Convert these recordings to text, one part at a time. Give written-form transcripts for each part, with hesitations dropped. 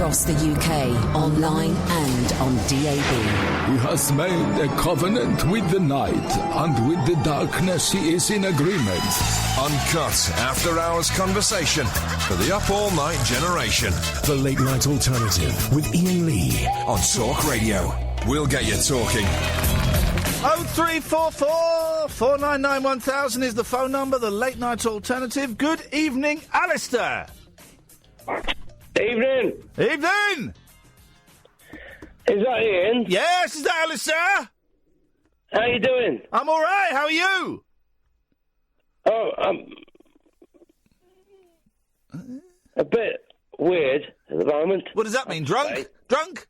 across the UK, online and on DAB. He has made a covenant with the night, and with the darkness he is in agreement. Uncut after-hours conversation for the up-all-night generation. The Late Night Alternative with Iain Lee on Talk Radio. We'll get you talking. 0344 499 1000 is the phone number. The Late Night Alternative. Good evening, Alistar. Evening. Evening. Is that Iain? Yes, is that Alistar? How you doing? I'm all right. How are you? Oh, a bit weird at the moment. What does that mean? Drunk? Drunk?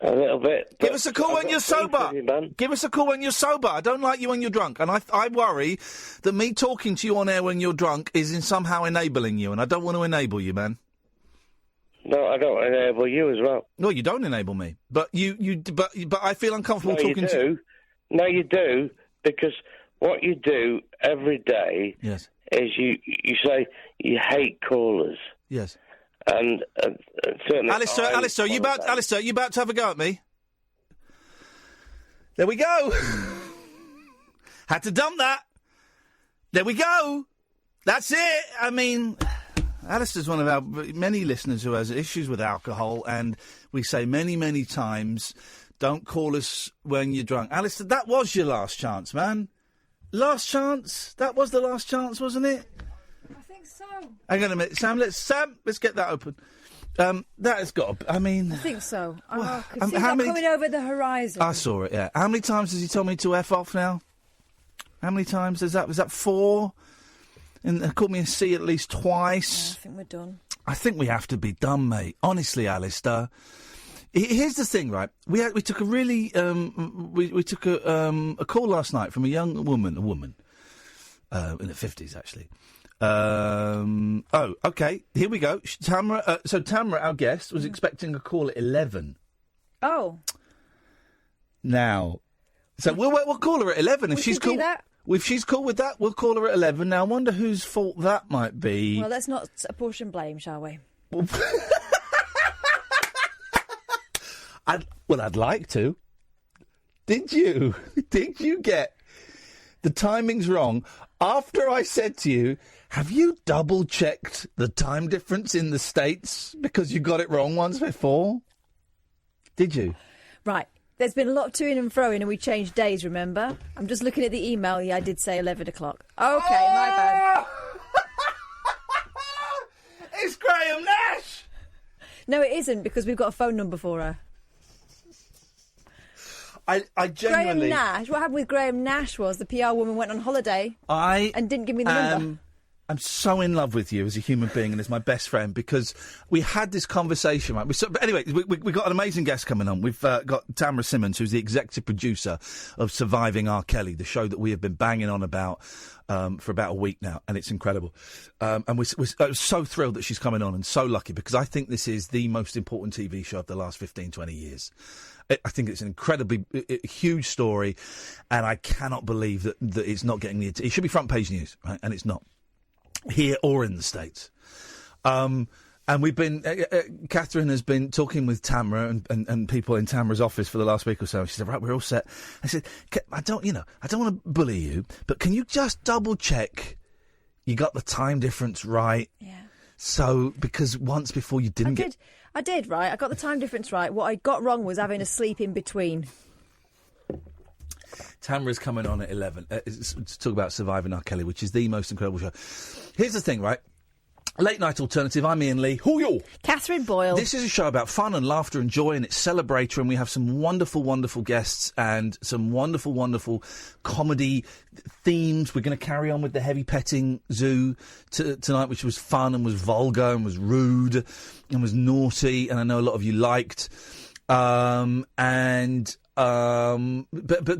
A little bit. Give us a call when you're sober. Give us a call when you're sober. I don't like you when you're drunk. And I worry that me talking to you on air when you're drunk is in somehow enabling you. And I don't want to enable you, man. No, I don't enable you as well. No, you don't enable me. But but I feel uncomfortable talking to you. No, you do. Because what you do every day is you say you hate callers. Yes. And certainly, Alistar, you about to have a go at me? There we go. Had to dump that. There we go. That's it. I mean, Alistar's one of our many listeners who has issues with alcohol, and we say many, many times, don't call us when you're drunk. Alistar, that was your last chance, man. Last chance. That was the last chance, wasn't it? I think so. Hang on a minute, Sam. Let's get that open. That has got to... I mean... I think so. I could see how that many... coming over the horizon. I saw it, yeah. How many times has he told me to F off now? How many times is that? Was that 4? And called me a C at least twice. Yeah, I think we're done. I think we have to be done, mate. Honestly, Alistar. Here's the thing, right? We took a really... we took a call last night from a young woman, in her 50s, actually. Okay. Here we go. Tamra, Tamra, our guest, was expecting a call at 11. Oh. Now, so we'll call her at 11 if she's cool. If she's cool with that, we'll call her at 11. Now, I wonder whose fault that might be. Well, let's not apportion blame, shall we? I'd like to. Did you? Did you get the timings wrong after I said to you, have you double-checked the time difference in the States because you got it wrong once before? Did you? Right. There's been a lot of to-ing and fro-ing and we changed days, remember? I'm just looking at the email. Yeah, I did say 11 o'clock. Okay, my bad. It's Graham Nash! No, it isn't, because we've got a phone number for her. I genuinely... Graham Nash. What happened with Graham Nash was the PR woman went on holiday and didn't give me the number. I'm so in love with you as a human being and as my best friend because we had this conversation, right? But anyway, we got an amazing guest coming on. We've got Tamra Simmons, who's the executive producer of Surviving R. Kelly, the show that we have been banging on about for about a week now, and it's incredible. And we're so thrilled that she's coming on and so lucky because I think this is the most important TV show of the last 15, 20 years. I think it's an incredibly huge story, and I cannot believe that it's not getting the... It should be front page news, right? And it's not. Here or in the States. And we've been... Catherine has been talking with Tamra and people in Tamra's office for the last week or so. She said, right, we're all set. I said, I don't want to bully you, but can you just double-check you got the time difference right? Yeah. So, because once before you didn't get... I did, right. I got the time difference right. What I got wrong was having a sleep in between. Tamra's coming on at 11 to talk about Surviving R. Kelly, which is the most incredible show. Here's the thing, right? Late Night Alternative, I'm Iain Lee. Who-yo? Catherine Boyle. This is a show about fun and laughter and joy, and it's celebratory, and we have some wonderful, wonderful guests and some wonderful, wonderful comedy themes. We're going to carry on with the heavy petting zoo tonight, which was fun and was vulgar and was rude and was naughty, and I know a lot of you liked. But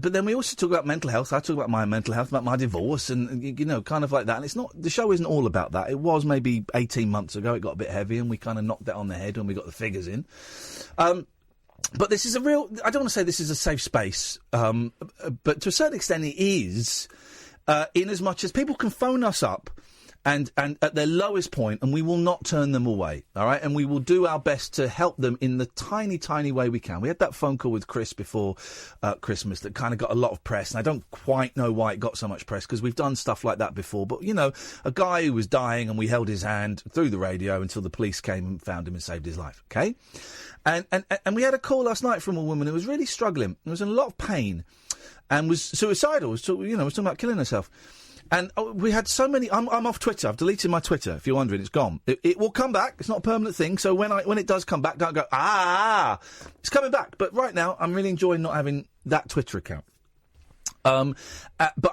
then we also talk about mental health. I talk about my mental health, about my divorce, and kind of like that. And it's not, the show isn't all about that. It was maybe 18 months ago. It got a bit heavy, and we kind of knocked that on the head when we got the figures in. But this is a real... I don't want to say this is a safe space, but to a certain extent it is, in as much as people can phone us up and at their lowest point, and we will not turn them away, all right? And we will do our best to help them in the tiny, tiny way we can. We had that phone call with Chris before Christmas that kind of got a lot of press, and I don't quite know why it got so much press, because we've done stuff like that before. But, you know, a guy who was dying, and we held his hand through the radio until the police came and found him and saved his life, OK? And we had a call last night from a woman who was really struggling, and was in a lot of pain, and was suicidal, was talking about killing herself. And we had so many. I'm off Twitter. I've deleted my Twitter. If you're wondering, it's gone. It will come back. It's not a permanent thing. So when it does come back, don't go, it's coming back. But right now, I'm really enjoying not having that Twitter account. But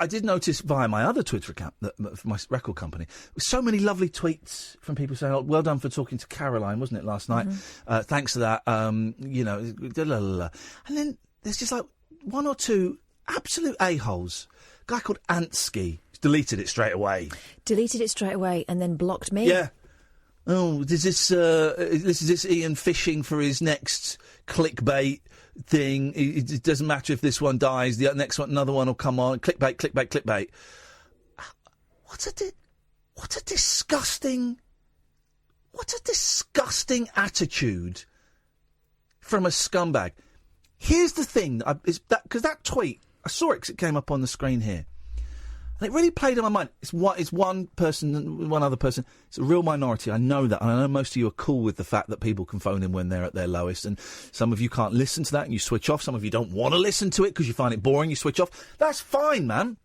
I did notice via my other Twitter account, for my record company, so many lovely tweets from people saying, "Oh, well done for talking to Caroline, wasn't it, last night? Thanks for that." And then there's just like one or two absolute a-holes. A guy called Antsky. Deleted it straight away. And then blocked me. Yeah. Oh, is this Iain fishing for his next clickbait thing? It doesn't matter if this one dies, the next one, another one will come on. Clickbait. What a disgusting attitude from a scumbag. Here's the thing, because that tweet, I saw it because it came up on the screen here. And it really played in my mind. It's one person, one other person. It's a real minority. I know that. And I know most of you are cool with the fact that people can phone in when they're at their lowest. And some of you can't listen to that and you switch off. Some of you don't want to listen to it because you find it boring. You switch off. That's fine, man.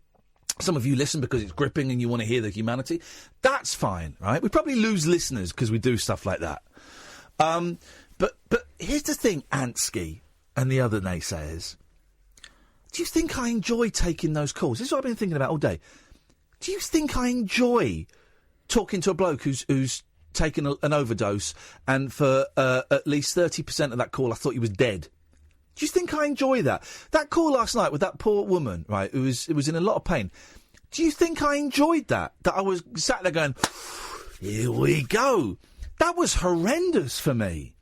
Some of you listen because it's gripping and you want to hear the humanity. That's fine, right? We probably lose listeners because we do stuff like that. But here's the thing, Antsky and the other naysayers. Do you think I enjoy taking those calls? This is what I've been thinking about all day. Do you think I enjoy talking to a bloke who's taken an overdose and for at least 30% of that call I thought he was dead? Do you think I enjoy that? That call last night with that poor woman, right, who was in a lot of pain. Do you think I enjoyed that? That I was sat there going, here we go. That was horrendous for me.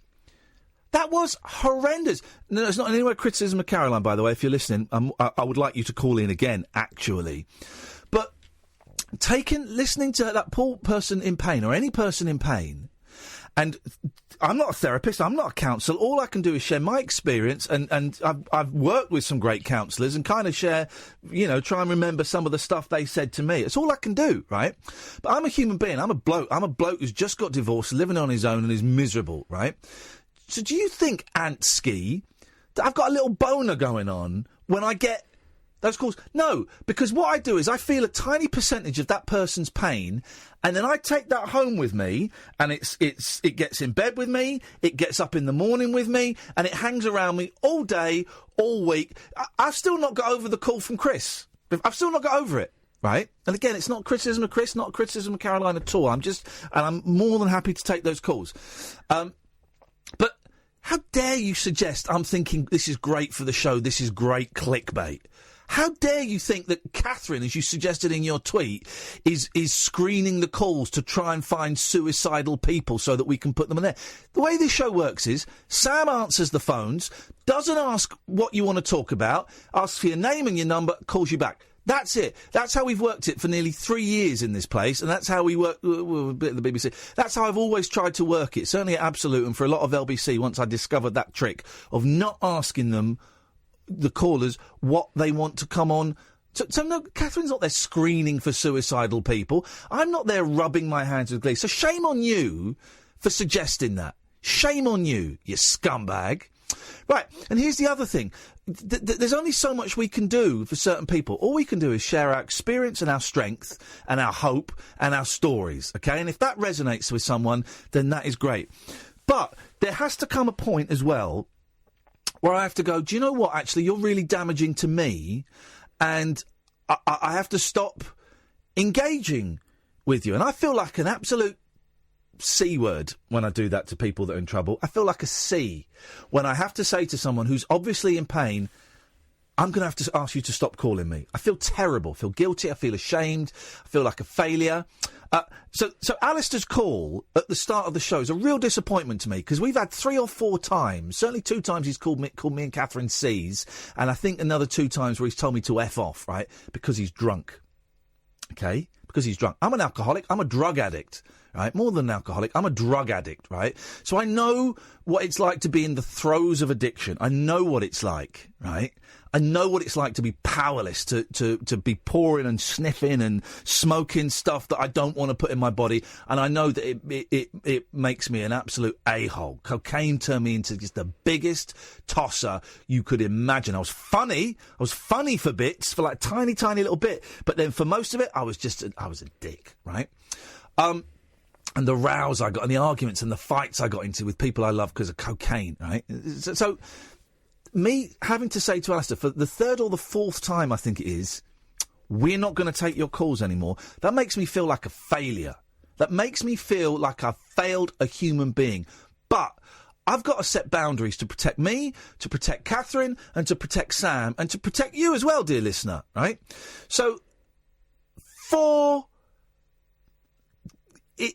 That was horrendous. No, it's not in any way criticism of Caroline, by the way. If you're listening, I would like you to call in again, actually. But listening to that poor person in pain, or any person in pain, and I'm not a therapist, I'm not a counsellor. All I can do is share my experience, and I've worked with some great counsellors and kind of share, try and remember some of the stuff they said to me. It's all I can do, right? But I'm a human being. I'm a bloke. I'm a bloke who's just got divorced, living on his own, and is miserable, right? So do you think, Antsky, that I've got a little boner going on when I get those calls? No, because what I do is I feel a tiny percentage of that person's pain, and then I take that home with me, and it gets in bed with me, it gets up in the morning with me, and it hangs around me all day, all week. I've still not got over the call from Chris. I've still not got over it. Right? And again, it's not criticism of Chris, not criticism of Caroline at all. I'm more than happy to take those calls. But how dare you suggest I'm thinking this is great for the show, this is great clickbait? How dare you think that Catherine, as you suggested in your tweet, is screening the calls to try and find suicidal people so that we can put them in there? The way this show works is Sam answers the phones, doesn't ask what you want to talk about, asks for your name and your number, calls you back. That's it. That's how we've worked it for nearly 3 years in this place, and that's how we work a bit of the BBC. That's how I've always tried to work it, certainly at Absolute, and for a lot of LBC, once I discovered that trick of not asking them, the callers, what they want to come on. So no, Catherine's not there screening for suicidal people. I'm not there rubbing my hands with glee. So shame on you for suggesting that. Shame on you, you scumbag. Right, and here's the other thing. There's only so much we can do for certain people. All we can do is share our experience and our strength and our hope and our stories, OK? And if that resonates with someone, then that is great. But there has to come a point as well where I have to go, do you know what, actually, you're really damaging to me, and I have to stop engaging with you. And I feel like an absolute C word when I do that to people that are in trouble. I feel like a C when I have to say to someone who's obviously in pain, I'm going to have to ask you to stop calling me. I feel terrible, I feel guilty, I feel ashamed, I feel like a failure. So Alistar's call at the start of the show is a real disappointment to me, because we've had 3 or 4 times, certainly 2 times he's called me and Catherine C's, and I think another 2 times where he's told me to F off, right, because he's drunk. OK? because he's drunk. I'm an alcoholic. I'm a drug addict, right? More than an alcoholic. I'm a drug addict, right? So I know what it's like to be in the throes of addiction. I know what it's like, right? I know what it's like to be powerless, to be pouring and sniffing and smoking stuff that I don't want to put in my body. And I know that it makes me an absolute a-hole. Cocaine turned me into just the biggest tosser you could imagine. I was funny for bits, for like tiny, tiny little bit. But then for most of it, I was a dick, right? And the rows I got and the arguments and the fights I got into with people I love because of cocaine, right? So me having to say to Alistar for the third or the fourth time, I think it is, we're not going to take your calls anymore. That makes me feel like a failure. That makes me feel like I've failed a human being. But I've got to set boundaries to protect me, to protect Catherine, and to protect Sam, and to protect you as well, dear listener, right? So, 4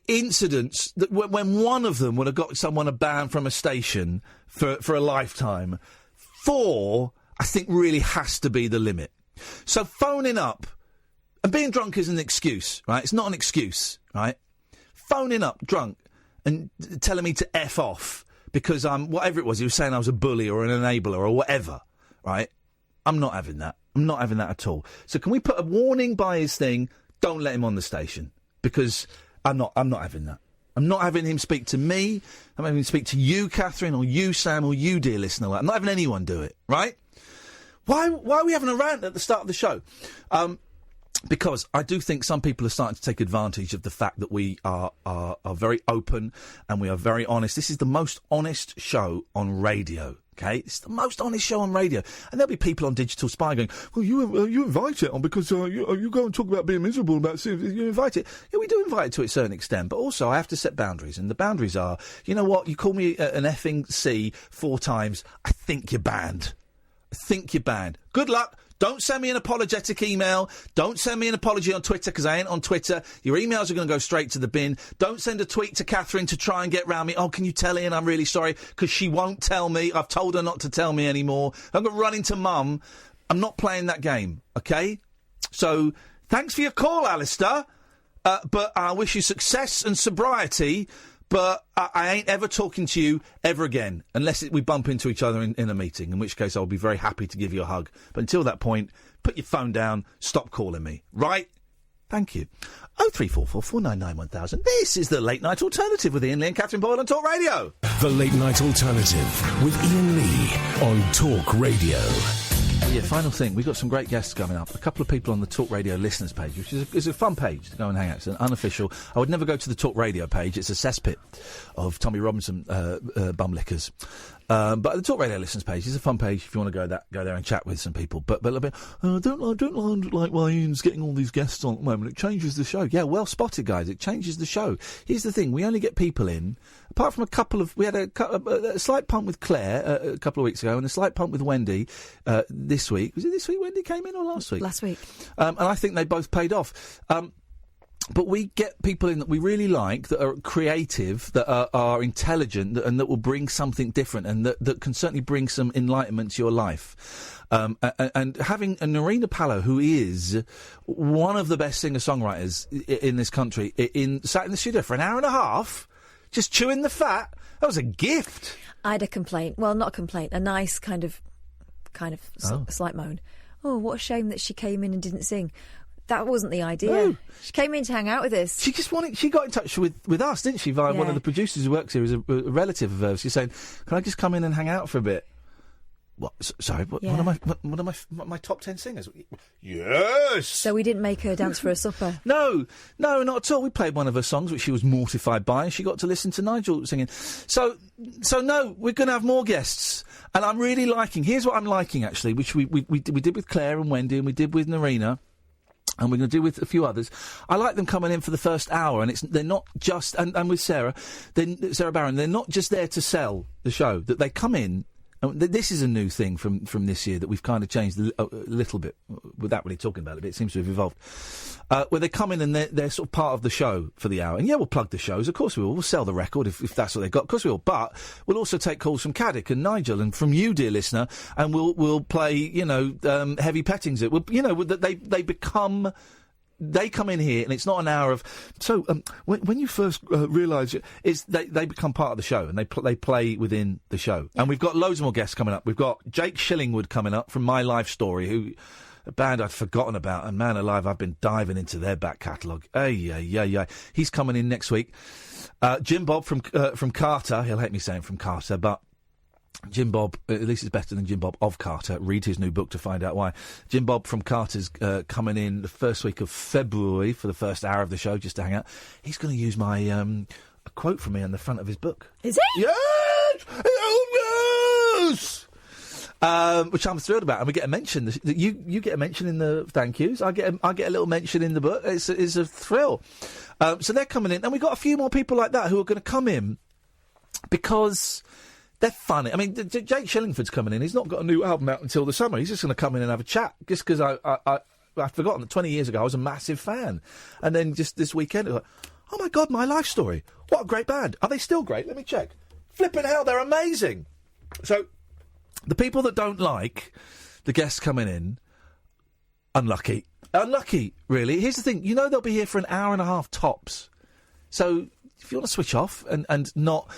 incidents that when one of them would have got someone a ban from a station for a lifetime, 4, I think, really has to be the limit. So phoning up, and being drunk is an excuse, right? It's not an excuse, right? Phoning up drunk and telling me to F off because I'm, whatever it was, he was saying I was a bully or an enabler or whatever, right? I'm not having that. I'm not having that at all. So can we put a warning by his thing? Don't let him on the station, because I'm not having that. I'm not having him speak to me. I'm having him speak to you, Catherine, or you, Sam, or you, dear listener. I'm not having anyone do it, right? Why are we having a rant at the start of the show? Because I do think some people are starting to take advantage of the fact that we are very open and we are very honest. This is the most honest show on radio. Okay, it's the most honest show on radio, and there'll be people on Digital Spy going, "Well, you invite it on because you go and talk about being miserable about you invite it." Yeah, we do invite it to a certain extent, but also I have to set boundaries, and the boundaries are, you know what? You call me an effing C 4 times, I think you're banned. I think you're banned. Good luck. Don't send me an apologetic email. Don't send me an apology on Twitter, because I ain't on Twitter. Your emails are going to go straight to the bin. Don't send a tweet to Catherine to try and get round me. Oh, can you tell Iain I'm really sorry? Because she won't tell me. I've told her not to tell me anymore. I'm going to run into Mum. I'm not playing that game, OK? So, thanks for your call, Alistar. But I wish you success and sobriety. But I ain't ever talking to you ever again, unless we bump into each other in a meeting, in which case I'll be very happy to give you a hug. But until that point, put your phone down, stop calling me. Right? Thank you. 0344 499 1000. This is the Late Night Alternative with Iain Lee and Catherine Boyle on Talk Radio. The Late Night Alternative with Iain Lee on Talk Radio. Yeah, final thing. We've got some great guests coming up. A couple of people on the Talk Radio listeners page, which is a fun page to go and hang out. It's an unofficial. I would never go to the Talk Radio page. It's a cesspit of Tommy Robinson bum lickers. But the Talk Radio listeners page is a fun page if you want to go there and chat with some people. But I don't like why Ian's getting all these guests on at the moment. It changes the show. Yeah, well spotted, guys. It changes the show. Here's the thing. We only get people in, apart from a couple of... We had a slight pump with Claire a couple of weeks ago and a slight pump with Wendy this week. Was it this week Wendy came in or last week? Last week. And I think they both paid off. But we get people in that we really like, that are creative, that are intelligent, and that will bring something different, and that can certainly bring some enlightenment to your life. And having a Narina Palo, who is one of the best singer-songwriters in this country, sat in the studio for an hour and a half, just chewing the fat, that was a gift. I had a complaint. Well, not a complaint. A nice kind of slight moan. Oh, what a shame that she came in and didn't sing. That wasn't the idea. No. She came in to hang out with us. She got in touch with us, didn't she, via one of the producers who works here, is a relative of hers. She's saying, "Can I just come in and hang out for a bit?" What? Sorry, what are my top 10 singers? Yes! So we didn't make her dance for a supper? No, not at all. We played one of her songs, which she was mortified by, and she got to listen to Nigel singing. So no, we're going to have more guests. And I'm really liking... Here's what I'm liking, actually, which we did with Claire and Wendy, and we did with Narina, and we're going to do with a few others. I like them coming in for the first hour, and they're not just... And with Sarah Barron, they're not just there to sell the show, that they come in... This is a new thing from this year that we've kind of changed a little bit without really talking about it, but it seems to have evolved. Where they come in and they're sort of part of the show for the hour. And yeah, we'll plug the shows. Of course we will. We'll sell the record if that's what they've got. Of course we will. But we'll also take calls from Caddick and Nigel and from you, dear listener, and we'll play, heavy pettings. They become they come in here, and it's not an hour of. So when you first realise it's they become part of the show, and they play within the show. And we've got loads more guests coming up. We've got Jake Shillingwood coming up from My Life Story, who. A band I'd forgotten about, and man alive, I've been diving into their back catalogue. He's coming in next week. Jim Bob from Carter. He'll hate me saying from Carter, but Jim Bob, at least it's better than Jim Bob of Carter. Read his new book to find out why. Jim Bob from Carter's coming in the first week of February for the first hour of the show, just to hang out. He's going to use my a quote from me on the front of his book. Is he? Yes! Oh, yes! Which I'm thrilled about, and we get a mention. You get a mention in the thank yous. I get a little mention in the book. It's a thrill. So they're coming in, and we've got a few more people like that who are going to come in because they're funny. I mean, Jake Shillingford's coming in. He's not got a new album out until the summer. He's just going to come in and have a chat, just because I'd forgotten that 20 years ago I was a massive fan, and then just this weekend, it was like, oh my God, My Life Story. What a great band. Are they still great? Let me check. Flipping hell, they're amazing. So. The people that don't like the guests coming in, unlucky. Unlucky, really. Here's the thing. You know they'll be here for an hour and a half tops. So if you want to switch off and not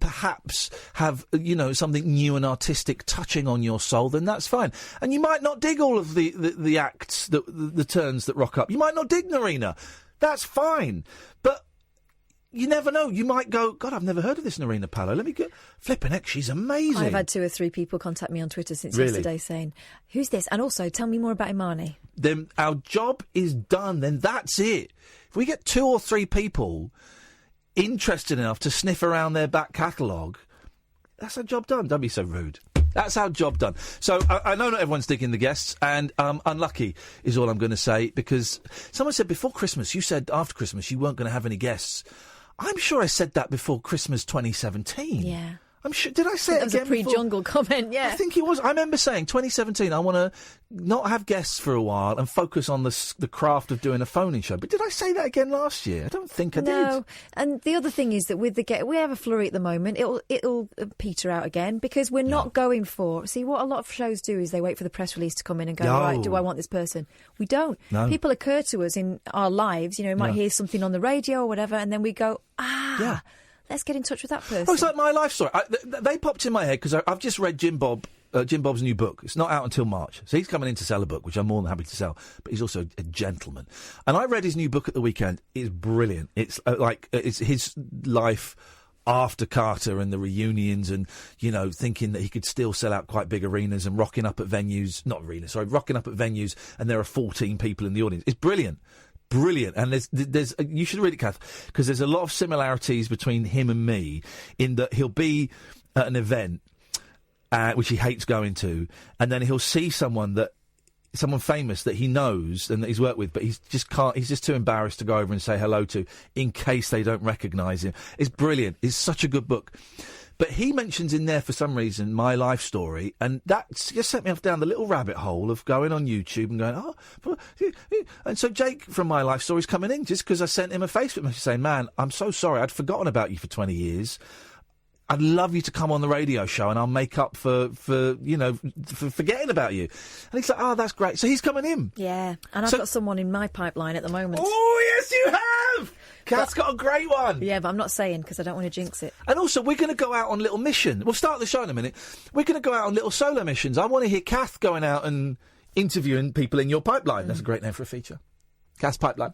perhaps have, something new and artistic touching on your soul, then that's fine. And you might not dig all of the acts, the turns that rock up. You might not dig Narina. That's fine. But you never know. You might go, God, I've never heard of this Narina Palo. Let me go. Flipping heck, she's amazing. I've had 2 or 3 people contact me on Twitter since yesterday saying, who's this? And also, tell me more about Imani. Then our job is done. Then that's it. If we get 2 or 3 people interested enough to sniff around their back catalogue, that's our job done. Don't be so rude. That's our job done. So I know not everyone's digging the guests, and unlucky is all I'm going to say, because someone said before Christmas, you said after Christmas you weren't going to have any guests. I'm sure I said that before Christmas 2017. Yeah. I'm sure. Did I say it again? That was a pre-jungle comment, yeah. I think it was. I remember saying 2017, I want to not have guests for a while and focus on the craft of doing a phone-in show. But did I say that again last year? I don't think I did. No. And the other thing is that with we have a flurry at the moment. It'll peter out again because we're not going for. See, what a lot of shows do is they wait for the press release to come in and go, right, do I want this person? We don't. No. People occur to us in our lives. You might hear something on the radio or whatever, and then we go, yeah. Let's get in touch with that person. Oh, it's like My Life Story. They popped in my head because I've just read Jim Bob's new book. It's not out until March. So he's coming in to sell a book, which I'm more than happy to sell. But he's also a gentleman. And I read his new book at the weekend. It's brilliant. It's it's his life after Carter and the reunions and, thinking that he could still sell out quite big arenas and rocking up at venues. Not arenas, sorry. Rocking up at venues and there are 14 people in the audience. It's brilliant. Brilliant, and there's you should read it, Kath, because there's a lot of similarities between him and me in that he'll be at an event which he hates going to, and then he'll see someone famous that he knows and that he's worked with, but he's just too embarrassed to go over and say hello to in case they don't recognise him. It's brilliant. It's such a good book. But he mentions in there, for some reason, My Life Story, and that just sent me off down the little rabbit hole of going on YouTube and going, and so Jake from My Life Story is coming in just because I sent him a Facebook message saying, man, I'm so sorry, I'd forgotten about you for 20 years. I'd love you to come on the radio show and I'll make up for forgetting about you. And he's like, oh, that's great. So he's coming in. Yeah, and I've got someone in my pipeline at the moment. Oh, yes, you have! Kath's got a great one. Yeah, but I'm not saying because I don't want to jinx it. And also, we're going to go out on little missions. We'll start the show in a minute. We're going to go out on little solo missions. I want to hear Kath going out and interviewing people in your pipeline. That's a great name for a feature. Kath's pipeline.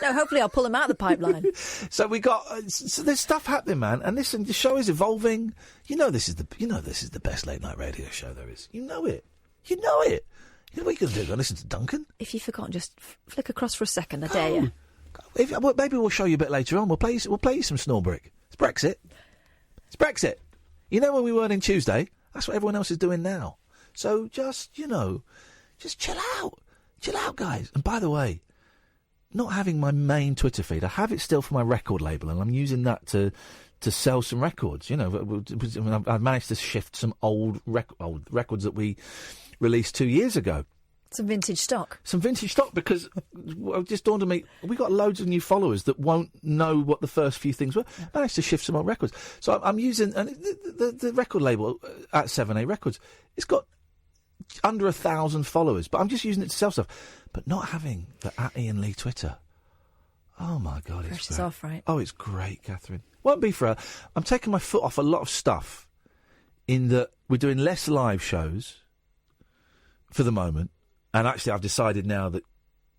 No, hopefully I'll pull them out of the pipeline. So there's stuff happening, man. And listen, the show is evolving. This is the best late night radio show there is. You know it. You know what are you going to do? Go listen to Duncan? If you've forgotten, just flick across for a second. I dare you. Maybe we'll show you a bit later on. We'll play you some Snorbrick. It's Brexit. It's Brexit. When we weren't in Tuesday, that's what everyone else is doing now. So just chill out. Chill out, guys. And by the way, not having my main Twitter feed, I have it still for my record label, and I'm using that to sell some records. I've managed to shift some old records that we released 2 years ago. Some vintage stock. Because it just dawned on me, we got loads of new followers that won't know what the first few things were. I managed to shift some old records. So I'm using the record label at 7A Records. It's got under 1,000 followers, but I'm just using it to sell stuff. But not having the @IainLee Twitter. Oh, my God, it's Pressure's great. off, right? Oh, it's great, Catherine. Won't be for her. I'm taking my foot off a lot of stuff in that we're doing less live shows for the moment. And actually, I've decided now that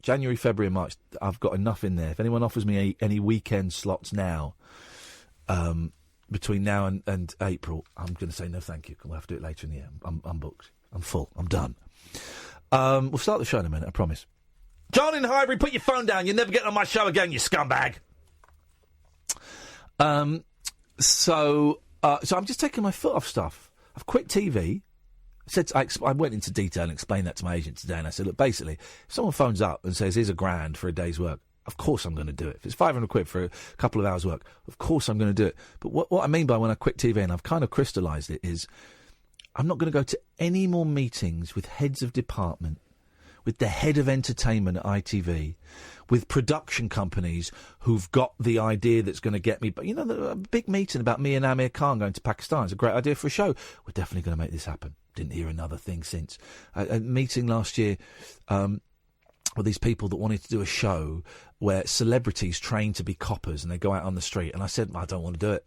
January, February and March, I've got enough in there. If anyone offers me any weekend slots now, between now and April, I'm going to say no thank you. We'll have to do it later in the year. I'm booked. I'm full. I'm done. We'll start the show in a minute, I promise. John in Highbury, put your phone down. You're never getting on my show again, you scumbag. So I'm just taking my foot off stuff. I've quit TV. I went into detail and explained that to my agent today, and I said, look, basically, if someone phones up and says, here's $1,000 for a day's work, of course I'm going to do it. If it's 500 quid for a couple of hours' work, of course I'm going to do it. But what I mean by when I quit TV, and I've kind of crystallised it, is I'm not going to go to any more meetings with heads of department, with the head of entertainment at ITV, with production companies who've got the idea that's going to get me. But, you know, a big meeting about me and Amir Khan going to Pakistan is a great idea for a show. We're definitely going to make this happen. Didn't hear another thing since. A meeting last year with these people that wanted to do a show where celebrities train to be coppers and they go out on the street. And I said, I don't want to do it.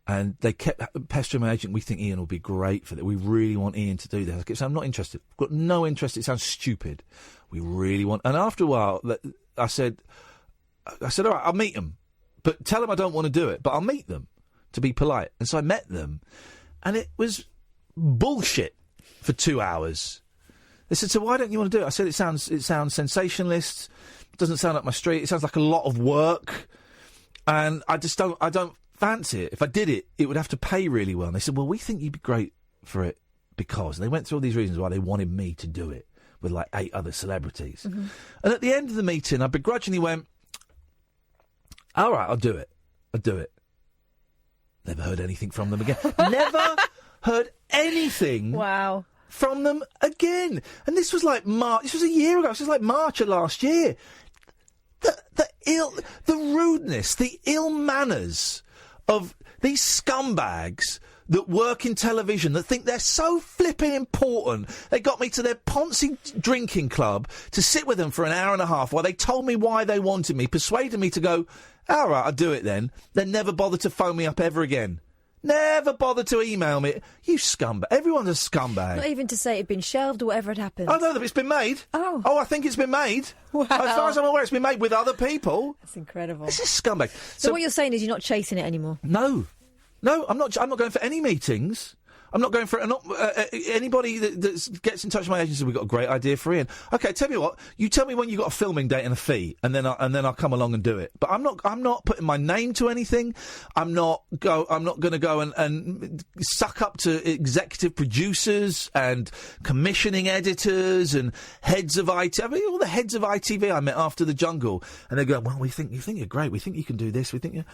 And they kept pestering my agent. We think Iain will be great for that. We really want Iain to do this. I kept saying, I'm not interested. I've got no interest. It sounds stupid. We really want... And after a while, I said, all right, I'll meet them. But tell them I don't want to do it. But I'll meet them, to be polite. And so I met them. And it was bullshit for 2 hours. They said, so why don't you want to do it? I said, it sounds sensationalist. It doesn't sound like my street. It sounds like a lot of work. And I don't fancy it. If I did it, it would have to pay really well. And they said, well, we think you'd be great for it because... And they went through all these reasons why they wanted me to do it with like 8 other celebrities. Mm-hmm. And at the end of the meeting, I begrudgingly went, all right, I'll do it. Never heard anything from them again. Never heard anything from them again. And this was like March. This was a year ago. This was like March of last year. The rudeness, the ill manners of these scumbags that work in television that think they're so flipping important. They got me to their Ponzi drinking club to sit with them for an hour and a half while they told me why they wanted me, persuaded me to go, all right, I'll do it then. Then never bother to phone me up ever again. Never bother to email me. You scumbag. Everyone's a scumbag. Not even to say it'd been shelved or whatever had happened. Oh, no, it's been made. Oh, I think it's been made. Wow. As far as I'm aware, it's been made with other people. That's incredible. This is scumbag. So what you're saying is you're not chasing it anymore? No, I'm not going for any meetings. I'm not going for anybody that gets in touch with my agency. We've got a great idea for Iain. Okay, tell me what. You tell me when you got a filming date and a fee, and then I'll come along and do it. But I'm not putting my name to anything. I'm not going to go and suck up to executive producers and commissioning editors and heads of IT. I mean, all the heads of ITV I met after The Jungle, and they go, well, you think you're great. We think you can do this. We think you.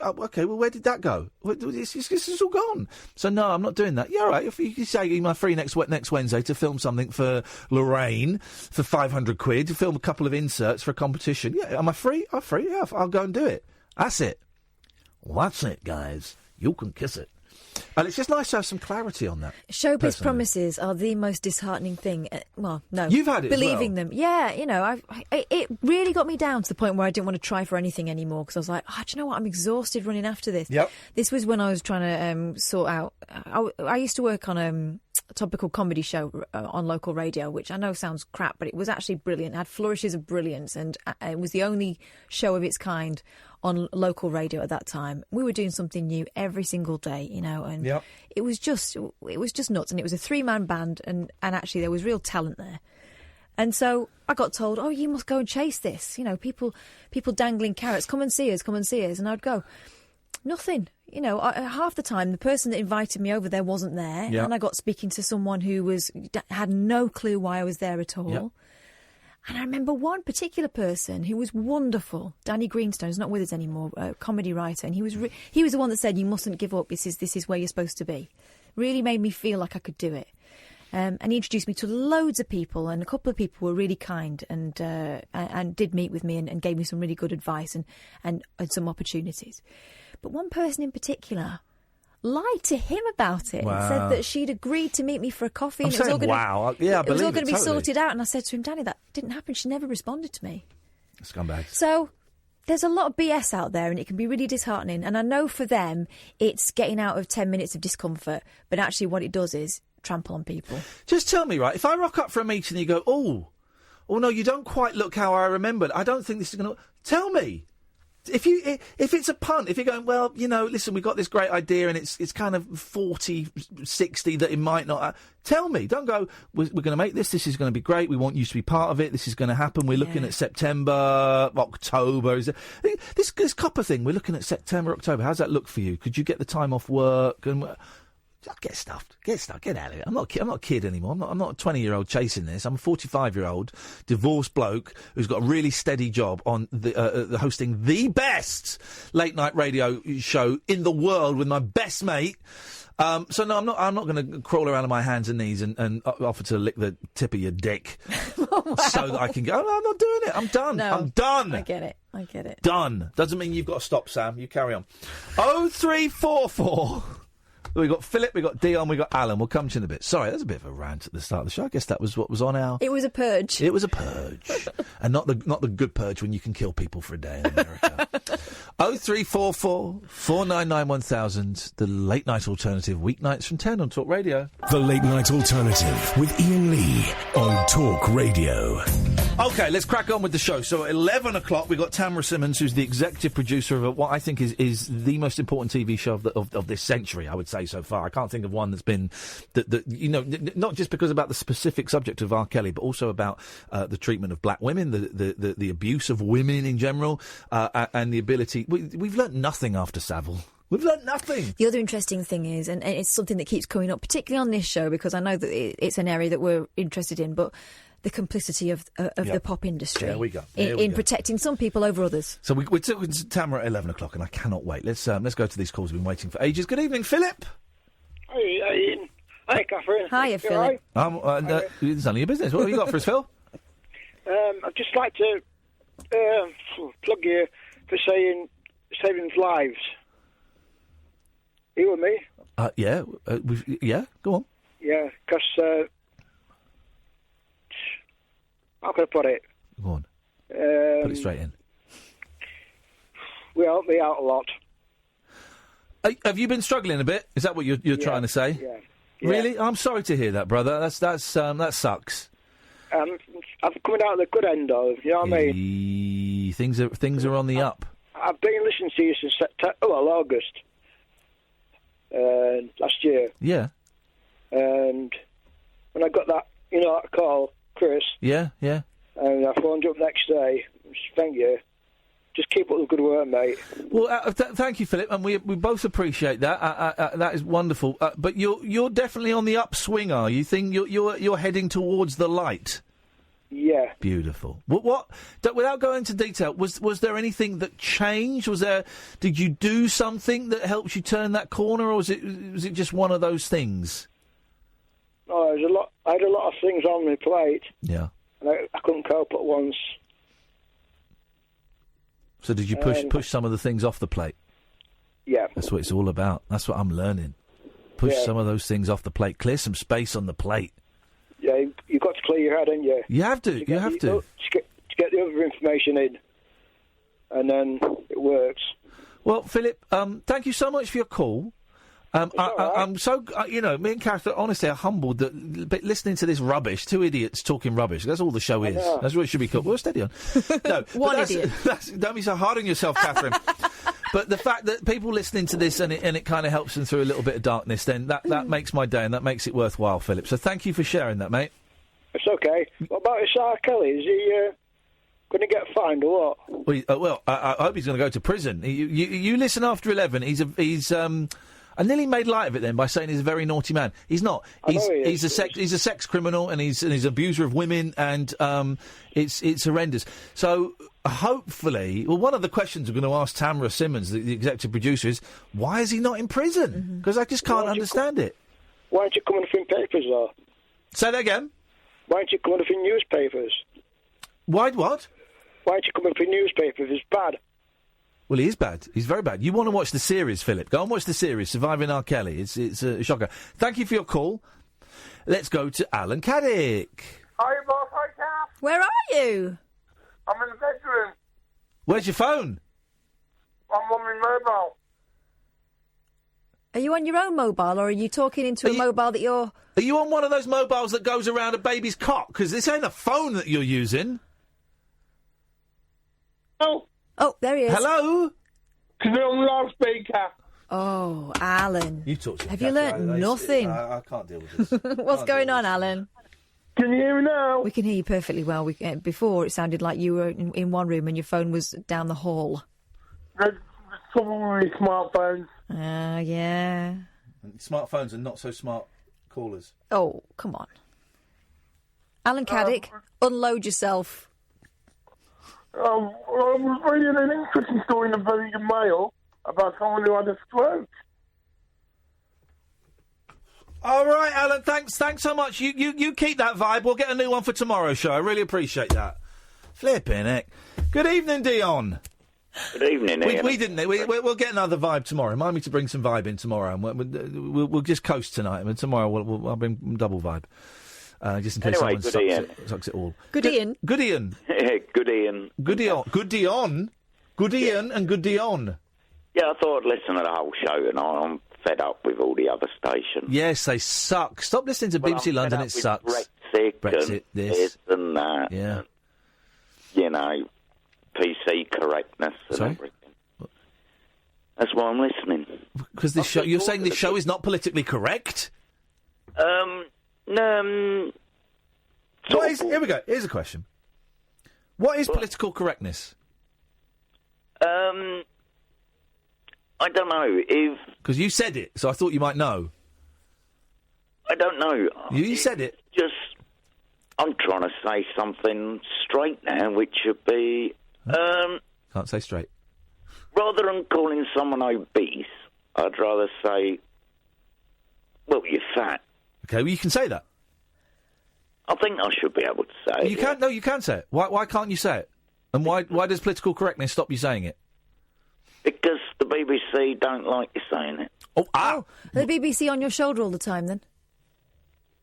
Okay, well, where did that go? It's all gone. So, no, I'm not doing that. Yeah, all right, if you say I'm free next Wednesday to film something for Lorraine for 500 quid, to film a couple of inserts for a competition. Yeah, am I free? I'm free, yeah, I'll go and do it. That's it. Well, that's it, guys. You can kiss it. And it's just nice to have some clarity on that. Showbiz promises are the most disheartening thing. Well, no. You've had it believing as well. them. Yeah, you know, it really got me down to the point where I didn't want to try for anything anymore because I was like, do you know what? I'm exhausted running after this. Yep. This was when I was trying to sort out... I used to work on a topical comedy show on local radio, which I know sounds crap, but it was actually brilliant. It had flourishes of brilliance, and it was the only show of its kind on local radio at that time. We were doing something new every single day, you know, and it was just nuts. And it was a 3-man band, and actually there was real talent there. And so I got told, oh, you must go and chase this. You know, people dangling carrots. Come and see us. And I'd go, nothing. You know, half the time the person that invited me over there wasn't there, and I got speaking to someone who had no clue why I was there at all. Yep. And I remember one particular person who was wonderful, Danny Greenstone, who's not with us anymore, a comedy writer, and he was the one that said, you mustn't give up, this is where you're supposed to be. Really made me feel like I could do it. And he introduced me to loads of people, and a couple of people were really kind and did meet with me and gave me some really good advice and some opportunities. But one person in particular, lied to him about it and said that she'd agreed to meet me for a coffee. I'm and it was all saying, gonna, yeah, I it was all believe going to be totally. sorted out. And I said to him, Danny, that didn't happen. She never responded to me. Scumbags. So there's a lot of BS out there, and it can be really disheartening. And I know for them, it's getting out of 10 minutes of discomfort. But actually, what it does is trample on people. Just tell me, right? If I rock up for a meeting and you go, oh no, you don't quite look how I remembered. I don't think this is going to. Tell me. If it's a punt, if you're going, well, listen, we've got this great idea and it's kind of 40-60 that it might not... tell me. Don't go, we're going to make this is going to be great, we want you to be part of it, this is going to happen, we're looking at September, October. This copper thing, we're looking at September, October. How's that look for you? Could you get the time off work? And get stuffed, get out of it. I'm not a kid anymore. I'm not a 20-year-old chasing this. I'm a 45-year-old divorced bloke who's got a really steady job on the hosting the best late night radio show in the world with my best mate. So no, I'm not going to crawl around on my hands and knees and offer to lick the tip of your dick so that I can go. Oh, no, I'm not doing it. I'm done. No, I'm done. I get it. Done. Doesn't mean you've got to stop, Sam. You carry on. 0344. We've got Philip, we've got Dion, we've got Alan. We'll come to you in a bit. Sorry, that's a bit of a rant at the start of the show. I guess that was what was on our... It was a purge. It was a purge. And not the good purge when you can kill people for a day in America. 0344 499 1000, the late night alternative, weeknights from 10 on Talk Radio. The Late Night Alternative with Iain Lee on Talk Radio. OK, let's crack on with the show. So at 11 o'clock, we've got Tamra Simmons, who's the executive producer of what I think is the most important TV show of this century, I would say, so far. I can't think of one that's been, not just because about the specific subject of R. Kelly, but also about the treatment of black women, the abuse of women in general, and the ability... We've learnt nothing after Savile. We've learnt nothing. The other interesting thing is, and it's something that keeps coming up, particularly on this show, because I know that it's an area that we're interested in, but the complicity of the pop industry There we go. in protecting some people over others. So we're talking to Tamra at 11 o'clock, and I cannot wait. Let's go to these calls we've been waiting for ages. Good evening, Philip. Hi, Ian. Hi, Catherine. Hiya, Philip. It's none of your business. What have you got for us, Phil? I'd just like to plug you for saving lives. You and me? Yeah, go on. Yeah, because how can I put it? Go on. Put it straight in. We help me out a lot. Have you been struggling a bit? Is that what you're trying to say? Yeah. Really? I'm sorry to hear that, brother. That sucks. I'm coming out the good end of, you know what I mean? Things are on the up. I've been listening to you since August last year. Yeah. And when I got that call, Chris. Yeah. And I phoned you up next day. Thank you. Just keep up the good work, mate. Well, thank you, Philip, and we both appreciate that. That is wonderful. But you're definitely on the upswing, are you? Think you're heading towards the light? Yeah. Beautiful. What? Without going into detail, was there anything that changed? Did you do something that helped you turn that corner, or was it just one of those things? No, I had a lot of things on my plate. Yeah. And I couldn't cope at once. So did you push some of the things off the plate? Yeah. That's what it's all about. That's what I'm learning. Push some of those things off the plate. Clear some space on the plate. Yeah, you've got to clear your head, haven't you? You have to. You have to. To get the other information in. And then it works. Well, Philip, thank you so much for your call. I'm so, me and Kath, honestly, are humbled that listening to this rubbish, two idiots talking rubbish, that's all the show is. That's what it should be called. Well, steady on. No, One idiot. Don't be so hard on yourself, Catherine. But the fact that people listening to this and it kind of helps them through a little bit of darkness, then that makes my day and that makes it worthwhile, Philip. So thank you for sharing that, mate. It's okay. What about R. Kelly? Is he going to get fined or what? Well, I hope he's going to go to prison. You listen after 11. He's I nearly made light of it then by saying he's a very naughty man. He's not. He's a sex criminal and he's an abuser of women and it's horrendous. So hopefully, one of the questions we're going to ask Tamra Simmons, the executive producer, is why is he not in prison? Because I just can't understand it. Why aren't you coming up in papers though? Say that again. Why aren't you coming up in newspapers? Why what? Why aren't you coming up in newspapers? It's bad. Well, he is bad. He's very bad. You want to watch the series, Philip? Go and watch the series, Surviving R. Kelly. It's a shocker. Thank you for your call. Let's go to Alan Caddick. Hi, boss. Hi, Kath. Where are you? I'm in the bedroom. Where's your phone? I'm on my mobile. Are you on your own mobile, or are you talking into a mobile that you're... Are you on one of those mobiles that goes around a baby's cock? Because this ain't a phone that you're using. Oh, there he is. Hello? Because you're on loudspeaker. Oh, Alan. You talk to Have you learnt nothing? I can't deal with this. What's going on, Alan? Can you hear me now? We can hear you perfectly well. Before, it sounded like you were in one room and your phone was down the hall. There's trouble with smartphones. Yeah. Smartphones are not so smart callers. Oh, come on. Alan Caddick, unload yourself. I was reading an interesting story in the Daily Mail about someone who had a stroke. All right, Alan, thanks so much. You keep that vibe. We'll get a new one for tomorrow's show. I really appreciate that. Flipping heck. Good evening, Dion. Good evening, Iain. We didn't. We'll get another vibe tomorrow. Remind me to bring some vibe in tomorrow. And we'll just coast tonight. And tomorrow I'll bring double vibe. Just in case someone sucks it all. Good Ian. Good Ian. Good Iain. Good Dion. Good Dion. Good Ian and good Dion. Yeah, I thought I'd listen to the whole show, and I'm fed up with all the other stations. Yes, they suck. Stop listening to BBC London. It sucks. Brexit and this and that. Yeah. And, PC correctness and everything. That's why I'm listening. Because this show, you're saying this show is not politically correct? No. Here we go. Here's a question. What is political correctness? I don't know. Because you said it, so I thought you might know. I don't know. You said it. Just, I'm trying to say something straight now, which should be... Can't say straight. Rather than calling someone obese, I'd rather say, well, you're fat. Okay, well, you can say that. I think I should be able to say it. You can't. No, you can say it. Why can't you say it? And why does political correctness stop you saying it? Because the BBC don't like you saying it. Are the BBC on your shoulder all the time, then?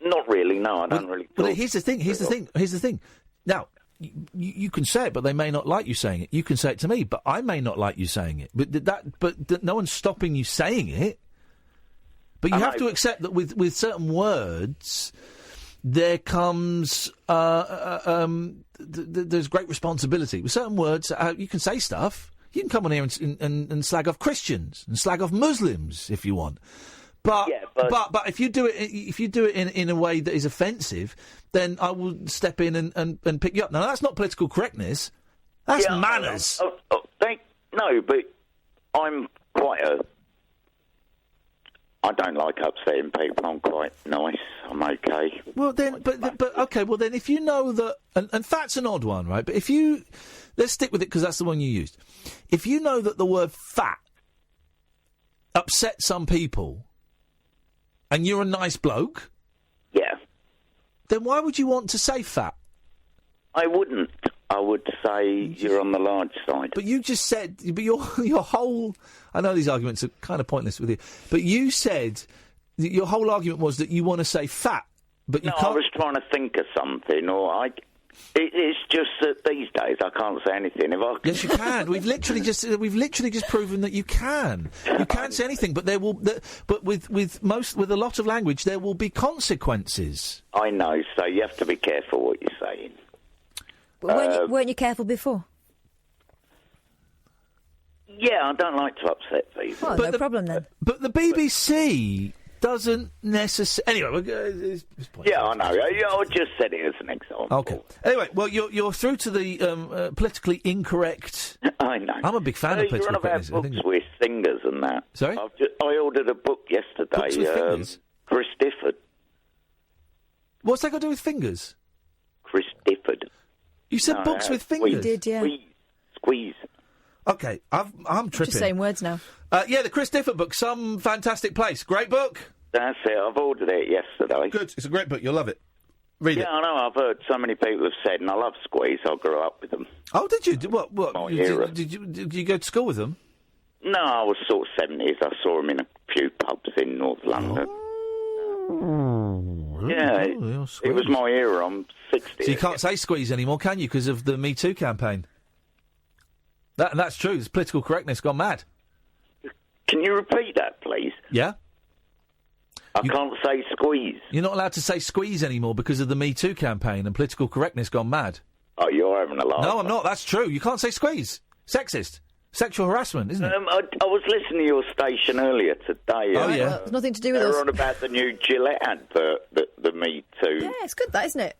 Not really, no, I don't really... Well, here's the thing. Now, you can say it, but they may not like you saying it. You can say it to me, but I may not like you saying it. But no one's stopping you saying it. But you have to accept that with certain words, there comes there's great responsibility. With certain words, you can say stuff. You can come on here and slag off Christians and slag off Muslims if you want. But if you do it in a way that is offensive, then I will step in and pick you up. Now that's not political correctness. That's manners. No, but I'm quite I don't like upsetting people. I'm quite nice. I'm okay. Well then, but okay. Well then, if you know that, and fat's an odd one, right? But if you, let's stick with it because that's the one you used. If you know that the word fat upsets some people, and you're a nice bloke, yeah, then why would you want to say fat? I wouldn't. I would say you're on the large side. But you just said, but your whole... I know these arguments are kind of pointless with you, but you said your whole argument was that you want to say fat, but you can't... I was trying to think of something, or it's just that these days I can't say anything. Yes, you can. We've literally just proven that you can. You can say anything, but there will... But with a lot of language, there will be consequences. I know, so you have to be careful what you're saying. Weren't you careful before? Yeah, I don't like to upset people. Oh, no problem then. But the BBC doesn't necessarily... Anyway, yeah, I know. I just said it as an example. Okay. Anyway, well, you're through to the politically incorrect... I know. I'm a big fan of political correctness. You're on about books with fingers and that. Sorry? I ordered a book yesterday. Books with fingers? Chris Difford. What's that got to do with fingers? Chris Difford. You said books with fingers? You did, yeah. Squeeze. Okay, I'm tripping. Just saying words now. Yeah, the Chris Difford book, Some Fantastic Place. Great book. That's it. I've ordered it yesterday. Good. It's a great book. You'll love it. Read it. Yeah, I know. I've heard so many people have said, and I love Squeeze. I grew up with them. Oh, did you? What? My era. Did you go to school with them? No, I was sort of 70s. I saw them in a few pubs in North London. Yeah, it was my era. I'm 60. So you can't say Squeeze anymore, can you, because of the Me Too campaign? That's true. It's political correctness gone mad. Can you repeat that, please? Yeah? I can't say Squeeze. You're not allowed to say Squeeze anymore because of the Me Too campaign and political correctness gone mad. Oh, you're having a laugh. No, I'm not. That's true. You can't say Squeeze. Sexist. Sexual harassment, isn't it? I was listening to your station earlier today. Oh, yeah. Well, it's nothing to do with us. They us. were on about the new Gillette advert, the Me Too. Yeah, it's good, that, isn't it?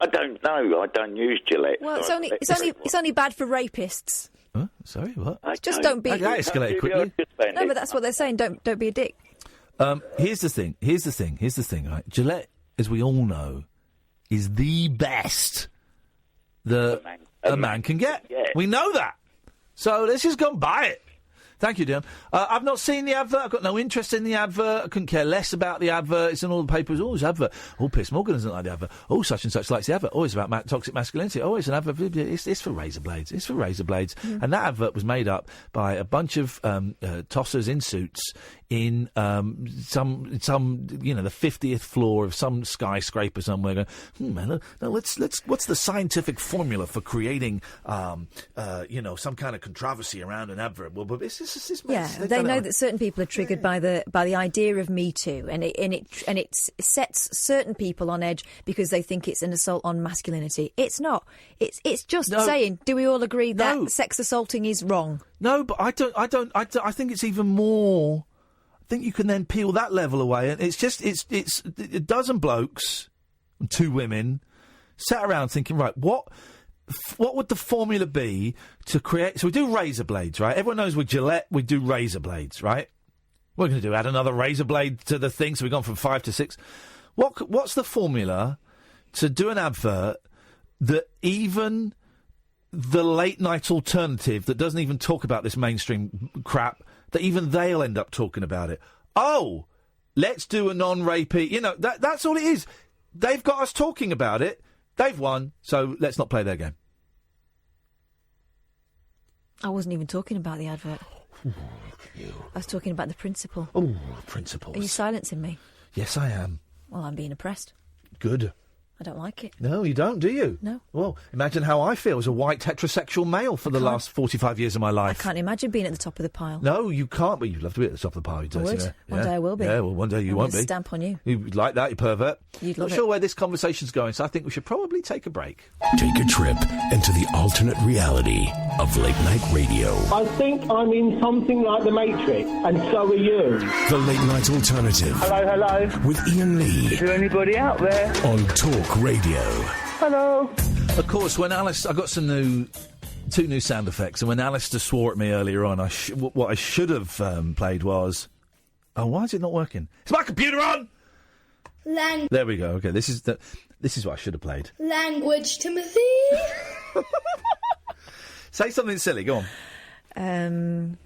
I don't know. I don't use Gillette. Well, so it's only bad for rapists. Huh? Sorry, what? Just don't be... That escalated quickly. No, but that's what they're saying. Don't be a dick. Here's the thing, right? Gillette, as we all know, is the best that a man can get. Yeah. We know that. So let's just go and buy it. Thank you, Dion. I've not seen the advert. I've got no interest in the advert. I couldn't care less about the advert. It's in all the papers. Oh, it's advert. Oh, Piers Morgan doesn't like the advert. Oh, such and such likes the advert. Oh, it's about toxic masculinity. Oh, it's an advert. It's for razor blades. It's for razor blades. And that advert was made up by a bunch of tossers in suits in some the 50th floor of some skyscraper somewhere. Going, man, no, let's. What's the scientific formula for creating, some kind of controversy around an advert? Well, but it's they know that certain people are triggered by the idea of Me Too, and it sets certain people on edge because they think it's an assault on masculinity. It's not. It's just saying. Do we all agree that sex assaulting is wrong? No, but I don't. I think it's even more. I think you can then peel that level away, and it's a dozen blokes, and 2 women, sat around thinking, right, what would the formula be to create... So we do razor blades, right? Everyone knows with Gillette, we do razor blades, right? What are we going to do? Add another razor blade to the thing, so we've gone from 5 to 6. What's the formula to do an advert that even the late-night alternative that doesn't even talk about this mainstream crap, that even they'll end up talking about it? Oh, let's do a non-rapey... that's all it is. They've got us talking about it. They've won, so let's not play their game. I wasn't even talking about the advert. Ooh, I was talking about the principle. Oh, principles. Are you silencing me? Yes, I am. Well, I'm being oppressed. Good. I don't like it. No, you don't, do you? No. Well, imagine how I feel as a white heterosexual male for the last 45 years of my life. I can't imagine being at the top of the pile. No, you can't, but you'd love to be at the top of the pile. I would. One day I will be. Yeah, well, one day you won't be. Stamp on you. You'd like that, you pervert. You'd love Not sure where this conversation's going, so I think we should probably take a break. Take a trip into the alternate reality of late night radio. I think I'm in something like the Matrix, and so are you. The Late Night Alternative. Hello. With Iain Lee. Is there anybody out there? On Talk Radio. Hello. Of course, when Alistar... I got some 2 new sound effects, and when Alistar swore at me earlier on, what I should have played was... Oh, why is it not working? Is my computer on? There we go. Okay, this is what I should have played. Language, Timothy. Say something silly. Go on.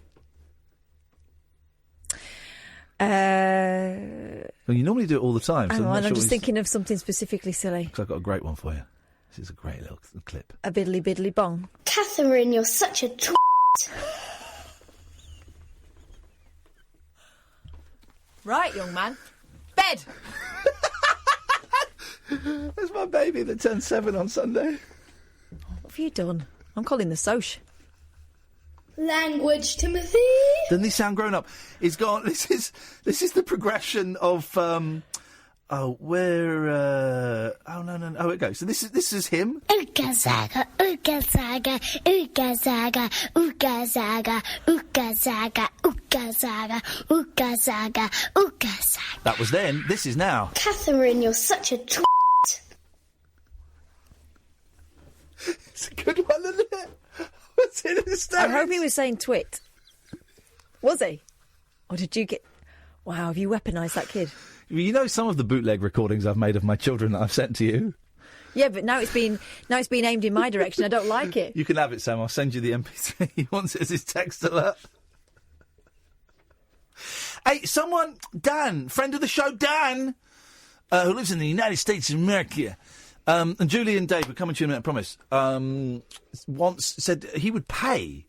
Well, you normally do it all the time. So I'm just thinking of something specifically silly. Because I've got a great one for you. This is a great little clip. A biddly biddly bong. Catherine, you're such a twat. Right, young man. Bed! That's my baby that turned 7 on Sunday. What have you done? I'm calling the Soch. Language, Timothy. Doesn't he sound grown up? He's gone. This is the progression of. Oh, no. Oh, it goes. So this is him. Ooga zaga, ooga zaga, ooga zaga, ooga zaga, ooga zaga, ooga zaga, ooga zaga, ooga zaga. That was then. This is now. Catherine, you're such a twat. It's a good one, isn't it? What's in his I hope he was saying twit. Was he? Or did you get... Wow, have you weaponised that kid? You know some of the bootleg recordings I've made of my children that I've sent to you? Yeah, but now it's been aimed in my direction. I don't like it. You can have it, Sam. I'll send you the MP3. He wants it as his text alert. Hey, someone... Dan, friend of the show, Dan... who lives in the United States of America. And Julie and Dave, we're coming to you in a minute, I promise, once said he would pay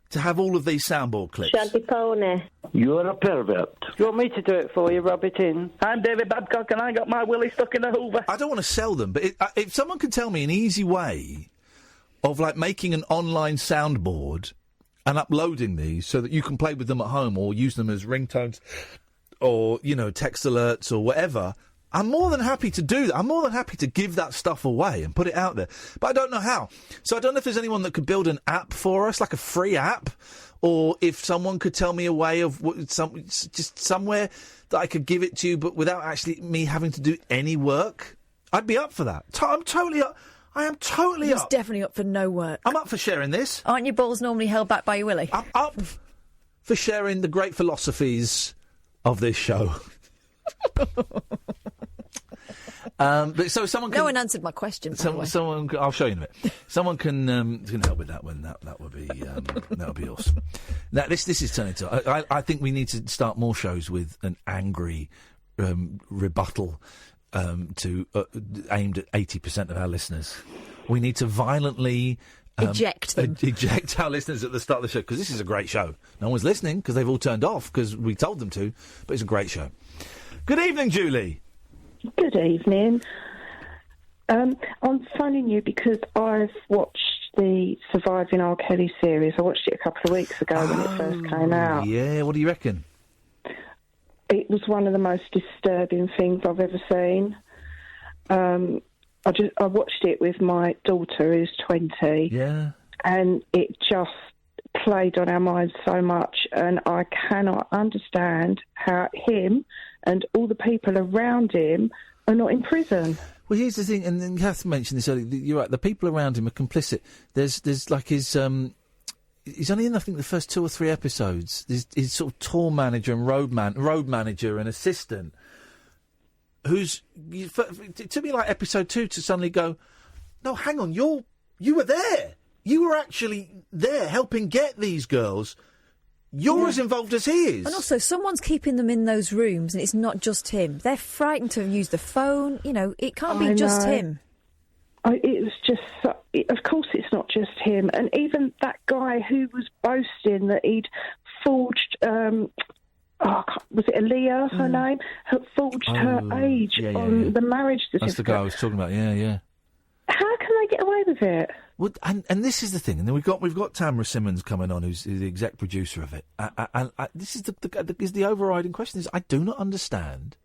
to have all of these soundboard clips. Shaggy Pony. You're a pervert. Do you want me to do it for you, rub it in? I'm David Babcock and I got my willy stuck in a hoover. I don't want to sell them, but if someone could tell me an easy way of, like, making an online soundboard and uploading these so that you can play with them at home or use them as ringtones or, you know, text alerts or whatever, I'm more than happy to do that. I'm more than happy to give that stuff away and put it out there. But I don't know how. So I don't know if there's anyone that could build an app for us, like a free app, or if someone could tell me a way of just somewhere that I could give it to you, but without actually me having to do any work. I'd be up for that. I'm totally up. I am totally He's up. definitely up for no work. I'm up for sharing this. Aren't your balls normally held back by your willy? I'm up for sharing the great philosophies of this show. But so someone can, no one answered my question. Someone, I'll show you in a bit. Someone can help with that one. That would be that would be awesome. Now this is turning to. I think we need to start more shows with an angry rebuttal aimed at 80% of our listeners. We need to violently eject them. Eject our listeners at the start of the show, because this is a great show. No one's listening because they've all turned off because we told them to. But it's a great show. Good evening, Julie. Good evening. I'm phoning you because I've watched the Surviving R. Kelly series. I watched it a couple of weeks ago when it first came out. Yeah, what do you reckon? It was one of the most disturbing things I've ever seen. I watched it with my daughter, who's 20. Yeah. And it just played on our minds so much, and I cannot understand how him and all the people around him are not in prison. Well, here's the thing, and then Kath mentioned this earlier. You're right. The people around him are complicit. There's like his. He's only in, I think, the first 2 or 3 episodes. His sort of tour manager and road manager and assistant, who's it took me like episode 2 to suddenly go, no, hang on, you were there. You were actually there helping get these girls. You're as involved as he is. And also, someone's keeping them in those rooms, and it's not just him. They're frightened to use the phone. You know, it can't be just him. It was just... of course it's not just him. And even that guy who was boasting that he'd forged... was it Aaliyah, her name? Forged her age on the marriage certificate. That's the guy I was talking about, yeah. How can they get away with it? Well, and this is the thing, and then we've got Tamra Simmons coming on, who's the exec producer of it. And this is the overriding question: is I do not understand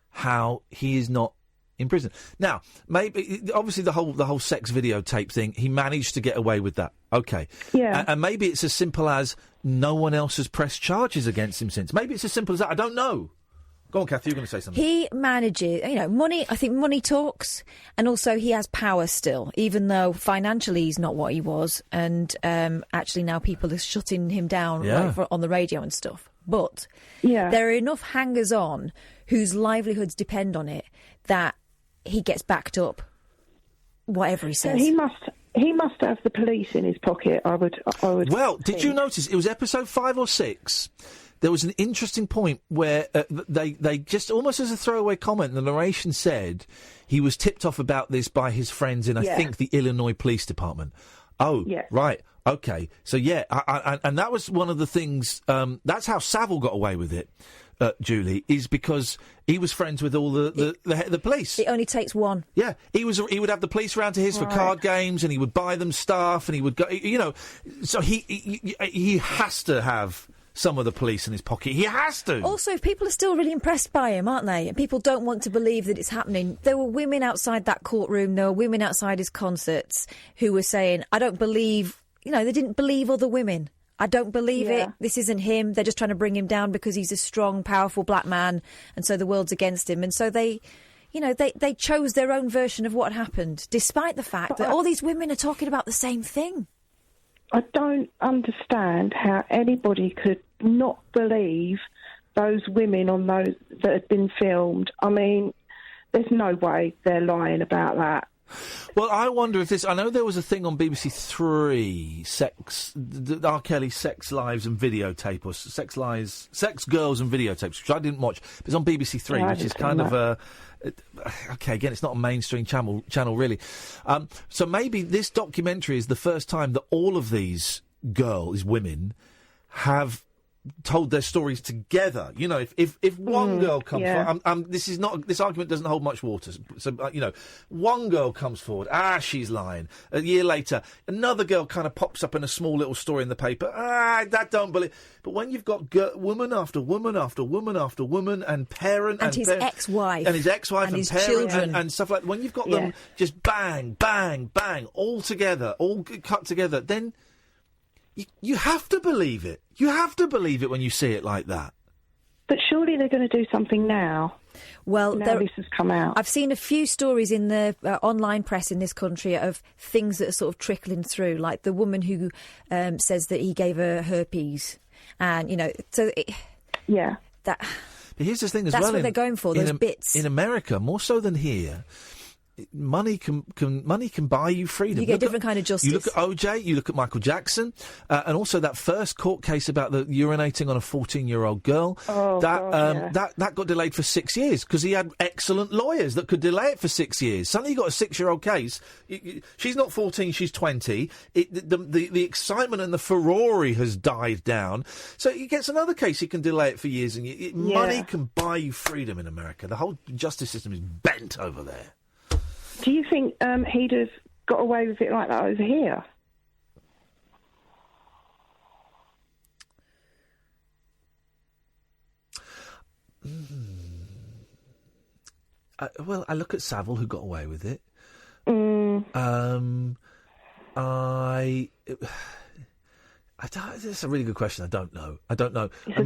how he is not in prison. Now, maybe obviously the whole sex videotape thing, he managed to get away with that. Okay, yeah, and maybe it's as simple as no one else has pressed charges against him since. Maybe it's as simple as that. I don't know. Go on, Kathy, you're going to say something. He manages, money, I think money talks, and also he has power still, even though financially he's not what he was, and actually now people are shutting him down on the radio and stuff. But there are enough hangers-on whose livelihoods depend on it that he gets backed up, whatever he says. He must have the police in his pocket, I would Well, think. Did you notice, it was episode 5 or 6... There was an interesting point where they just, almost as a throwaway comment, the narration said he was tipped off about this by his friends in, I think, the Illinois Police Department. Oh, right, okay. So, and that was one of the things, that's how Savile got away with it, Julie, is because he was friends with all the police. It only takes one. Yeah, he would have the police round to his for card games, and he would buy them stuff, and he would go, so he has to have some of the police in his pocket. He has to. Also, people are still really impressed by him, aren't they? And people don't want to believe that it's happening. There were women outside that courtroom, there were women outside his concerts who were saying, I don't believe, they didn't believe other women. I don't believe it. This isn't him. They're just trying to bring him down because he's a strong, powerful black man, and so the world's against him. And so they chose their own version of what happened, despite the fact that all these women are talking about the same thing. I don't understand how anybody could not believe those women on those that had been filmed. I mean, there's no way they're lying about that. Well, I wonder if this... I know there was a thing on BBC Three, R. Kelly Sex Lives and Videotape, or Sex Girls and Videotapes, which I didn't watch. But it's on BBC Three, which is kind of a... Okay, again, it's not a mainstream channel really. So maybe this documentary is the first time that all of these women, have told their stories together. You know, if one girl comes forward, this argument doesn't hold much water. So, one girl comes forward, she's lying. A year later, another girl kind of pops up in a small little story in the paper, that don't believe. But when you've got woman after woman after woman after woman, and parent and his ex-wife and his ex-wife and his parent children and stuff like that, when you've got them just bang, bang, bang, all together, all cut together, then you have to believe it. You have to believe it when you see it like that. But surely they're going to do something now. Well, now this has come out. I've seen a few stories in the online press in this country of things that are sort of trickling through, like the woman who says that he gave her herpes, and But here's the thing as that's well. That's what they're going for. Those bits in America, more so than here. Money can buy you freedom. You get a different kind of justice. You look at OJ, you look at Michael Jackson, and also that first court case about the urinating on a 14-year-old girl. That got delayed for 6 years because he had excellent lawyers that could delay it for 6 years. Suddenly you got a 6-year-old case. She's not 14, she's 20. The excitement and the furore has died down. So he gets another case, he can delay it for years. And money can buy you freedom in America. The whole justice system is bent over there. Do you think he'd have got away with it like that over here? Well, I look at Savile, who got away with it. It's a really good question. I don't know. It's a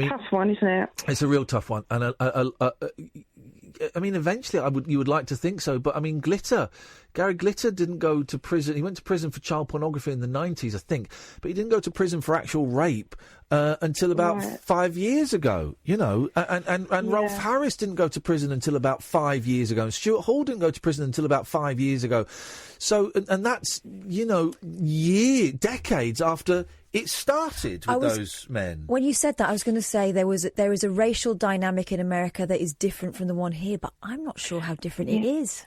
tough one, isn't it? It's a real tough one. And eventually you would like to think so, but Gary Glitter didn't go to prison. He went to prison for child pornography in the 90s, I think, but he didn't go to prison for actual rape until about 5 years ago, and Rolf Harris didn't go to prison until about 5 years ago, and Stuart Hall didn't go to prison until about 5 years ago. So, and that's, decades after it started with those men. When you said that, I was going to say there is a racial dynamic in America that is different from the one here, but I'm not sure how different it is.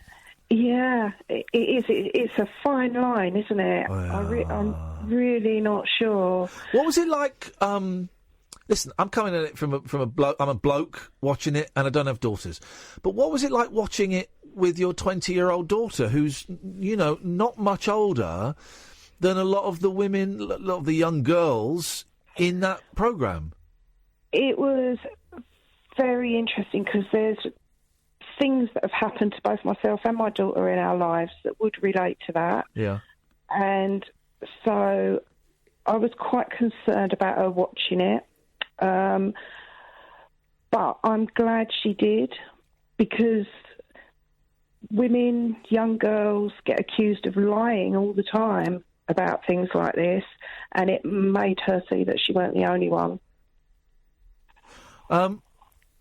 Yeah, it is. It's a fine line, isn't it? I'm really not sure. What was it like? Listen, I'm coming at it from a bloke. I'm a bloke watching it, and I don't have daughters. But what was it like watching it with your 20-year-old daughter, who's not much older than a lot of the women, a lot of the young girls in that programme? It was very interesting because there's things that have happened to both myself and my daughter in our lives that would relate to that. Yeah. And so I was quite concerned about her watching it. But I'm glad she did, because women, young girls, get accused of lying all the time about things like this, and it made her see that she weren't the only one.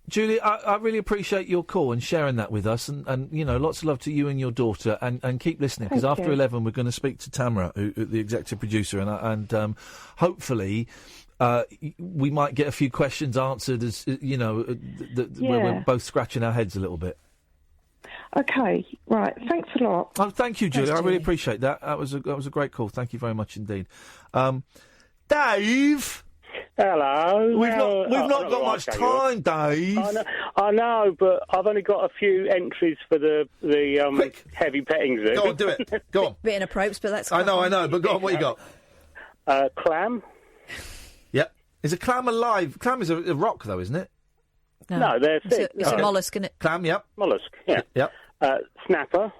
Julie, I really appreciate your call and sharing that with us, and lots of love to you and your daughter, and keep listening, because after 11 we're going to speak to Tamra, the executive producer, and hopefully we might get a few questions answered, as where we're both scratching our heads a little bit. Okay, right. Thanks a lot. Oh, thank you, Julie. Thanks, I really appreciate that. That was a great call. Thank you very much indeed. Dave. Hello. We've not got much time, Dave. I know, but I've only got a few entries for the heavy petting zoo. Go on, do it. Go on. Bit inappropriate, but that's. I know, but go on. What you got? Clam. Yep. Is a clam alive? Clam is a rock, though, isn't it? No, they're fish. It's a mollusk, isn't it? Clam, yep. Mollusk, yeah. Yep. Snapper.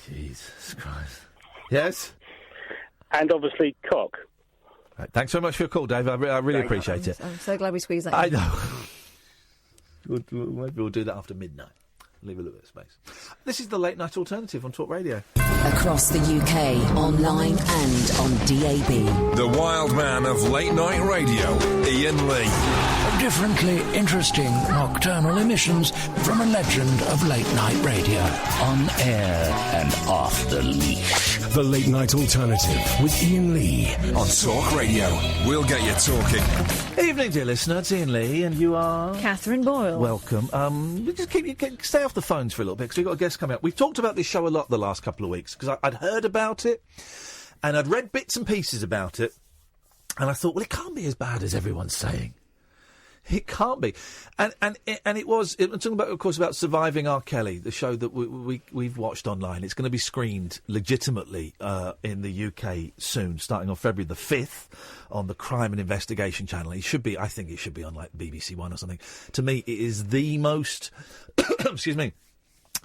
Jesus Christ. Yes. And obviously cock. Right, thanks very much for your call, Dave. I really appreciate it. I'm so glad we squeezed that in. I know. Maybe we'll do that after midnight. Leave a little bit of space. This is the Late Night Alternative on Talk Radio. Across the UK, online and on DAB. The wild man of late night radio, Iain Lee. differently interesting nocturnal emissions from a legend of late-night radio. On air and off the leash. The Late Night Alternative with Iain Lee. On Talk Radio. We'll get you talking. Evening, dear listener. It's Iain Lee, and you are... Catherine Boyle. Welcome. Just stay off the phones for a little bit, because we've got a guest coming up. We've talked about this show a lot the last couple of weeks, because I'd heard about it, and I'd read bits and pieces about it, and I thought, well, it can't be as bad as everyone's saying. It can't be. And it was... I'm talking about, of course, about Surviving R. Kelly, the show that we've watched online. It's going to be screened legitimately in the UK soon, starting on February the 5th on the Crime and Investigation channel. I think it should be on, like, BBC One or something. To me, it is the most... excuse me.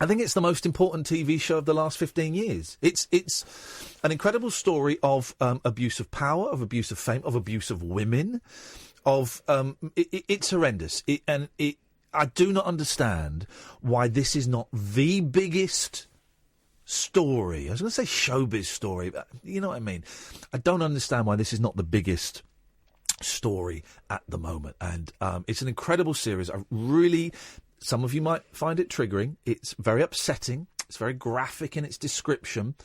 I think it's the most important TV show of the last 15 years. It's an incredible story of abuse of power, of abuse of fame, of abuse of women... it's horrendous. I do not understand why this is not the biggest story. I was going to say showbiz story, but you know what I mean. I don't understand why this is not the biggest story at the moment. And it's an incredible series. Some of you might find it triggering. It's very upsetting. It's very graphic in its description.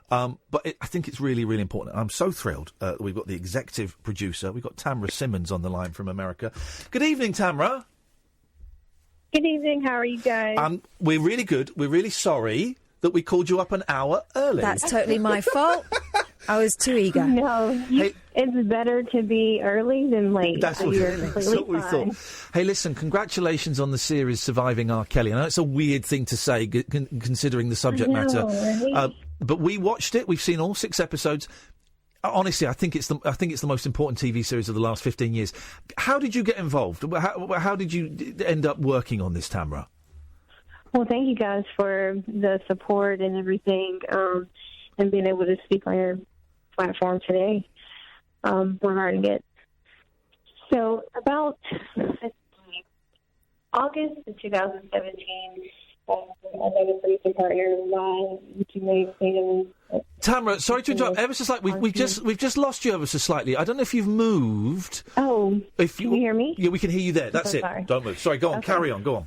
But I think it's really, really important. I'm so thrilled that we've got the executive producer. We've got Tamra Simmons on the line from America. Good evening, Tamra. Good evening. How are you guys? We're really good. We're really sorry that we called you up an hour early. That's totally my fault. I was too eager. No, it's better to be early than late. That's what we thought. Hey, listen, congratulations on the series Surviving R. Kelly. I know it's a weird thing to say, considering the subject matter. Right? But we watched it. We've seen all 6 episodes. Honestly, I think it's the most important TV series of the last 15 years. How did you get involved? How did you end up working on this, Tamra? Well, thank you guys for the support and everything, and being able to speak on your platform today regarding it. So, about August of 2017. Another producing partner of mine, which you may have seen him. Tamra, sorry to interrupt. Ever so slightly, we've just lost you ever so slightly. I don't know if you've moved. Oh, can you hear me? Yeah, we can hear you there. That's it. Sorry. Don't move. Sorry, go on. Okay. Carry on. Go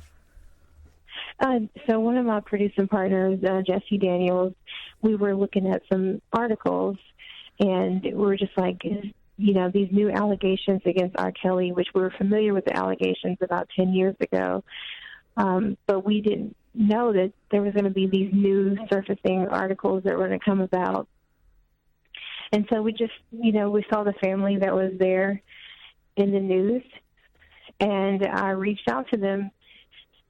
on. So one of my producing partners, Jesse Daniels, we were looking at some articles, and we were just like, these new allegations against R. Kelly, which we were familiar with the allegations about 10 years ago, but we didn't know that there was going to be these new surfacing articles that were going to come about. And so we just, we saw the family that was there in the news, and I reached out to them,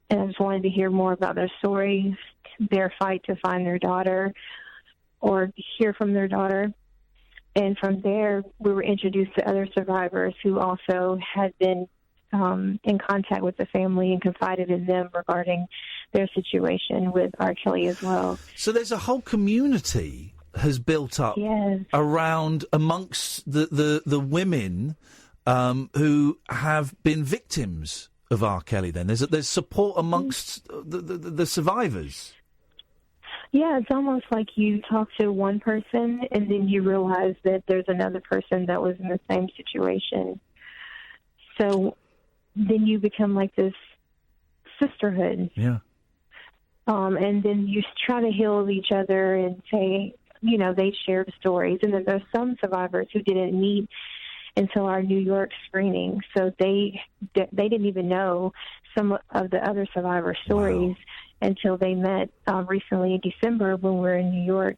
and I just wanted to hear more about their story, their fight to find their daughter or hear from their daughter. And from there, we were introduced to other survivors who also had been in contact with the family and confided in them regarding their situation with R. Kelly as well. So there's a whole community has built up around amongst the women who have been victims of R. Kelly. Then there's support amongst the survivors. Yeah, it's almost like you talk to one person and then you realize that there's another person that was in the same situation. So then you become like this sisterhood. Yeah. And then you try to heal each other and say, they shared stories. And then there's some survivors who didn't meet until our New York screening. So they didn't even know some of the other survivor stories until they met recently in December when we were in New York.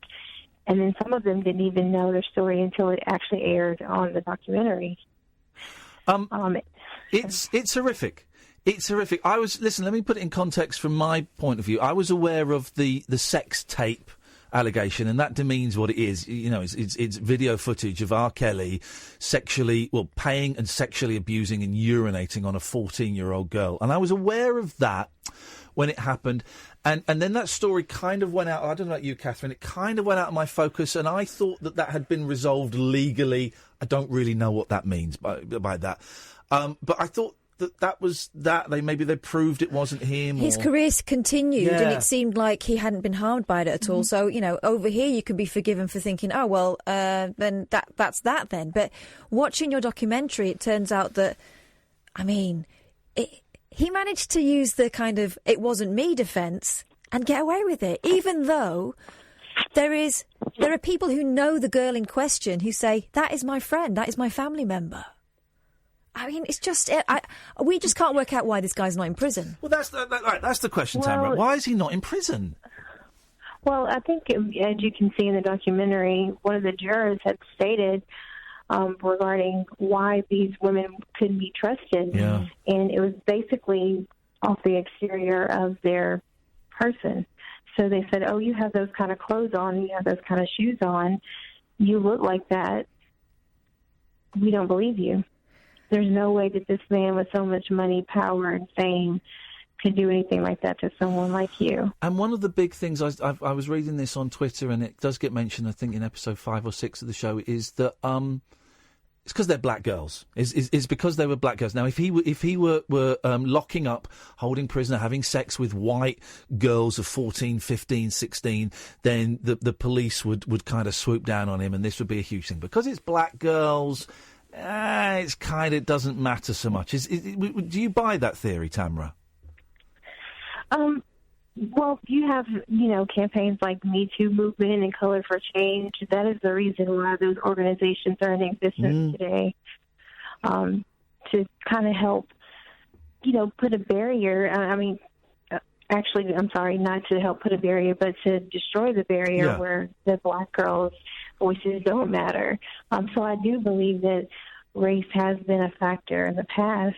And then some of them didn't even know their story until it actually aired on the documentary. It's horrific. It's horrific. Let me put it in context from my point of view. I was aware of the sex tape allegation, and that demeans what it is. It's video footage of R. Kelly paying and sexually abusing and urinating on a 14-year-old girl. And I was aware of that when it happened. And then that story kind of went out. I don't know about you, Catherine. It kind of went out of my focus, and I thought that had been resolved legally. I don't really know what that means by that. But I thought that was that. Maybe they proved it wasn't him. His career continued, and it seemed like he hadn't been harmed by it at all. So, over here you can be forgiven for thinking, oh, well, then that's that then. But watching your documentary, it turns out that I mean, he managed to use the kind of "it wasn't me" defence and get away with it, even though there are people who know the girl in question who say, that is my friend, that is my family member. I mean, it's just... we just can't work out why this guy's not in prison. Well, that's the question, Tamra. Why is he not in prison? Well, I think, as you can see in the documentary, one of the jurors had stated regarding why these women couldn't be trusted. Yeah. And it was basically off the exterior of their person. So they said, oh, you have those kind of clothes on, you have those kind of shoes on, you look like that, we don't believe you. There's no way that this man with so much money, power, and fame could do anything like that to someone like you. And one of the big things, I was reading this on Twitter, and it does get mentioned, I think, in episode 5 or 6 of the show, is that it's because they're black girls. It's because they were black girls. Now, if he were locking up, holding prisoner, having sex with white girls of 14, 15, 16, then the police would kind of swoop down on him, and this would be a huge thing. Because it's black girls... it doesn't matter so much. Do you buy that theory, Tamra? Well, you have, campaigns like Me Too movement and Color for Change. That is the reason why those organizations are in existence today, to kind of help, put a barrier. Actually, I'm sorry, not to help put a barrier, but to destroy the barrier where the black girls' voices don't matter. So I do believe that race has been a factor in the past,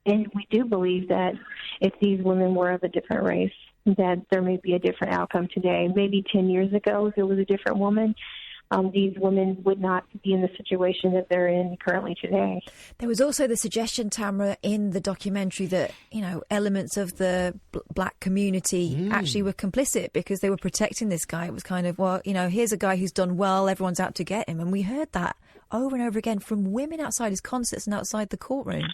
and we do believe that if these women were of a different race, that there may be a different outcome today. Maybe 10 years ago, if it was a different woman, these women would not be in the situation that they're in currently today. There was also the suggestion, Tamra, in the documentary that, elements of the black community actually were complicit because they were protecting this guy. It was kind of, here's a guy who's done well, everyone's out to get him. And we heard that over and over again from women outside his concerts and outside the courtroom.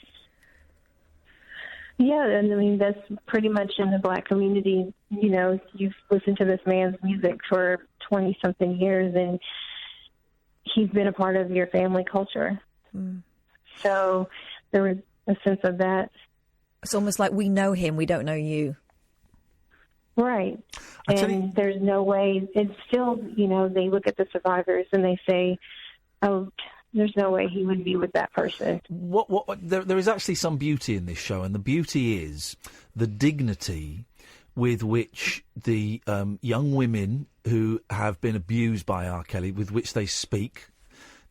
Yeah, and that's pretty much in the black community. You've listened to this man's music for 20-something years, and he's been a part of your family culture. So there was a sense of that. It's almost like we know him, we don't know you. Right. And there's no way. It's still, they look at the survivors and they say, oh, there's no way he would be with that person. There is actually some beauty in this show, and the beauty is the dignity with which the young women who have been abused by R. Kelly, with which they speak.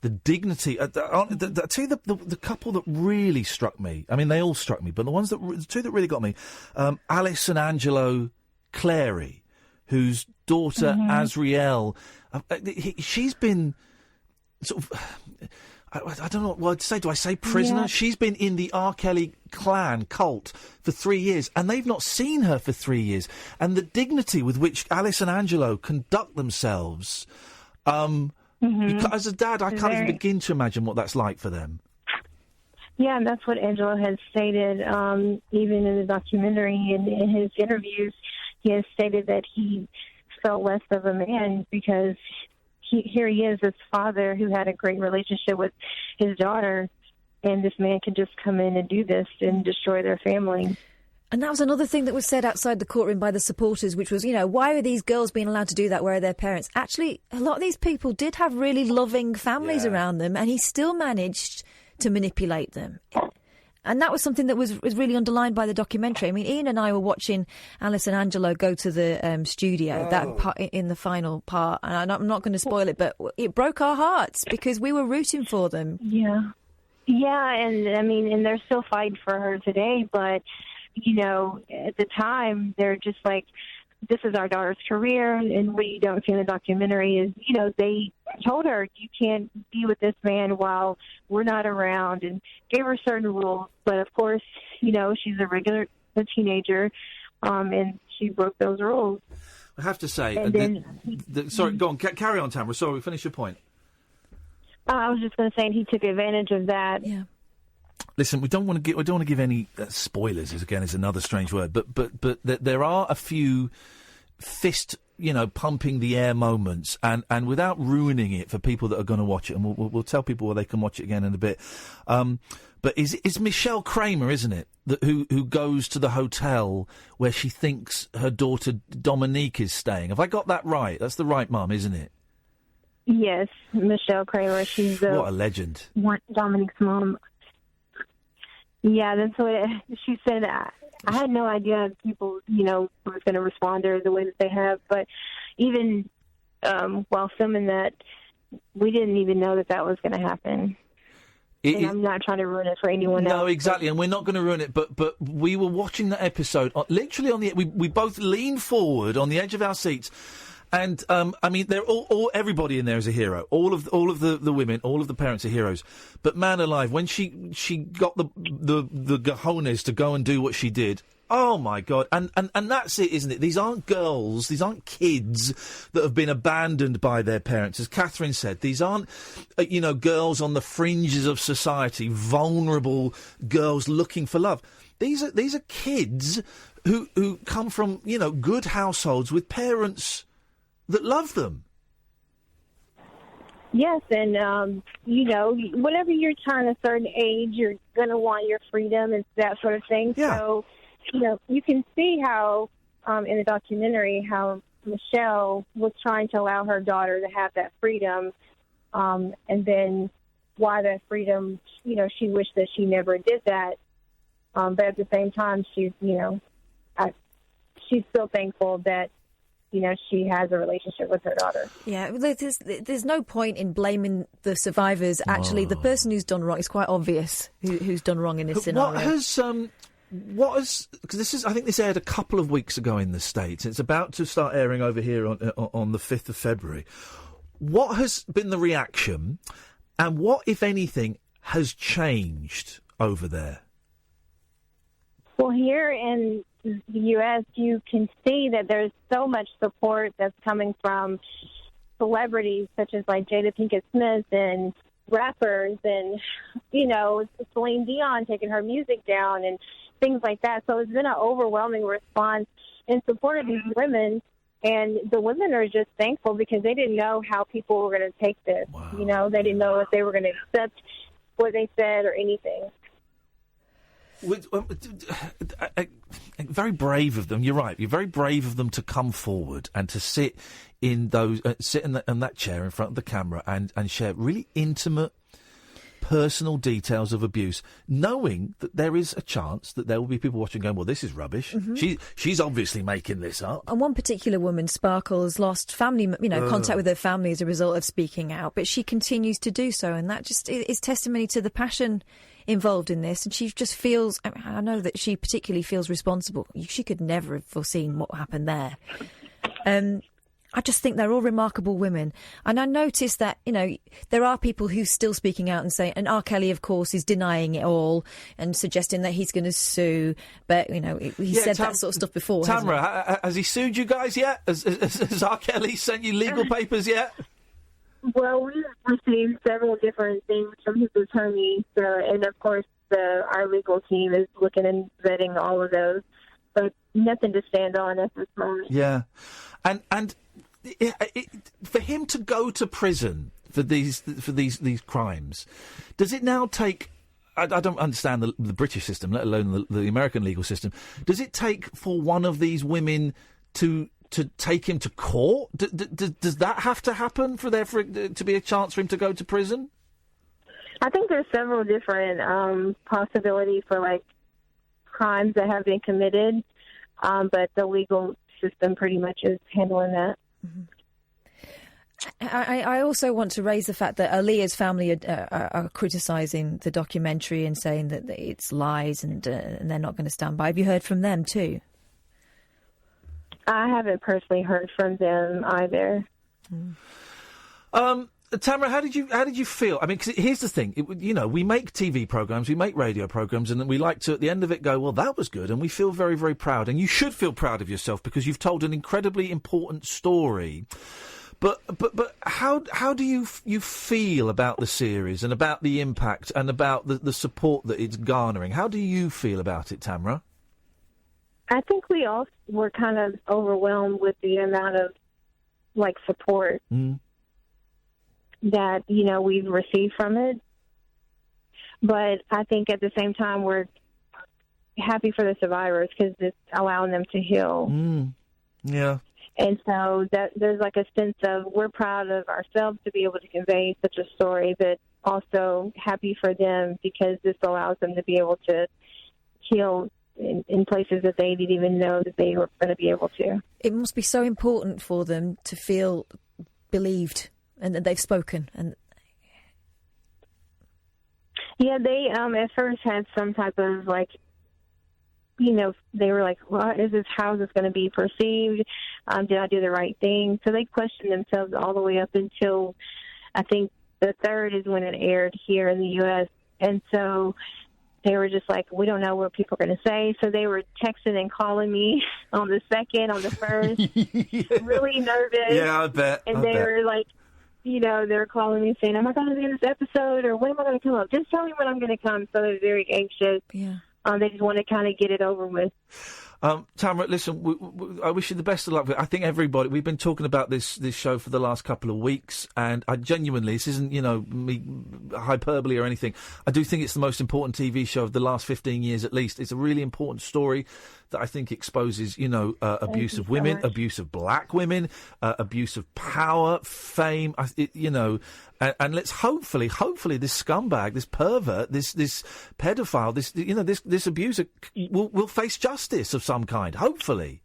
The dignity. I'll tell you the couple that really struck me. I mean, they all struck me, but the two that really got me, Alice and Angelo Clary, whose daughter Azriel, she's been sort of. I don't know what to say. Do I say prisoner? Yeah. She's been in the R. Kelly cult for 3 years, and they've not seen her for 3 years. And the dignity with which Alice and Angelo conduct themselves, as a dad, I can't even begin to imagine what that's like for them. Yeah, and that's what Angelo has stated, even in the documentary and in his interviews. He has stated that he felt less of a man because here he is, this father who had a great relationship with his daughter, and this man could just come in and do this and destroy their family. And that was another thing that was said outside the courtroom by the supporters, which was, why are these girls being allowed to do that? Where are their parents? Actually, a lot of these people did have really loving families around them, and he still managed to manipulate them. And that was something that was really underlined by the documentary. I mean, Iain and I were watching Alice and Angelo go to the studio, that part, in the final part, and I'm not going to spoil it, but it broke our hearts because we were rooting for them. Yeah. Yeah, and they're still fighting for her today, but, at the time, they're just like, this is our daughter's career, and what you don't see in the documentary is, they told her, you can't be with this man while we're not around, and gave her certain rules. But, of course, she's a teenager, and she broke those rules. I have to say, sorry, go on, carry on, Tamra. Sorry, finish your point. I was just going to say he took advantage of that. Yeah. Listen, we don't want to give any spoilers. Again, is another strange word, but there are a few fist, pumping the air moments, and without ruining it for people that are going to watch it, and we'll tell people where they can watch it again in a bit. But it's Michelle Kramer, isn't it, who goes to the hotel where she thinks her daughter Dominique is staying? Have I got that right? That's the right mum, isn't it? Yes, Michelle Kramer. She's what a legend. Dominique's mom. Yeah, that's what she said. I had no idea people, was going to respond to her the way that they have. But even while filming that, we didn't even know that was going to happen. And I'm not trying to ruin it for anyone else. No, exactly, and we're not going to ruin it. But we were watching that episode, literally on the. We both leaned forward on the edge of our seats. And I mean, they're all everybody in there is a hero. All of the women, all of the parents are heroes. But man alive, when she got the cojones to go and do what she did, oh my God! And that's it, isn't it? These aren't girls, these aren't kids that have been abandoned by their parents, as Catherine said. These aren't girls on the fringes of society, vulnerable girls looking for love. These are kids who come from good households with parents that love them. Yes, and, whenever you turn a certain age, you're going to want your freedom and that sort of thing. Yeah. So, you can see how, in the documentary, how Michelle was trying to allow her daughter to have that freedom, and then why that freedom, she wished that she never did that. But at the same time, she's still thankful that she has a relationship with her daughter. Yeah, there's no point in blaming the survivors. Actually, the person who's done wrong, it's quite obvious who's done wrong in this scenario. Because I think this aired a couple of weeks ago in the States. It's about to start airing over here on the 5th of February. What has been the reaction, and what, if anything, has changed over there? Well, here in the U.S., you can see that there's so much support that's coming from celebrities such as like Jada Pinkett Smith and rappers and, Celine Dion taking her music down and things like that. So it's been an overwhelming response in support of these women. And the women are just thankful because they didn't know how people were going to take this. Wow. They didn't know if they were going to accept what they said or anything. Very brave of them. You're right. You're very brave of them to come forward and to sit in that chair in front of the camera and share really intimate, personal details of abuse, knowing that there is a chance that there will be people watching going, well, this is rubbish. Mm-hmm. She's obviously making this up. And one particular woman, Sparkle, has lost family, contact with her family as a result of speaking out, but she continues to do so, and that just is testimony to the passion involved in this, and she just feels, I know that she particularly feels responsible. She could never have foreseen what happened there. I just think they're all remarkable women. And I noticed that, there are people who's still speaking out and saying, and R. Kelly, of course, is denying it all and suggesting that he's going to sue. But, he said that sort of stuff before. Tamra, has he sued you guys yet? Has R. Kelly sent you legal papers yet? Well, we've received several different things from his attorney, and of course our legal team is looking and vetting all of those, but nothing to stand on at this moment. Yeah, and for him to go to prison for these crimes, does it now take? I don't understand the British system, let alone the American legal system. Does it take for one of these women to take him to court? Does that have to happen for there to be a chance for him to go to prison? I think there's several different possibilities for crimes that have been committed, but the legal system pretty much is handling that. Mm-hmm. I also want to raise the fact that Aaliyah's family are criticising the documentary and saying that it's lies and they're not going to stand by. Have you heard from them too? I haven't personally heard from them either. Tamra, how did you feel? I mean, 'cause here's the thing. We make TV programmes, we make radio programmes, and then we like to, at the end of it, go, well, that was good, and we feel very, very proud. And you should feel proud of yourself because you've told an incredibly important story. But how do you feel about the series and about the impact and about the support that it's garnering? How do you feel about it, Tamra? I think we all were kind of overwhelmed with the amount of support that we've received from it. But I think at the same time we're happy for the survivors because it's allowing them to heal. Yeah. And so that there's like a sense of we're proud of ourselves to be able to convey such a story, but also happy for them because this allows them to be able to heal in places that they didn't even know that they were going to be able to. It must be so important for them to feel believed and that they've spoken. And yeah, they at first had some type of like, you know, they were like, what is this? How is this going to be perceived? Did I do the right thing? So they questioned themselves all the way up until I think the 3rd is when it aired here in the U.S. And so they were just like, we don't know what people are going to say. So they were texting and calling me on the 2nd, on the 1st, really nervous. Yeah, I bet. And they were like, you know, they were calling me saying, am I going to be in this episode? Or when am I going to come up? Just tell me when I'm going to come. So they were very anxious. Yeah. They just want to kind of get it over with. Tamra, listen, I wish you the best of luck with it. I think everybody, we've been talking about this show for the last couple of weeks, and I genuinely, this isn't, you know, me hyperbole or anything. I do think it's the most important TV show of the last 15 years at least. It's a really important story that I think exposes, you know, abuse of women, abuse of black women, abuse of power, fame, you know, and let's hopefully this scumbag, this pervert, this pedophile, this abuser will face justice of some kind, hopefully.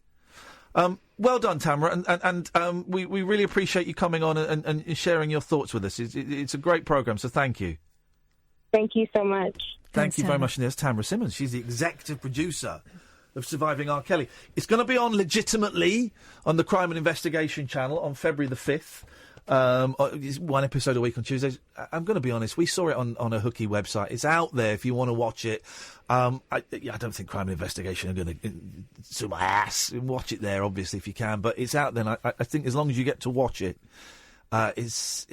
Well done, Tamra, and we really appreciate you coming on and sharing your thoughts with us. It's a great programme, so thank you. Thank you so much. Thank you very much. And there's Tamra Simmons. She's the executive producer of Surviving R. Kelly. It's going to be on legitimately on the Crime and Investigation channel on February the 5th. One episode a week on Tuesdays. I'm going to be honest, we saw it on a Hooky website. It's out there if you want to watch it. I don't think Crime and Investigation are going to sue my ass. Watch it there, obviously, if you can. But it's out there, and I think as long as you get to watch it, it's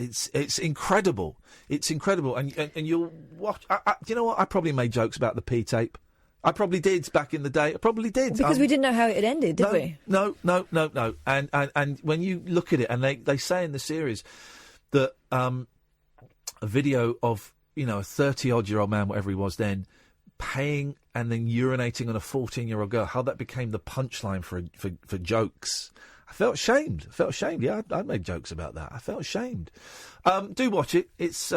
incredible. It's incredible, and you'll watch. Do you know what? I probably made jokes about the P tape. I probably did back in the day. I probably did. Because we didn't know how it ended, did we? No. And when you look at it, and they say in the series that a video of, you know, a 30-odd-year-old man, whatever he was then, paying and then urinating on a 14-year-old girl, how that became the punchline for jokes. I felt ashamed. Yeah, I made jokes about that. I felt ashamed. Do watch it. It's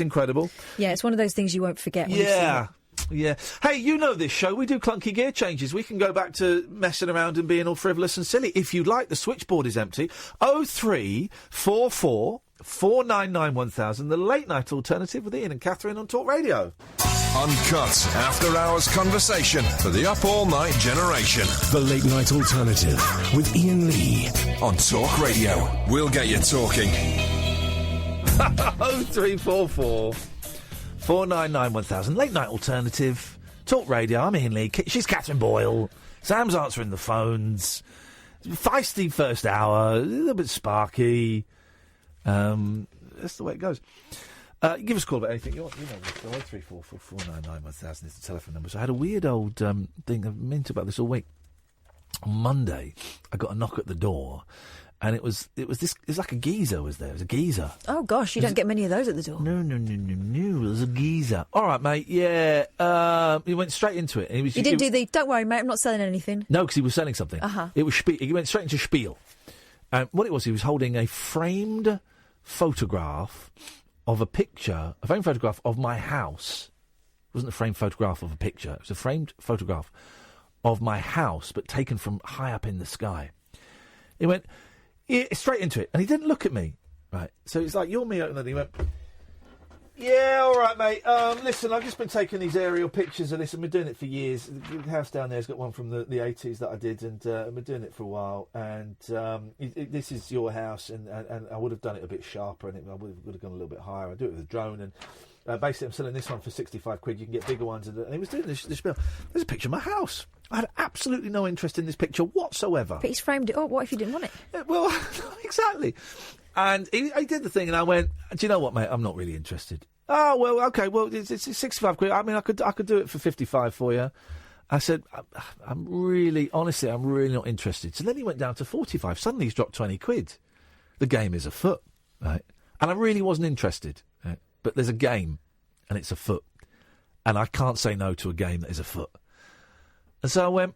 incredible. Yeah, it's one of those things you won't forget when you've seen it. Yeah. Hey, you know this show. We do clunky gear changes. We can go back to messing around and being all frivolous and silly. If you'd like, the switchboard is empty. 0344 499 1000, the late night alternative with Iain and Catherine on Talk Radio. Uncut after-hours conversation for the up-all-night generation. The late night alternative with Iain Lee on Talk Radio. We'll get you talking. 0344 499 1000, late night alternative, Talk Radio. I'm Iain Lee. She's Catherine Boyle. Sam's answering the phones. Feisty first hour, a little bit sparky. That's the way it goes. Give us a call about anything you want. You know, 0344 499 1000 is the telephone number. So I had a weird old thing. I've been to about this all week. On Monday, I got a knock at the door. And it was like a geezer was there. It was a geezer. Oh, gosh, you don't get many of those at the door. No. It was a geezer. All right, mate, yeah. He went straight into it. He didn't do the, don't worry, mate, I'm not selling anything. No, because he was selling something. Uh-huh. It was he went straight into spiel. And what it was, he was holding a framed photograph of a picture, a framed photograph of my house. It wasn't a framed photograph of a picture. It was a framed photograph of my house, but taken from high up in the sky. He went... Yeah, straight into it, and he didn't look at me, right? So it's like, you're me, and then he went, yeah, all right, mate. Listen, I've just been taking these aerial pictures of this, and we've been doing it for years. The house down there's got one from the 80s that I did, and we're doing it for a while. And this is your house, and I would have done it a bit sharper, and I would have gone a little bit higher. I do it with a drone, and basically I'm selling this one for 65 quid. You can get bigger ones, and he was doing this spiel. There's a picture of my house. I had absolutely no interest in this picture whatsoever. But he's framed it up. What if you didn't want it? Well, exactly. And he did the thing, and I went, do you know what, mate? I'm not really interested. Oh, well, okay, well, it's 65 quid. I mean, I could do it for 55 for you. I said, I'm really not interested. So then he went down to 45. Suddenly he's dropped 20 quid. The game is afoot, right? And I really wasn't interested, right? But there's a game, and it's afoot. and I can't say no to a game that is afoot. And so I went,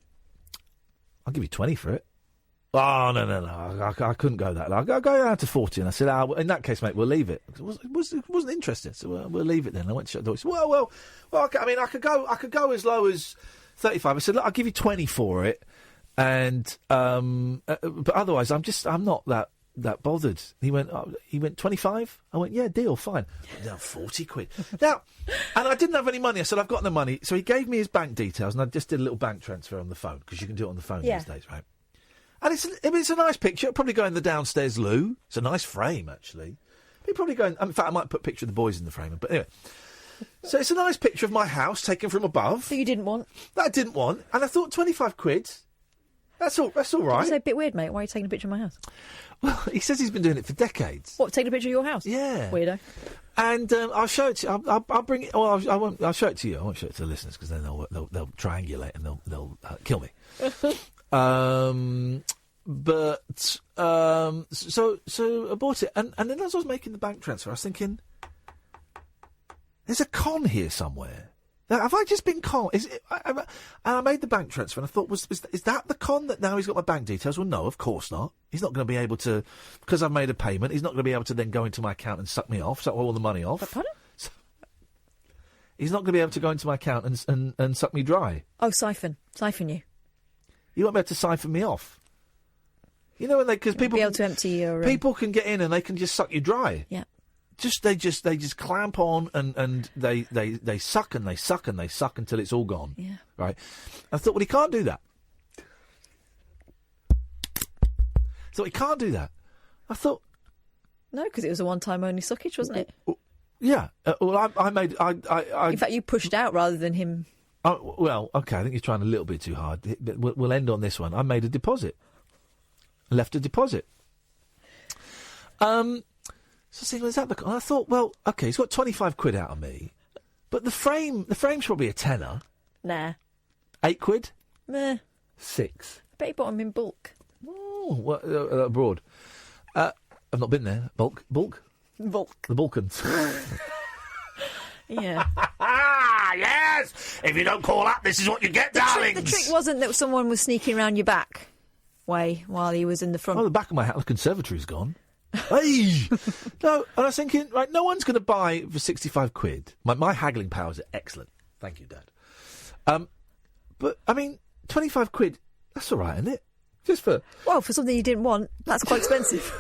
I'll give you 20 for it. Oh, no, I couldn't go that low. I'll go down to 40. And I said, in that case, mate, we'll leave it. It wasn't interested, so we'll leave it then. I went to shut the door. He said, well, I mean, I could go as low as 35. I said, look, I'll give you 20 for it. And, but otherwise, I'm not that bothered. He went 25? I went, yeah, deal, fine. Now 40 quid. Now, and I didn't have any money. I said, I've got no money. So he gave me his bank details, and I just did a little bank transfer on the phone, because you can do it on the phone these days, right? And it's a nice picture. It'll probably go in the downstairs loo. It's a nice frame, actually. It'll probably go in fact, I might put a picture of the boys in the frame. But anyway. So it's a nice picture of my house taken from above. That you didn't want? That I didn't want. And I thought 25 quid. That's all right. It's a bit weird, mate. Why are you taking a picture of my house? Well, he says he's been doing it for decades. What, taking a picture of your house? Yeah. Weirdo. And I'll show it to you. I'll bring it. Well, I won't. I'll show it to you. I won't show it to the listeners, because then they'll triangulate and they'll kill me. But so I bought it, and then as I was making the bank transfer, I was thinking, there's a con here somewhere. Now, have I just been con? And I made the bank transfer, and I thought, is that the con, that now he's got my bank details? Well, no, of course not. He's not going to be able to, because I've made a payment. He's not going to be able to then go into my account and suck me off, suck all the money off. Pardon? He's not going to be able to go into my account and suck me dry. Oh, siphon you. You won't be able to siphon me off. You know, because people be able to empty your people can get in and they can just suck you dry. Yeah. They just clamp on and they suck and they suck and they suck until it's all gone. Yeah. Right. I thought, well, he can't do that. I thought, no, because it was a one-time only suckage, wasn't it? Yeah. Well, I made. In fact, you pushed out rather than him. Well, okay. I think he's trying a little bit too hard. We'll end on this one. I made a deposit. Left a deposit. So thinking, is that the? I thought, well, okay, he's got 25 quid out of me, but the frame's probably a tenner. Nah. 8 quid. Meh. 6. I bet you bought them in bulk. Oh, what, abroad. I've not been there. Bulk. The Balkans. Yeah. Yes. If you don't call up, this is what you get, darlings. The trick wasn't that someone was sneaking around your back way while he was in the front. Oh, the back of my house, the conservatory's gone. Hey! No, and I was thinking, right, no one's going to buy for 65 quid. My haggling powers are excellent. Thank you, Dad. But, I mean, 25 quid, that's all right, isn't it? Just for... Well, for something you didn't want, that's quite expensive.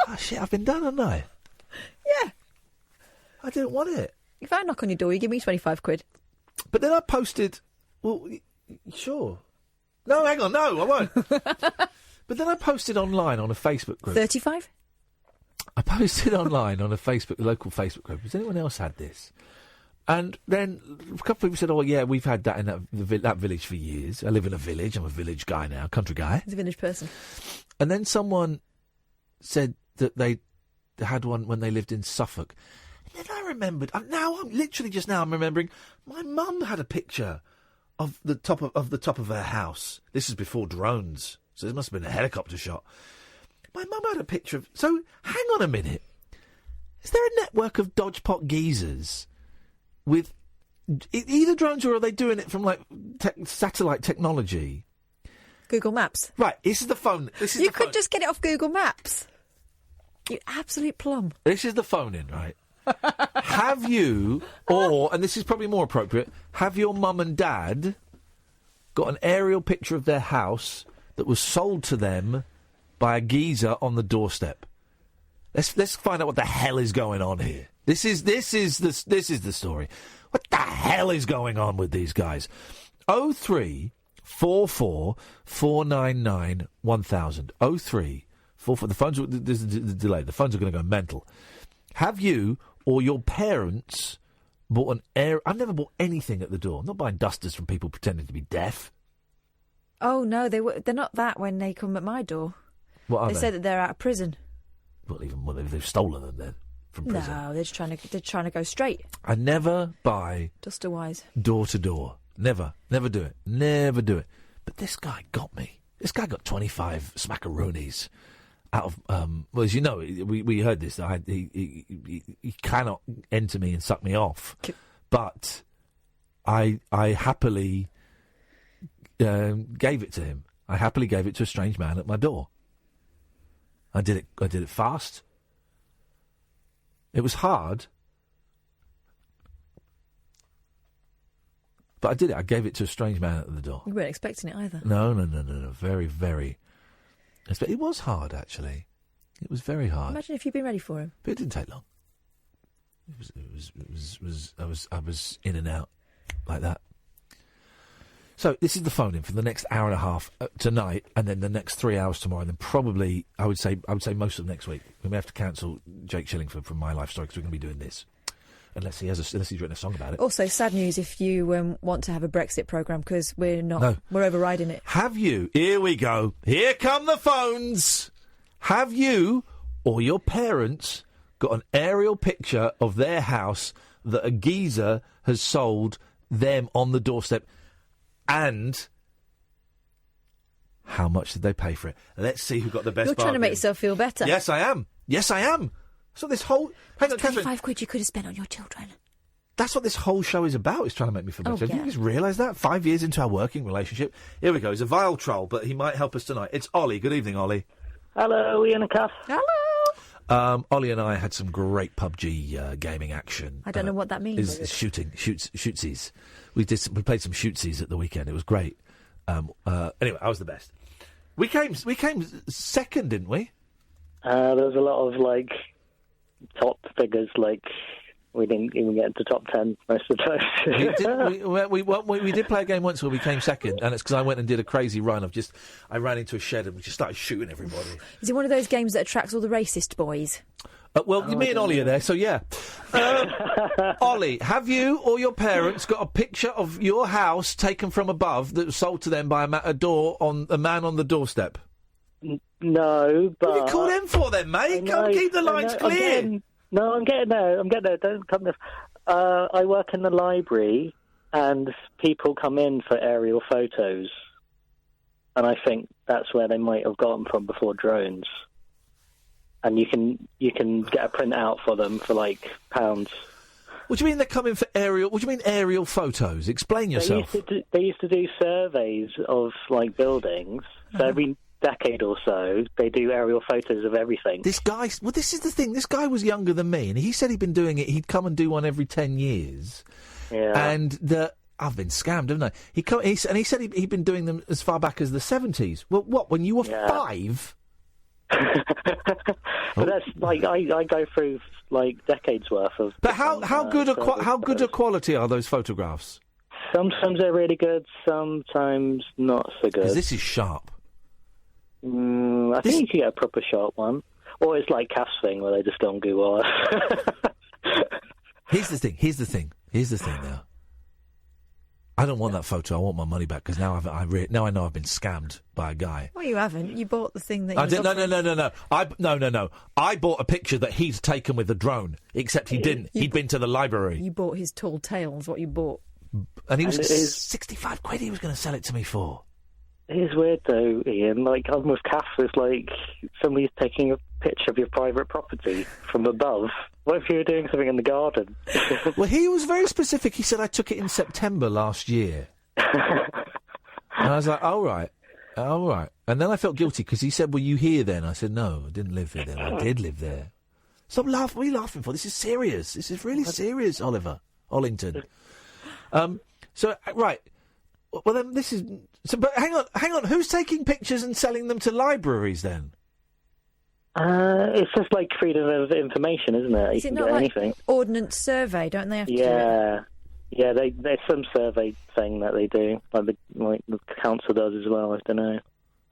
Oh, shit, I've been done, haven't I? Yeah. I didn't want it. If I knock on your door, you give me 25 quid. But then I posted... Well, sure. No, hang on, no, I won't. But then I posted online on a Facebook group. 35? I posted online on a local Facebook group. Has anyone else had this? And then a couple of people said, oh, yeah, we've had that in that village for years. I live in a village. I'm a village guy now, country guy. He's a village person. And then someone said that they had one when they lived in Suffolk. And then I remembered, I'm remembering, my mum had a picture of the top of her house. This is before drones, so this must have been a helicopter shot. My mum had a picture of... So, hang on a minute. Is there a network of dodgepot geezers with either drones, or are they doing it from, like, satellite technology? Google Maps. Right, this is the phone. You could just get it off Google Maps. You absolute plum. This is the phone in, right? Have you, and this is probably more appropriate, have your mum and dad got an aerial picture of their house that was sold to them by a geezer on the doorstep? Let's find out what the hell is going on here. This is the story. What the hell is going on with these guys? 0344 499 1000. 0344. The phones. There's a delay. The phones are going to go mental. Have you or your parents bought an air? I've never bought anything at the door. I'm not buying dusters from people pretending to be deaf. Oh no, they're not that when they come at my door. What are they? They say that they're out of prison. Well, they've stolen them then from prison. No, they're trying to go straight. I never buy Duster wise. Door to door. Never do it. Never do it. But this guy got me. This guy got 25 smackaroonies out of. Well, as you know, we heard this. He cannot enter me and suck me off. But I happily gave it to him. I happily gave it to a strange man at my door. I did it fast. It was hard. But I did it. I gave it to a strange man at the door. You weren't expecting it either. No. Very, very... It was hard, actually. It was very hard. Imagine if you'd been ready for him. But it didn't take long. I was in and out like that. So this is the phone-in for the next hour and a half tonight, and then the next 3 hours tomorrow, and then probably I would say most of next week. We may have to cancel Jake Shillingford from My Life Story because we're going to be doing this, unless he's written a song about it. Also, sad news if you want to have a Brexit programme because we're not. No. We're overriding it. Have you? Here we go. Here come the phones. Have you or your parents got an aerial picture of their house that a geezer has sold them on the doorstep? And how much did they pay for it? Let's see who got the best You're trying bargain. to make yourself feel better. Yes, I am. So this whole... Hang on, Catherine. 25 quid you could have spent on your children. That's what this whole show is about, is trying to make me feel better. Did you just realise that? 5 years into our working relationship. Here we go. He's a vile troll, but he might help us tonight. It's Ollie. Good evening, Ollie. Hello, Iain and Kath. Hello. Ollie and I had some great PUBG gaming action. I don't know what that means. It's shootsies. We played some shootsies at the weekend. It was great. Anyway, I was the best. We came second, didn't we? There was a lot of top figures. We didn't even get into top 10 most of the time. We did play a game once where we came second, and it's because I went and did a crazy run. I ran into a shed and we just started shooting everybody. Is it one of those games that attracts all the racist boys? Me and Ollie are there, so yeah. Ollie, have you or your parents got a picture of your house taken from above that was sold to them by a man on the doorstep? No, but... What have you called them for then, mate? Come keep the lines clear. I'm getting there. Don't come there. I work in the library, and people come in for aerial photos, and I think that's where they might have gotten from before drones. And you can get a print out for them for £pounds. What do you mean they're coming for aerial? What do you mean aerial photos? Explain yourself. They used to do surveys of buildings. So every decade or so, they do aerial photos of everything. This guy. Well, this is the thing. This guy was younger than me, and he said he'd been doing it. He'd come and do one every 10 years. Yeah. And I've been scammed, haven't I? He said he'd been doing them as far back as the 70s. Well, what? When you were 5? But that's I go through decades worth of. But how good a quality are those photographs? Sometimes they're really good, sometimes not so good. Because this is sharp. I think you can get a proper sharp one, or it's like Kath's thing where they just go on Google Earth. Here's the thing. Now, I don't want that photo. I want my money back because now I know I've been scammed by a guy. Well, you haven't. You bought the thing that I did. No. I bought a picture that he's taken with a drone. Except he didn't. He'd been to the library. You bought his tall tale. Is what you bought. And he was 65 quid. He was going to sell it to me for. It is weird though, Iain. I'm with Kath. It's somebody's taking a picture of your private property from above. What if you were doing something in the garden? Well, he was very specific. He said, I took it in September last year. And I was like, all right. And then I felt guilty because he said, were you here then? I said, no, I didn't live here then. I did live there. Stop laughing. What are you laughing for? This is serious. This is really serious, Oliver. Ollington. Right. Well, then this is... but hang on. Who's taking pictures and selling them to libraries then? It's just freedom of information, isn't it? Is you it can not get anything. Ordnance Survey? Don't they have to do it? Yeah. There's some survey thing that they do, the council does as well. I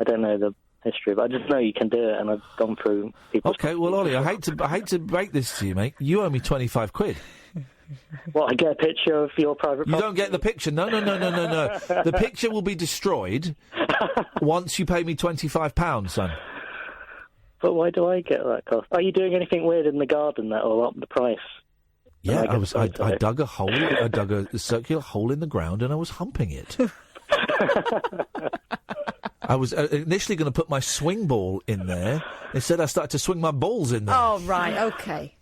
don't know the history, but I just know you can do it, and I've gone through people. Okay, well, Ollie, I hate to break this to you, mate. You owe me 25 quid. Well, I get a picture of your private property. You don't get the picture. No. The picture will be destroyed once you pay me £25, son. But why do I get that cost? Are you doing anything weird in the garden that will up the price? Yeah, I dug a hole. I dug a circular hole in the ground, and I was humping it. I was initially going to put my swing ball in there. Instead, I started to swing my balls in there. Oh, right, okay.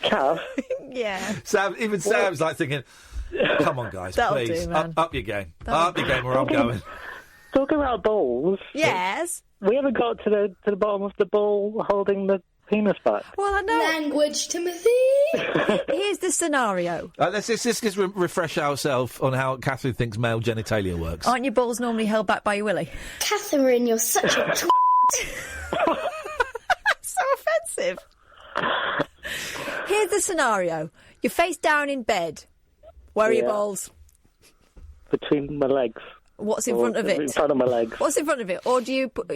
Kath? Yeah. Sam's thinking, Come on, guys, That'll please. do, man. Up your game. Up your game where I'm going. Talking about balls. Yes. We haven't got to the bottom of the ball holding the penis back. Well, I know. Language, Timothy. Here's the scenario. Let's just refresh ourselves on how Catherine thinks male genitalia works. Aren't your balls normally held back by your willy? Catherine, you're such a So offensive. Here's the scenario. You're face down in bed. Where are your balls? Between my legs. What's in front of it? In front of my legs. What's in front of it? Or do you put...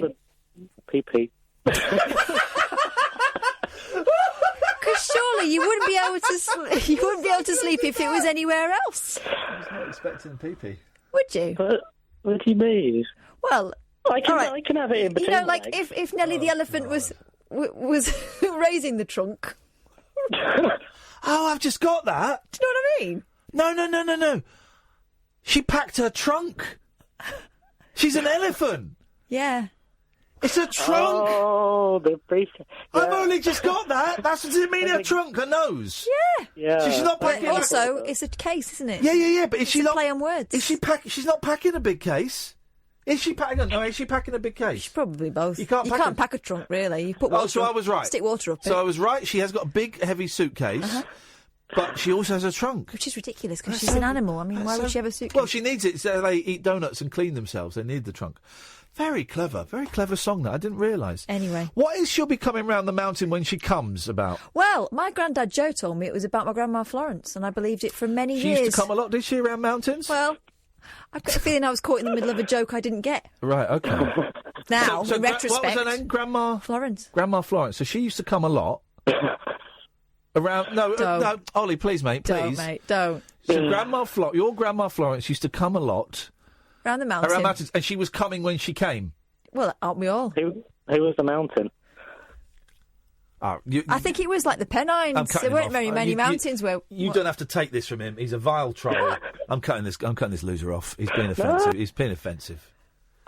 Pee-pee. Because surely you wouldn't be able to sleep if it was anywhere else. I was not expecting a pee-pee. Would you? What do you mean? Well, I can have it in between. You know, like if Nellie the elephant was raising the trunk. Oh, I've just got that. Do you know what I mean? No. She packed her trunk. She's an elephant. Yeah. It's a trunk. Oh, the briefcase. Yeah. I've only just got that. That's what it mean, a trunk, her nose. Yeah. So she's not packing. But also, it's a case, isn't it? Yeah. But is she not play on words? Is she She's not packing a big case. Is she packing? No, is she packing a big case? She's probably both. You can't pack a trunk, really. You put water. Oh, so I was right. Stick water up it. So I was right. She has got a big, heavy suitcase. But she also has a trunk. Which is ridiculous, because she's an animal. I mean, why would she have a suitcase? Well, she needs it so they eat donuts and clean themselves. They need the trunk. Very clever song that I didn't realise. Anyway. What is she'll be coming round the mountain when she comes about? Well, my granddad Joe told me it was about my grandma Florence, and I believed it for many years. She used to come a lot, did she, around mountains? Well, I've got a feeling I was caught in the middle of a joke I didn't get. Right, OK. Now, in retrospect... What was her name? Grandma? Florence. Grandma Florence. So she used to come a lot. Around... No, Ollie, please, mate, please. Don't, mate, don't. So your Grandma Florence used to come a lot... Around the mountain. Around mountains, and she was coming when she came. Well, aren't we all? Who was the mountain? I think it was like the Pennines. There weren't very many mountains where... You don't have to take this from him. He's a vile troll. I'm cutting this loser off. He's being offensive. He's being offensive.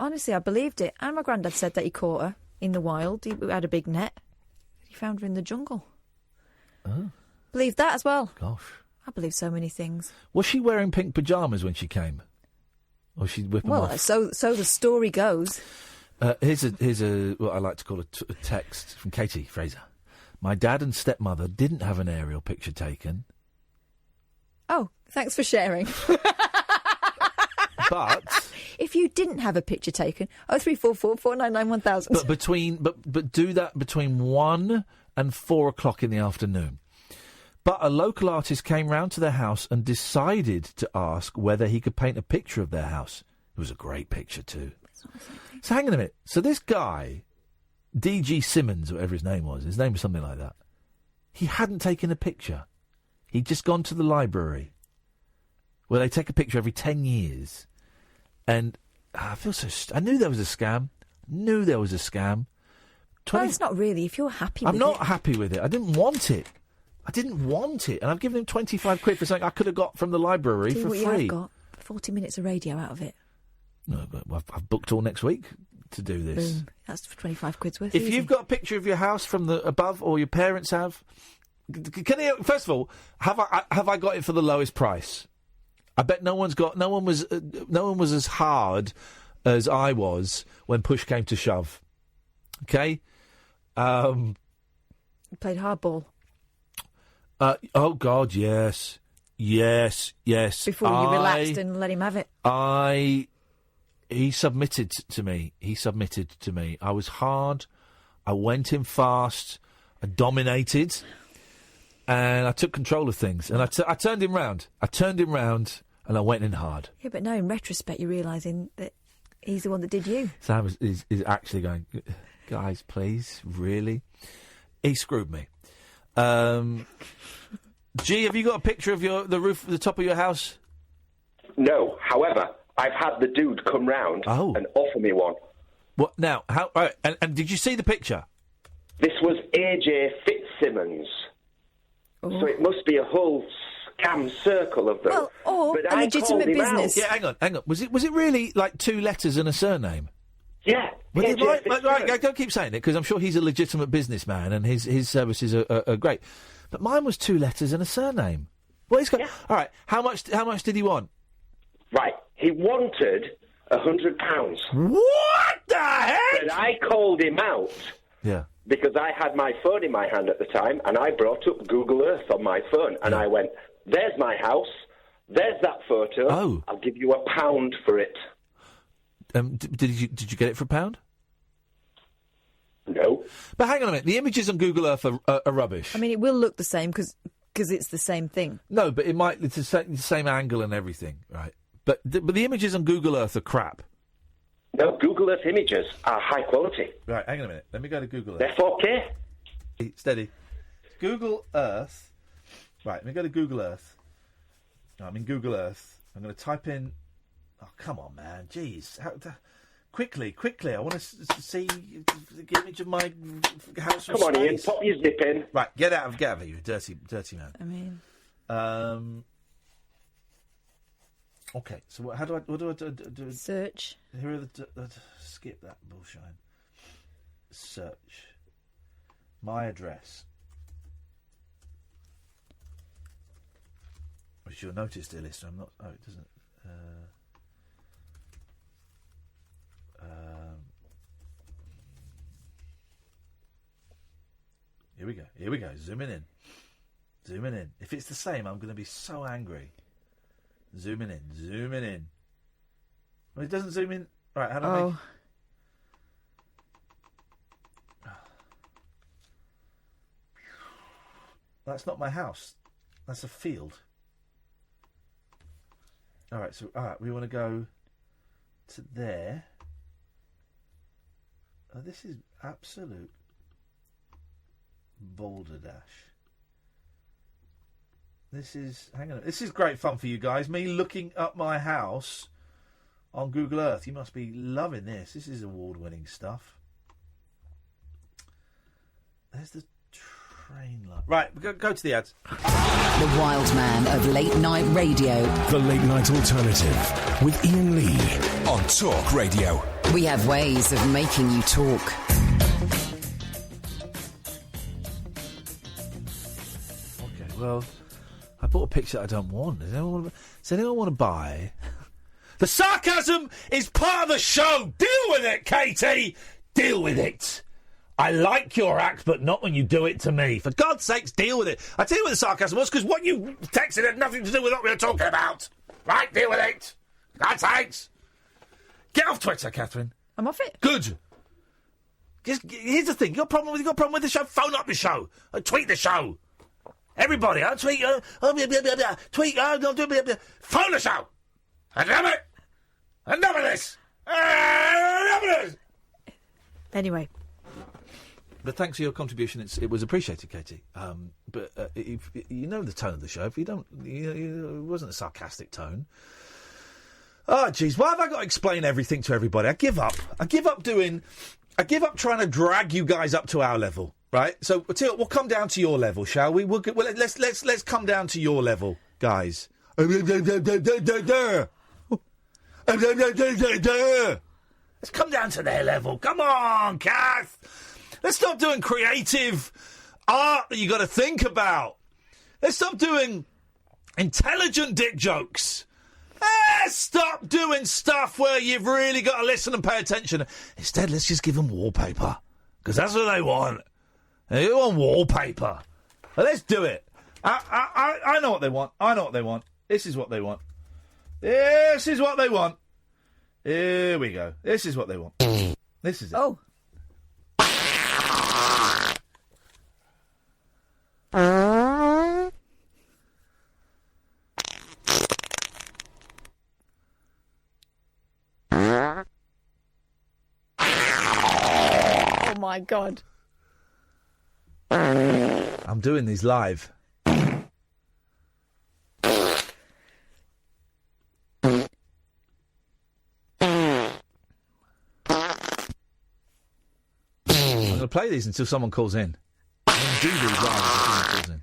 Honestly, I believed it. And my granddad said that he caught her in the wild. He had a big net. He found her in the jungle. Oh. Believed that as well. Gosh. I believe so many things. Was she wearing pink pyjamas when she came? Or she'd whip them off? Well, so the story goes. Here's what I like to call a text from Katie Fraser. My dad and stepmother didn't have an aerial picture taken. Oh, thanks for sharing. But if you didn't have a picture taken, 0344 499 1000. But do that between 1 and 4 o'clock in the afternoon. But a local artist came round to their house and decided to ask whether he could paint a picture of their house. It was a great picture too. So hang on a minute. So this guy, D.G. Simmons, whatever his name was something like that. He hadn't taken a picture. He'd just gone to the library, where they take a picture every 10 years. And I feel so... I knew there was a scam. No, it's not really. If you're happy with it. I'm not happy with it. I didn't want it. And I've given him 25 quid for something I could have got from the library for free. You have got 40 minutes of radio out of it. No, but I've booked all next week to do this. Boom. That's 25 quid's worth. If you've got a picture of your house from the above, or your parents have, first of all, have I got it for the lowest price? I bet no one was as hard as I was when push came to shove. Okay. You played hardball. Oh God, yes. Before you relaxed and let him have it. He submitted to me. I was hard. I went in fast. I dominated. And I took control of things. And I turned him round. And I went in hard. Yeah, but now in retrospect you're realising that he's the one that did you. Sam is actually going, guys, please, really? He screwed me. G, have you got a picture of the top of your house? No. However, I've had the dude come round and offer me one. What now? How? All right, and did you see the picture? This was AJ Fitzsimmons. Oh. So it must be a whole scam circle of them. Well, or a legitimate business. Yeah, hang on. Was it really like 2 letters and a surname? Yeah. Right, don't keep saying it, because I'm sure he's a legitimate businessman and his services are great. But mine was 2 letters and a surname. Well, he's got. Yeah. All right. How much did he want? Right. He wanted £100. What the heck? But I called him out. Yeah. Because I had my phone in my hand at the time, and I brought up Google Earth on my phone, and I went, "There's my house. There's that photo. Oh. I'll give you £1 for it." Did you get it for £1? No. But hang on a minute. The images on Google Earth are rubbish. I mean, it will look the same because it's the same thing. No, but it's the same angle and everything, right? But the images on Google Earth are crap. No, Google Earth images are high quality. Right, hang on a minute. Let me go to Google Earth. They're 4K. Steady. Google Earth. Right, let me go to Google Earth. I'm in Google Earth. I'm going to type in... Oh, come on, man. Jeez. Quickly. I want to see the image of my house from Come on, Ian. Pop your zip in. Right, get out of here, you dirty man. I mean... Okay, so what do I do? Search. Here are skip that bullshine. Search. My address. Which you'll notice, dear listener, I'm not... Oh, it doesn't... Here we go. Zooming in. If it's the same, I'm going to be so angry. Zooming in. Well, it doesn't zoom in. Right, how do I make... That's not my house. That's a field. All right, we want to go to there. Oh, this is absolute balderdash. This is great fun for you guys. Me looking up my house on Google Earth. You must be loving this. This is award-winning stuff. There's the train line. Right, go to the ads. The wild man of late night radio. The Late Night Alternative with Iain Lee on Talk Radio. We have ways of making you talk. Okay, well... I bought a picture I don't want. Does anyone want to buy? The sarcasm is part of the show. Deal with it, Katie. Deal with it. I like your act, but not when you do it to me. For God's sakes, deal with it. I tell you what the sarcasm was, because what you texted had nothing to do with what we were talking about. Right, deal with it. For God's sakes. Get off Twitter, Catherine. I'm off it. Good. Here's the thing. You got a problem with the show? Phone up the show. Tweet the show. Everybody, I'll tweet, tweet, don't do phone the show! Enough of this! Anyway. But thanks for your contribution. It was appreciated, Katie. But if, you know the tone of the show. If you don't, it wasn't a sarcastic tone. Oh, jeez, why have I got to explain everything to everybody? I give up. I give up trying to drag you guys up to our level. Right, so we'll come down to your level, shall we? Let's come down to your level, guys. Let's come down to their level. Come on, Kath. Let's stop doing creative art that you got to think about. Let's stop doing intelligent dick jokes. Let's stop doing stuff where you've really got to listen and pay attention. Instead, let's just give them wallpaper, because that's what they want. They want wallpaper. Well, let's do it. I know what they want. This is what they want. Here we go. This is what they want. This is it. Oh. Oh my God. I'm doing these live. I'm going to play these until someone calls in. I'm going to do these live until someone calls in.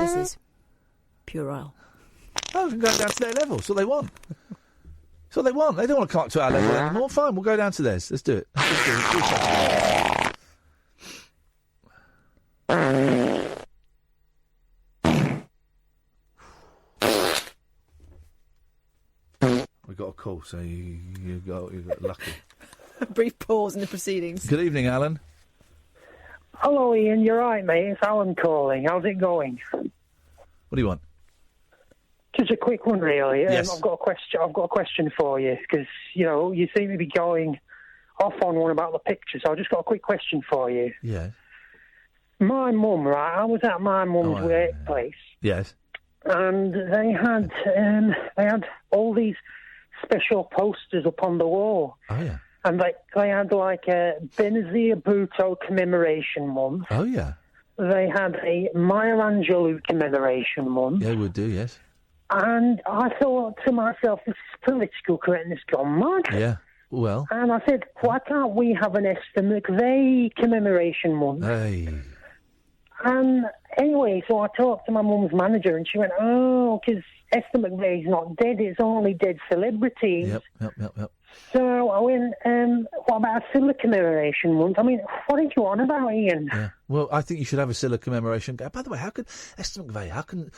This is pure oil. Oh, we can go down to their level. That's what they want. That's what they want. They don't want to come up to our level anymore. Fine, we'll go down to theirs. Let's do it. we got a call, so you got lucky. A brief pause in the proceedings. Good evening, Alan. Hello, Ian. You're right, mate. It's Alan calling. How's it going? What do you want? Just a quick one, really. Yes. I've got a question for you because you seem to be going off on one about the picture. So I've just got a quick question for you. Yeah. My mum, right? I was at my mum's workplace. Yes. And they had all these special posters up on the wall. Oh yeah. And they had like a Benazir Bhutto commemoration month. Oh yeah. They had a Maya Angelou commemoration month. Yeah, we do. Yes. And I thought to myself, this political correctness gone mad. Yeah. Well. And I said, why can't we have an Esther McVeigh commemoration month? Hey. And anyway, so I talked to my mum's manager, and she went, "Oh, because Esther McVeigh's not dead; it's only dead celebrities." Yep. So I went, "What about a Scylla commemoration month?" I mean, what are you on about, Ian? Yeah. Well, I think you should have a Scylla commemoration. By the way, how could Esther McVeigh? How can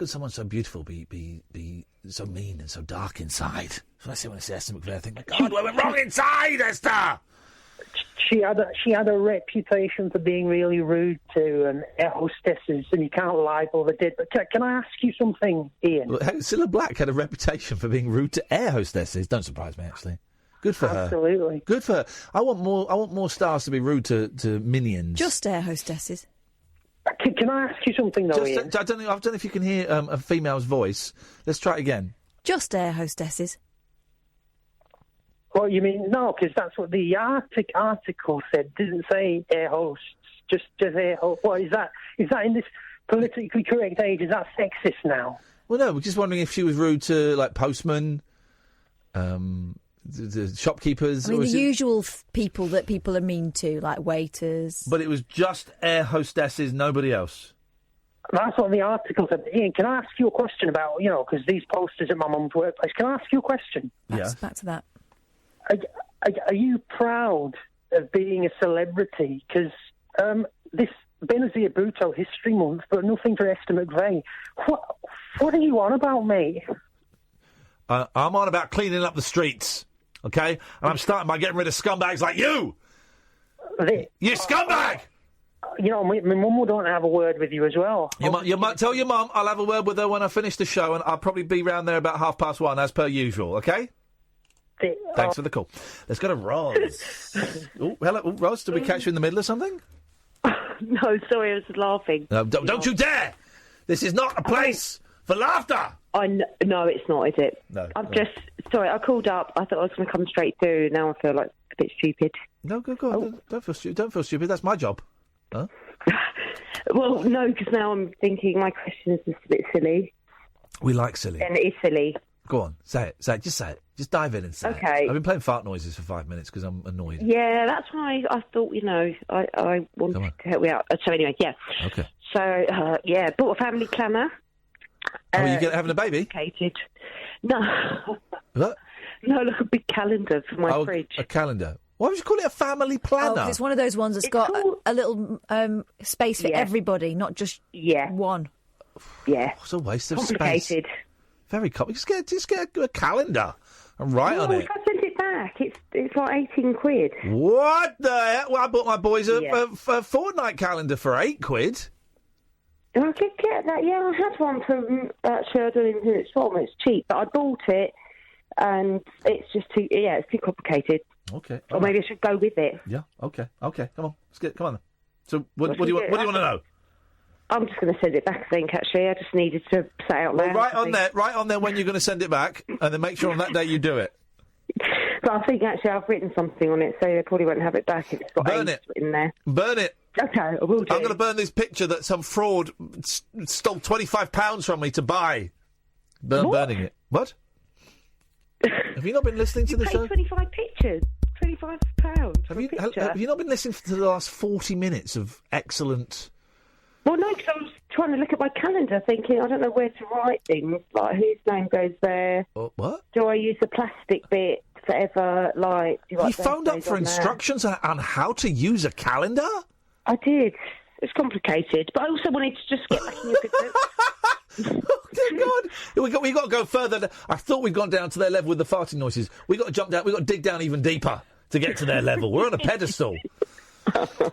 someone so beautiful be so mean and so dark inside? So when I say Esther McVeigh, I think, my God, we went wrong inside, Esther. She had a reputation for being really rude to air hostesses, and you can't libel the dead. But can I ask you something, Ian? Well, Cilla Black had a reputation for being rude to air hostesses. Don't surprise me, actually. Good for her. Absolutely. Good for her. I want more stars to be rude to minions. Just air hostesses. Can I ask you something, though, Ian? I don't know if you can hear a female's voice. Let's try it again. Just air hostesses. Well, you mean no? Because that's what the article said. Didn't say air hosts. Just air hosts. What is that? Is that in this politically correct age? Is that sexist now? Well, no. We're just wondering if she was rude to like postmen, the shopkeepers. I mean, the usual people that people are mean to, like waiters. But it was just air hostesses, nobody else. That's what the article said. Ian, can I ask you a question about because these posters at my mum's workplace? Can I ask you a question? Back to that. Are you proud of being a celebrity? Because this Benazir Bhutto History Month, but nothing for Esther McVeigh. What are you on about, mate? I'm on about cleaning up the streets, okay? And I'm starting by getting rid of scumbags like you! You scumbag! My mum would want to have a word with you as well. Tell your mum I'll have a word with her when I finish the show, and I'll probably be round there about 1:30, as per usual, okay? Thanks for the call. Let's go to Roz. Oh, hello, Roz. Did we catch you in the middle of something? No, sorry, I was laughing. No, don't you dare! This is not a place for laughter. No, it's not, is it? No. Sorry. I called up. I thought I was going to come straight through. Now I feel like a bit stupid. No, go on. Don't feel stupid. That's my job. Huh? Well, no, because now I'm thinking my question is just a bit silly. We like silly. And it is silly. Go on, say it. Just say it. Just dive in and say it. Okay. I've been playing fart noises for 5 minutes because I'm annoyed. Yeah, that's why I thought, I wanted to help you out. So anyway, yeah. Okay. So, bought a family planner. Are you having a baby? No. What? No, look, a big calendar for my fridge. A calendar. Why would you call it a family planner? Oh, 'cause it's one of those ones that's got a little space for everybody, not just one. Yeah. It's a waste of Complicated. space. Very complicated. Just get a calendar and write on it. If I send it back, it's like 18 quid. What the hell? Well, I bought my boys a fortnight calendar for £8. I could get that. Yeah, I had one from, actually, I don't even know who it's from. It's cheap, but I bought it, and it's just too, it's too complicated. Okay. Or maybe I should go with it. Yeah, okay. Come on. Come on then. So, what do you want to know? I'm just going to send it back, I think, actually. I just needed to say out loud. Well, write on there when you're going to send it back, and then make sure on that day you do it. But I think, actually, I've written something on it, so they probably won't have it back if it's got Burn age it. written there. Burn it. Okay, I will do. I'm going to burn this picture that some fraud stole £25 from me to buy. Burning it. What? Have you not been listening to the show? 25 pictures. £25 Have you not been listening to the last 40 minutes of excellent... Well, no, because I was trying to look at my calendar thinking, I don't know where to write things, like whose name goes there. What? Do I use the plastic bit forever, like... You phoned up for instructions on how to use a calendar? I did. It's complicated, but I also wanted to just get back in your good books. Oh, dear God. We got to go further. I thought we'd gone down to their level with the farting noises. We got to jump down. We got to dig down even deeper to get to their level. We're on a pedestal.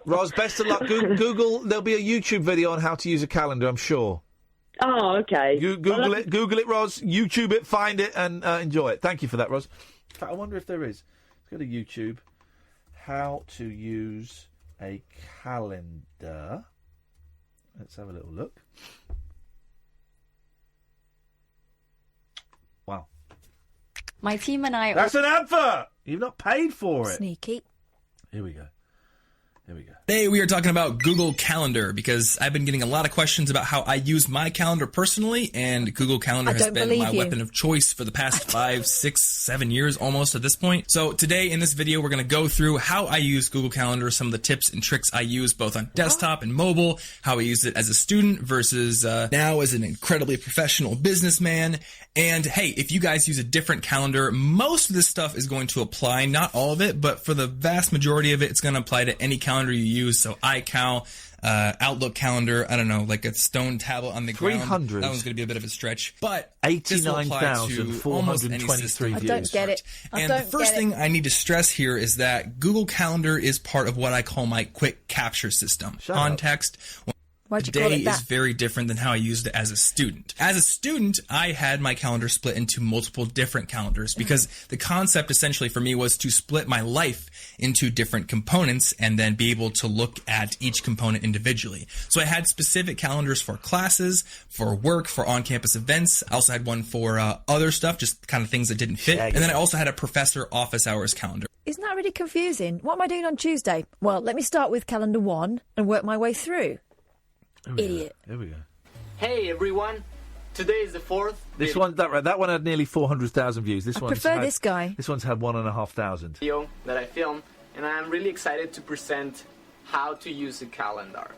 Ros, best of luck. Google. There'll be a YouTube video on how to use a calendar, I'm sure. Oh, okay. Google it, Ros. YouTube it, find it, and enjoy it. Thank you for that, Ros. In fact, I wonder if there is. Let's go to YouTube. How to use a calendar. Let's have a little look. Wow. My team and I... That's an advert! You've not paid for it. Sneaky. Here we go. Here we go. Today we are talking about Google Calendar because I've been getting a lot of questions about how I use my calendar personally, and Google Calendar has been my weapon of choice for the past 5, 6, 7 years almost at this point. So today in this video we're going to go through how I use Google Calendar, some of the tips and tricks I use both on desktop and mobile, how I use it as a student versus now as an incredibly professional businessman. And hey, if you guys use a different calendar, most of this stuff is going to apply, not all of it, but for the vast majority of it, it's going to apply to any calendar you use. So iCal, Outlook calendar, I don't know, like a stone tablet on the ground. 300. That one's going to be a bit of a stretch. But 89,423 views. I don't get it. And the first thing I need to stress here is that Google Calendar is part of what I call my quick capture system. Context. Why'd you call Today it that? is very different than how I used it as a student. As a student, I had my calendar split into multiple different calendars because the concept essentially for me was to split my life into different components and then be able to look at each component individually. So I had specific calendars for classes, for work, for on-campus events. I also had one for other stuff, just kind of things that didn't fit. And then I also had a professor office hours calendar. Isn't that really confusing? What am I doing on Tuesday? Well, let me start with calendar 1 and work my way through. Idiot. Here we go. Hey everyone, today is the 4th. This one, that one had nearly 400,000 views. This one prefer this guy. This one's had 1,500. Video that I filmed, and I'm really excited to present how to use a calendar.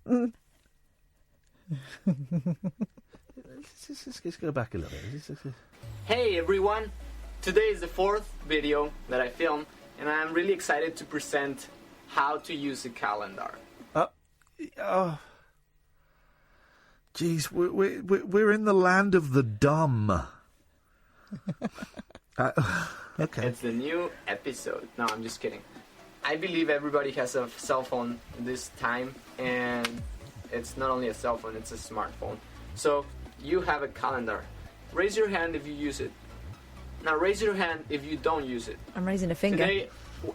Let's go back a little bit. Hey everyone, today is the 4th video that I filmed, and I'm really excited to present how to use a calendar. Oh. Jeez, we're in the land of the dumb. Okay. It's the new episode. No, I'm just kidding. I believe everybody has a cell phone this time, and it's not only a cell phone, it's a smartphone. So you have a calendar. Raise your hand if you use it. Now raise your hand if you don't use it. I'm raising a finger. Today,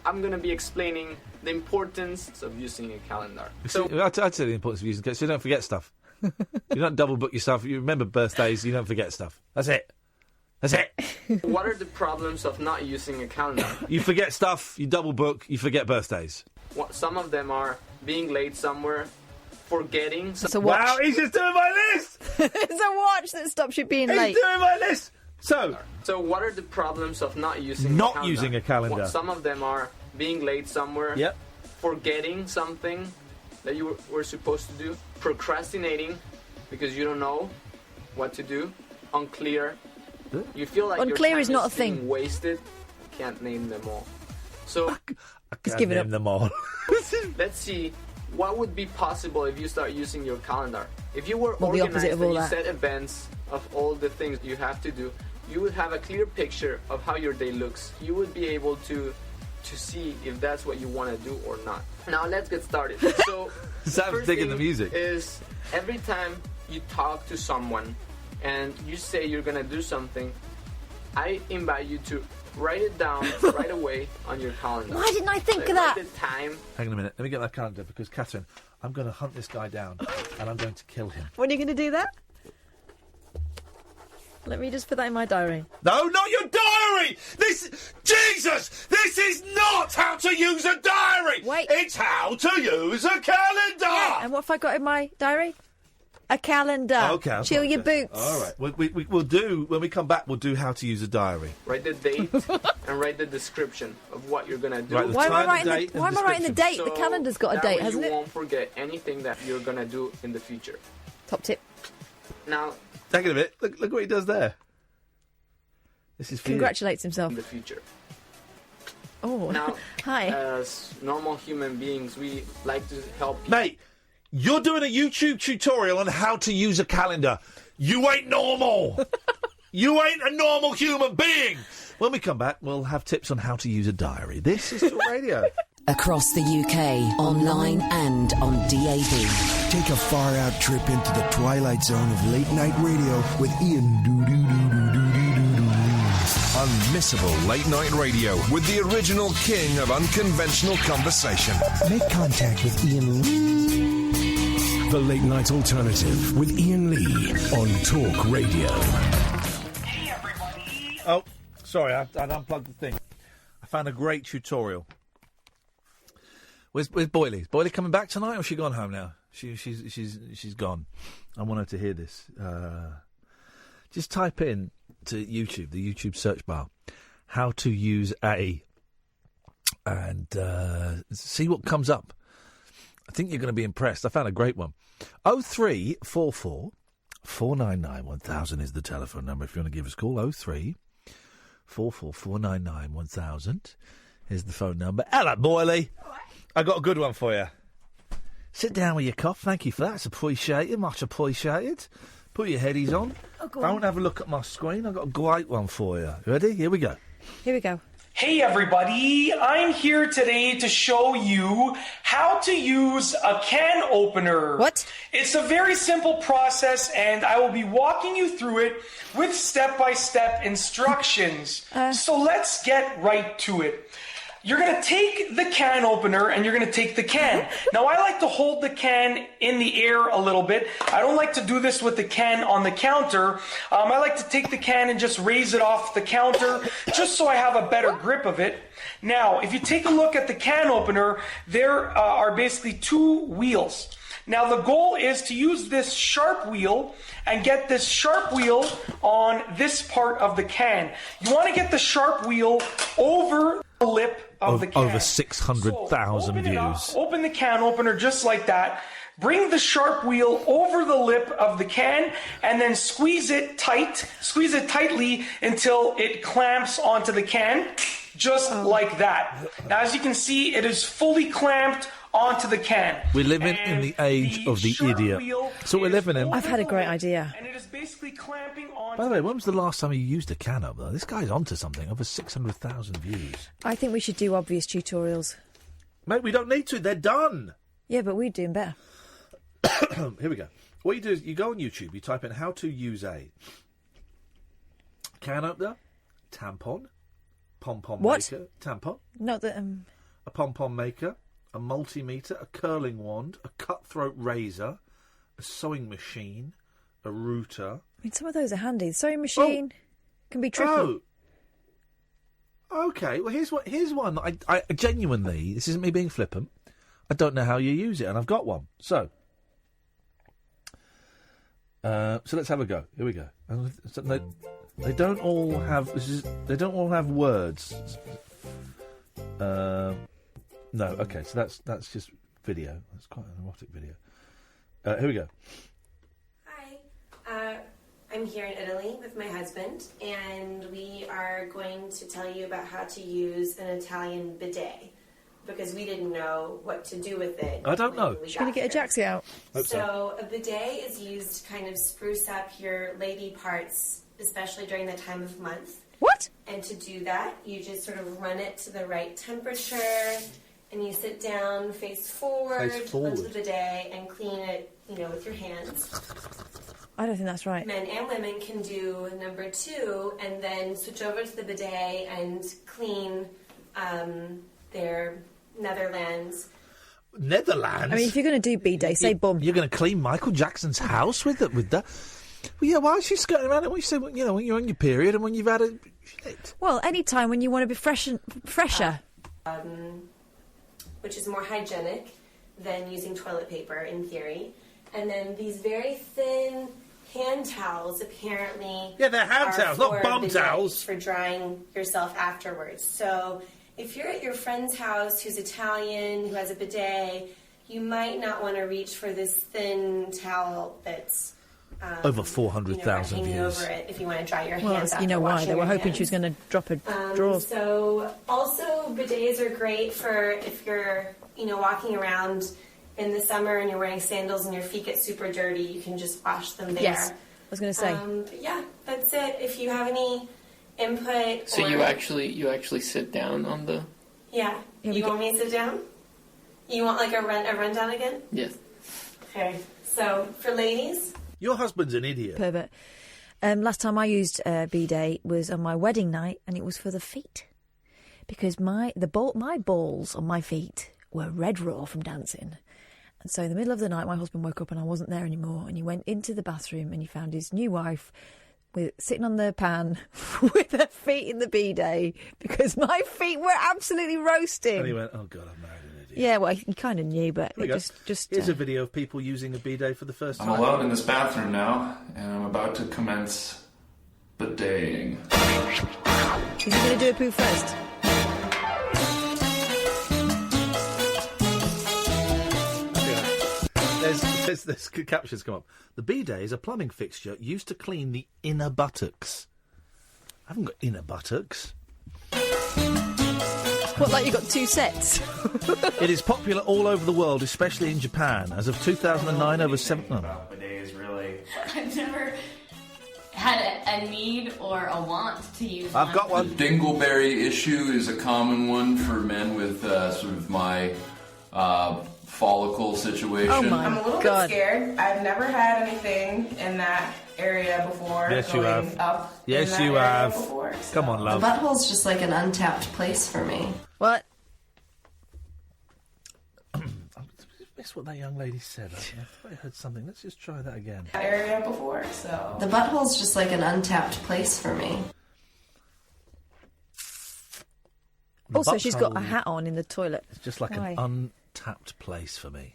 I'm going to be explaining the importance of using a calendar. So I'd say the importance of using it so you don't forget stuff. You don't double book yourself. You remember birthdays, you don't forget stuff. That's it. That's it. What are the problems of not using a calendar? You forget stuff, you double book, you forget birthdays. Some of them are being late somewhere, forgetting. Wow, he's just doing my list! It's a watch that stops you being late. He's doing my list! So what are the problems of not using a calendar? Some of them are being late somewhere, forgetting something that you were supposed to do, procrastinating because you don't know what to do, unclear. You feel like unclear your is time not a being thing. wasted. I can't name them all. So I can't name them all. Let's see what would be possible if you start using your calendar. If you were the organized opposite of and all you that. set events of all the things you have to do, you would have a clear picture of how your day looks. You would be able to see if that's what you want to do or not. Now let's get started. So Sam's digging the music. Is every time you talk to someone and you say you're gonna do something, I invite you to write it down right away on your calendar. Why didn't I think of that? Write the time. Hang on a minute. Let me get that calendar because, Catherine, I'm going to hunt this guy down and I'm going to kill him. When are you going to do that? Let me just put that in my diary. No, not your diary! Jesus! This is not how to use a diary! Wait. It's how to use a calendar! Yeah, and what have I got in my diary? A calendar. Okay. Chill your boots. All right. We'll do, when we come back, we'll do how to use a diary. Write the date and write the description of what you're going to do. Right, why am I writing the date? The calendar's got a date, hasn't it? You won't forget anything that you're going to do in the future. Top tip. Now, hang on a minute. Look what he does there. This is for Congratulates himself. In the future. Oh, now, hi. As normal human beings, we like to help people. Mate, you're doing a YouTube tutorial on how to use a calendar. You ain't normal! You ain't a normal human being! When we come back, we'll have tips on how to use a diary. This is Talk Radio. Across the UK, online and on DAB. Take a far-out trip into the twilight zone of late-night radio with Iain. Unmissable late-night radio with the original king of unconventional conversation. Make contact with Iain Lee. The Late Night Alternative with Iain Lee on Talk Radio. Oh, sorry, I'd unplugged the thing. I found a great tutorial. Where's Boyley? Is Boyley coming back tonight, or has she gone home now? She's gone. I want her to hear this. Just type in to YouTube, the YouTube search bar, how to use a, and see what comes up. I think you're going to be impressed. I found a great one. 0344 499 1000 is the telephone number if you want to give us a call. 0344 499 1000 is the phone number. Hello, Boyley. I got a good one for you. Sit down with your cough. Thank you for that. It's appreciated. Much appreciated. Put your headies on. Don't have a look at my screen. I've got a great one for you. Ready? Here we go. Here we go. Hey everybody, I'm here today to show you how to use a can opener. What? It's a very simple process and I will be walking you through it with step-by-step instructions. So let's get right to it. You're going to take the can opener and you're going to take the can. Now, I like to hold the can in the air a little bit. I don't like to do this with the can on the counter. I like to take the can and just raise it off the counter just so I have a better grip of it. Now, if you take a look at the can opener, there are basically two wheels. Now, the goal is to use this sharp wheel and get this sharp wheel on this part of the can. You want to get the sharp wheel over the lip of the can. Over 600,000 views. Open the can opener just like that. Bring the sharp wheel over the lip of the can and then squeeze it tight. Squeeze it tightly until it clamps onto the can, just like that. Now, as you can see, it is fully clamped onto the can. We're living in the age of the idiot. So we're living in. I've had a great idea. And it is basically clamping on. By the way, when was the last time you used a can opener? This guy's onto something. Over 600,000 views. I think we should do obvious tutorials. Mate, we don't need to. They're done. Yeah, but we're doing better. Here we go. What you do is you go on YouTube, you type in how to use a can opener, tampon, pom-pom maker. Tampon? Not that... A pom-pom maker, a multimeter, a curling wand, a cutthroat razor, a sewing machine, a router. I mean, some of those are handy. The sewing machine can be tricky. Oh. Okay, well, here's one that I genuinely, this isn't me being flippant, I don't know how you use it, and I've got one. So let's have a go. Here we go. They don't all have. They don't all have words. No. Okay. So that's just video. That's quite an erotic video. Here we go. Hi. I'm here in Italy with my husband, and we are going to tell you about how to use an Italian bidet, because we didn't know what to do with it. I don't know. Should we get a Jaxie out? So a bidet is used to kind of spruce up your lady parts, especially during the time of month. What? And to do that, you just sort of run it to the right temperature, and you sit down face forward onto the bidet and clean it, with your hands. I don't think that's right. Men and women can do number 2 and then switch over to the bidet and clean their Netherlands. Netherlands? I mean, if you're going to do bidet, say bum. You're going to clean Michael Jackson's house with that? Well, yeah, why is she skirting around it when you say, when you're on your period and when you've had a shit? Well, any time when you want to be fresher. Which is more hygienic than using toilet paper, in theory. And then these very thin hand towels, apparently... Yeah, they're hand towels, not bum towels. ...for drying yourself afterwards. So if you're at your friend's house who's Italian, who has a bidet, you might not want to reach for this thin towel that's... over 400,000 views. Over it if you want to dry your hands after you know why. washing They were your hoping hands. she was going to drop her drawers. So also bidets are great for if you're, walking around in the summer and you're wearing sandals and your feet get super dirty, you can just wash them there. Yes. was going to say. But yeah, that's it. If you have any input. So you actually sit down on the. Yeah. You want me to sit down? You want like a rundown again? Yes. Okay. So for ladies. Your husband's an idiot. Pervert. Last time I used bidet was on my wedding night, and it was for the feet, because my balls on my feet were red raw from dancing. And so in the middle of the night, my husband woke up and I wasn't there anymore, and he went into the bathroom and he found his new wife sitting on the pan with her feet in the bidet, because my feet were absolutely roasting. And he went, "Oh God, I'm married an idiot." Yeah, well, he kind of knew, but just here's a video of people using a bidet for the first time. I'm alone in this bathroom now, and I'm about to commence bideting. Is he going to do a poo first? There's captions come up. The bidet is a plumbing fixture used to clean the inner buttocks. I haven't got inner buttocks. What, like you got two sets? It is popular all over the world, especially in Japan. As of 2009, over 7... Bidets, really. I've never had a need or a want to use I've got one. The dingleberry issue is a common one for men with sort of my follicle situation. Oh my I'm a little bit scared. I've never had anything in that area before. Yes, you have. Up yes, in you that have. area before, so. Come on, love. The butthole's just like an untapped place for me. What? That's what that young lady said. I thought I heard something. Let's just try that again. That area before, so. The butthole's just like an untapped place for me. Also, she's got a hat on in the toilet. It's just like Why? an untapped place for me.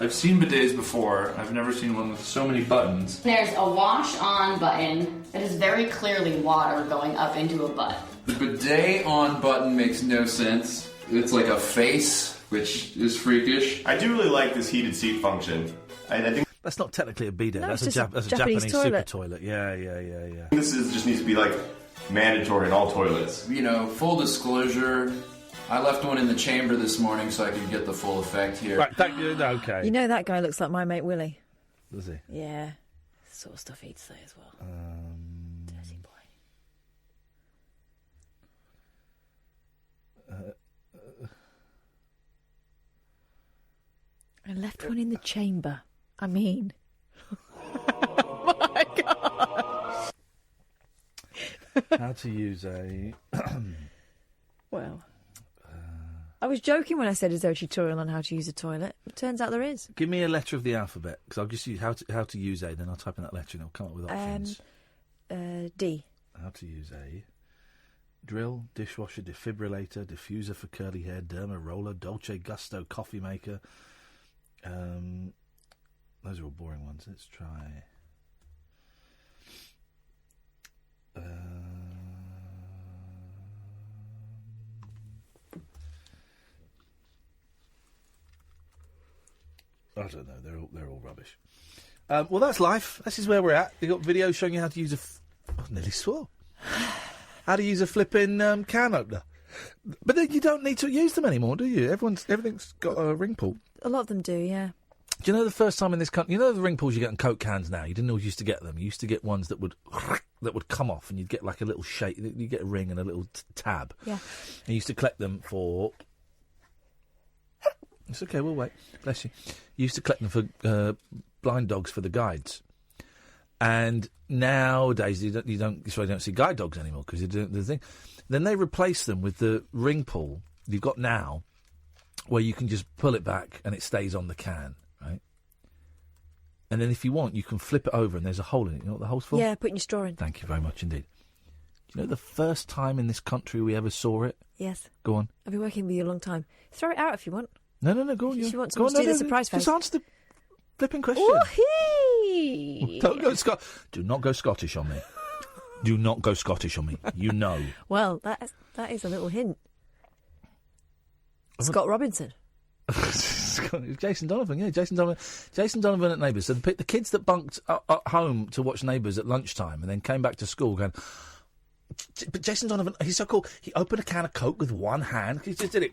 I've seen bidets before. I've never seen one with so many buttons. There's a wash on button that is very clearly water going up into a butt. The bidet on button makes no sense. It's like a face, which is freakish. I do really like this heated seat function. I think that's not technically a bidet. No, that's it's a just a Japanese Japanese super toilet. toilet. Yeah. this just needs to be like mandatory in all toilets. You know, full disclosure, I left one in the chamber this morning so I could get the full effect here. Right, thank you. Okay. You know that guy looks like my mate Willie. Does he? Yeah. Sort of stuff he'd say as well. Dirty boy. I left one in the chamber. I mean... Oh my God! How to use a... Well... I was joking when I said, is there a tutorial on how to use a toilet? It turns out there is. Give me a letter of the alphabet, because I'll just use how to use A, then I'll type in that letter and it'll come up with options. D. How to use A. Drill, dishwasher, defibrillator, diffuser for curly hair, derma roller, Dolce Gusto coffee maker. Those are all boring ones. Let's try... I don't know. They're all rubbish. Well, that's life. This is where we're at. You've got videos showing you how to use I nearly swore. How to use a flipping can opener. But then you don't need to use them anymore, do you? Everything's got a ring pull. A lot of them do, yeah. Do you know the first time in this country... You know the ring pulls you get in Coke cans now? You didn't always used to get them. You used to get ones that would come off and you'd get like a little shake. You get a ring and a little tab. Yeah. And you used to collect them for... It's okay, we'll wait. Bless you. You used to collect them for blind dogs for the guides. And nowadays you don't see guide dogs anymore because you're doing the thing. Then they replace them with the ring pull you've got now where you can just pull it back and it stays on the can, right? And then if you want, you can flip it over and there's a hole in it. You know what the hole's for? Yeah, putting your straw in. Thank you very much indeed. Do you know the first time in this country we ever saw it? Yes. Go on. I've been working with you a long time. Throw it out if you want. No, go on. If you want someone to do the surprise face. Just answer the flipping question. Woo-hee! Don't go Do not go Scottish on me. Do not go Scottish on me. You know. Well, that is a little hint. Scott Robinson. Jason Donovan, yeah. Jason Donovan at Neighbours. So the kids that bunked home to watch Neighbours at lunchtime and then came back to school going, But Jason Donovan, he's so cool. He opened a can of Coke with one hand. He just did it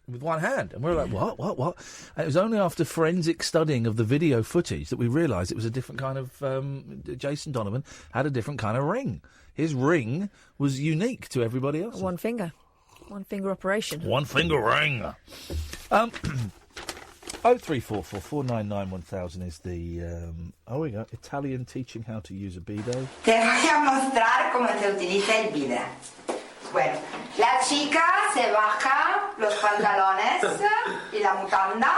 with one hand. And we were like, what? And it was only after forensic studying of the video footage that we realised it was a different kind of... Jason Donovan had a different kind of ring. His ring was unique to everybody else. One finger operation. One finger ring. 0344 499 1000 is the... oh, we go. Italian teaching how to use a bidet. Te voy a mostrar cómo se utiliza el bidet. Bueno, la chica se baja los pantalones y la mutanda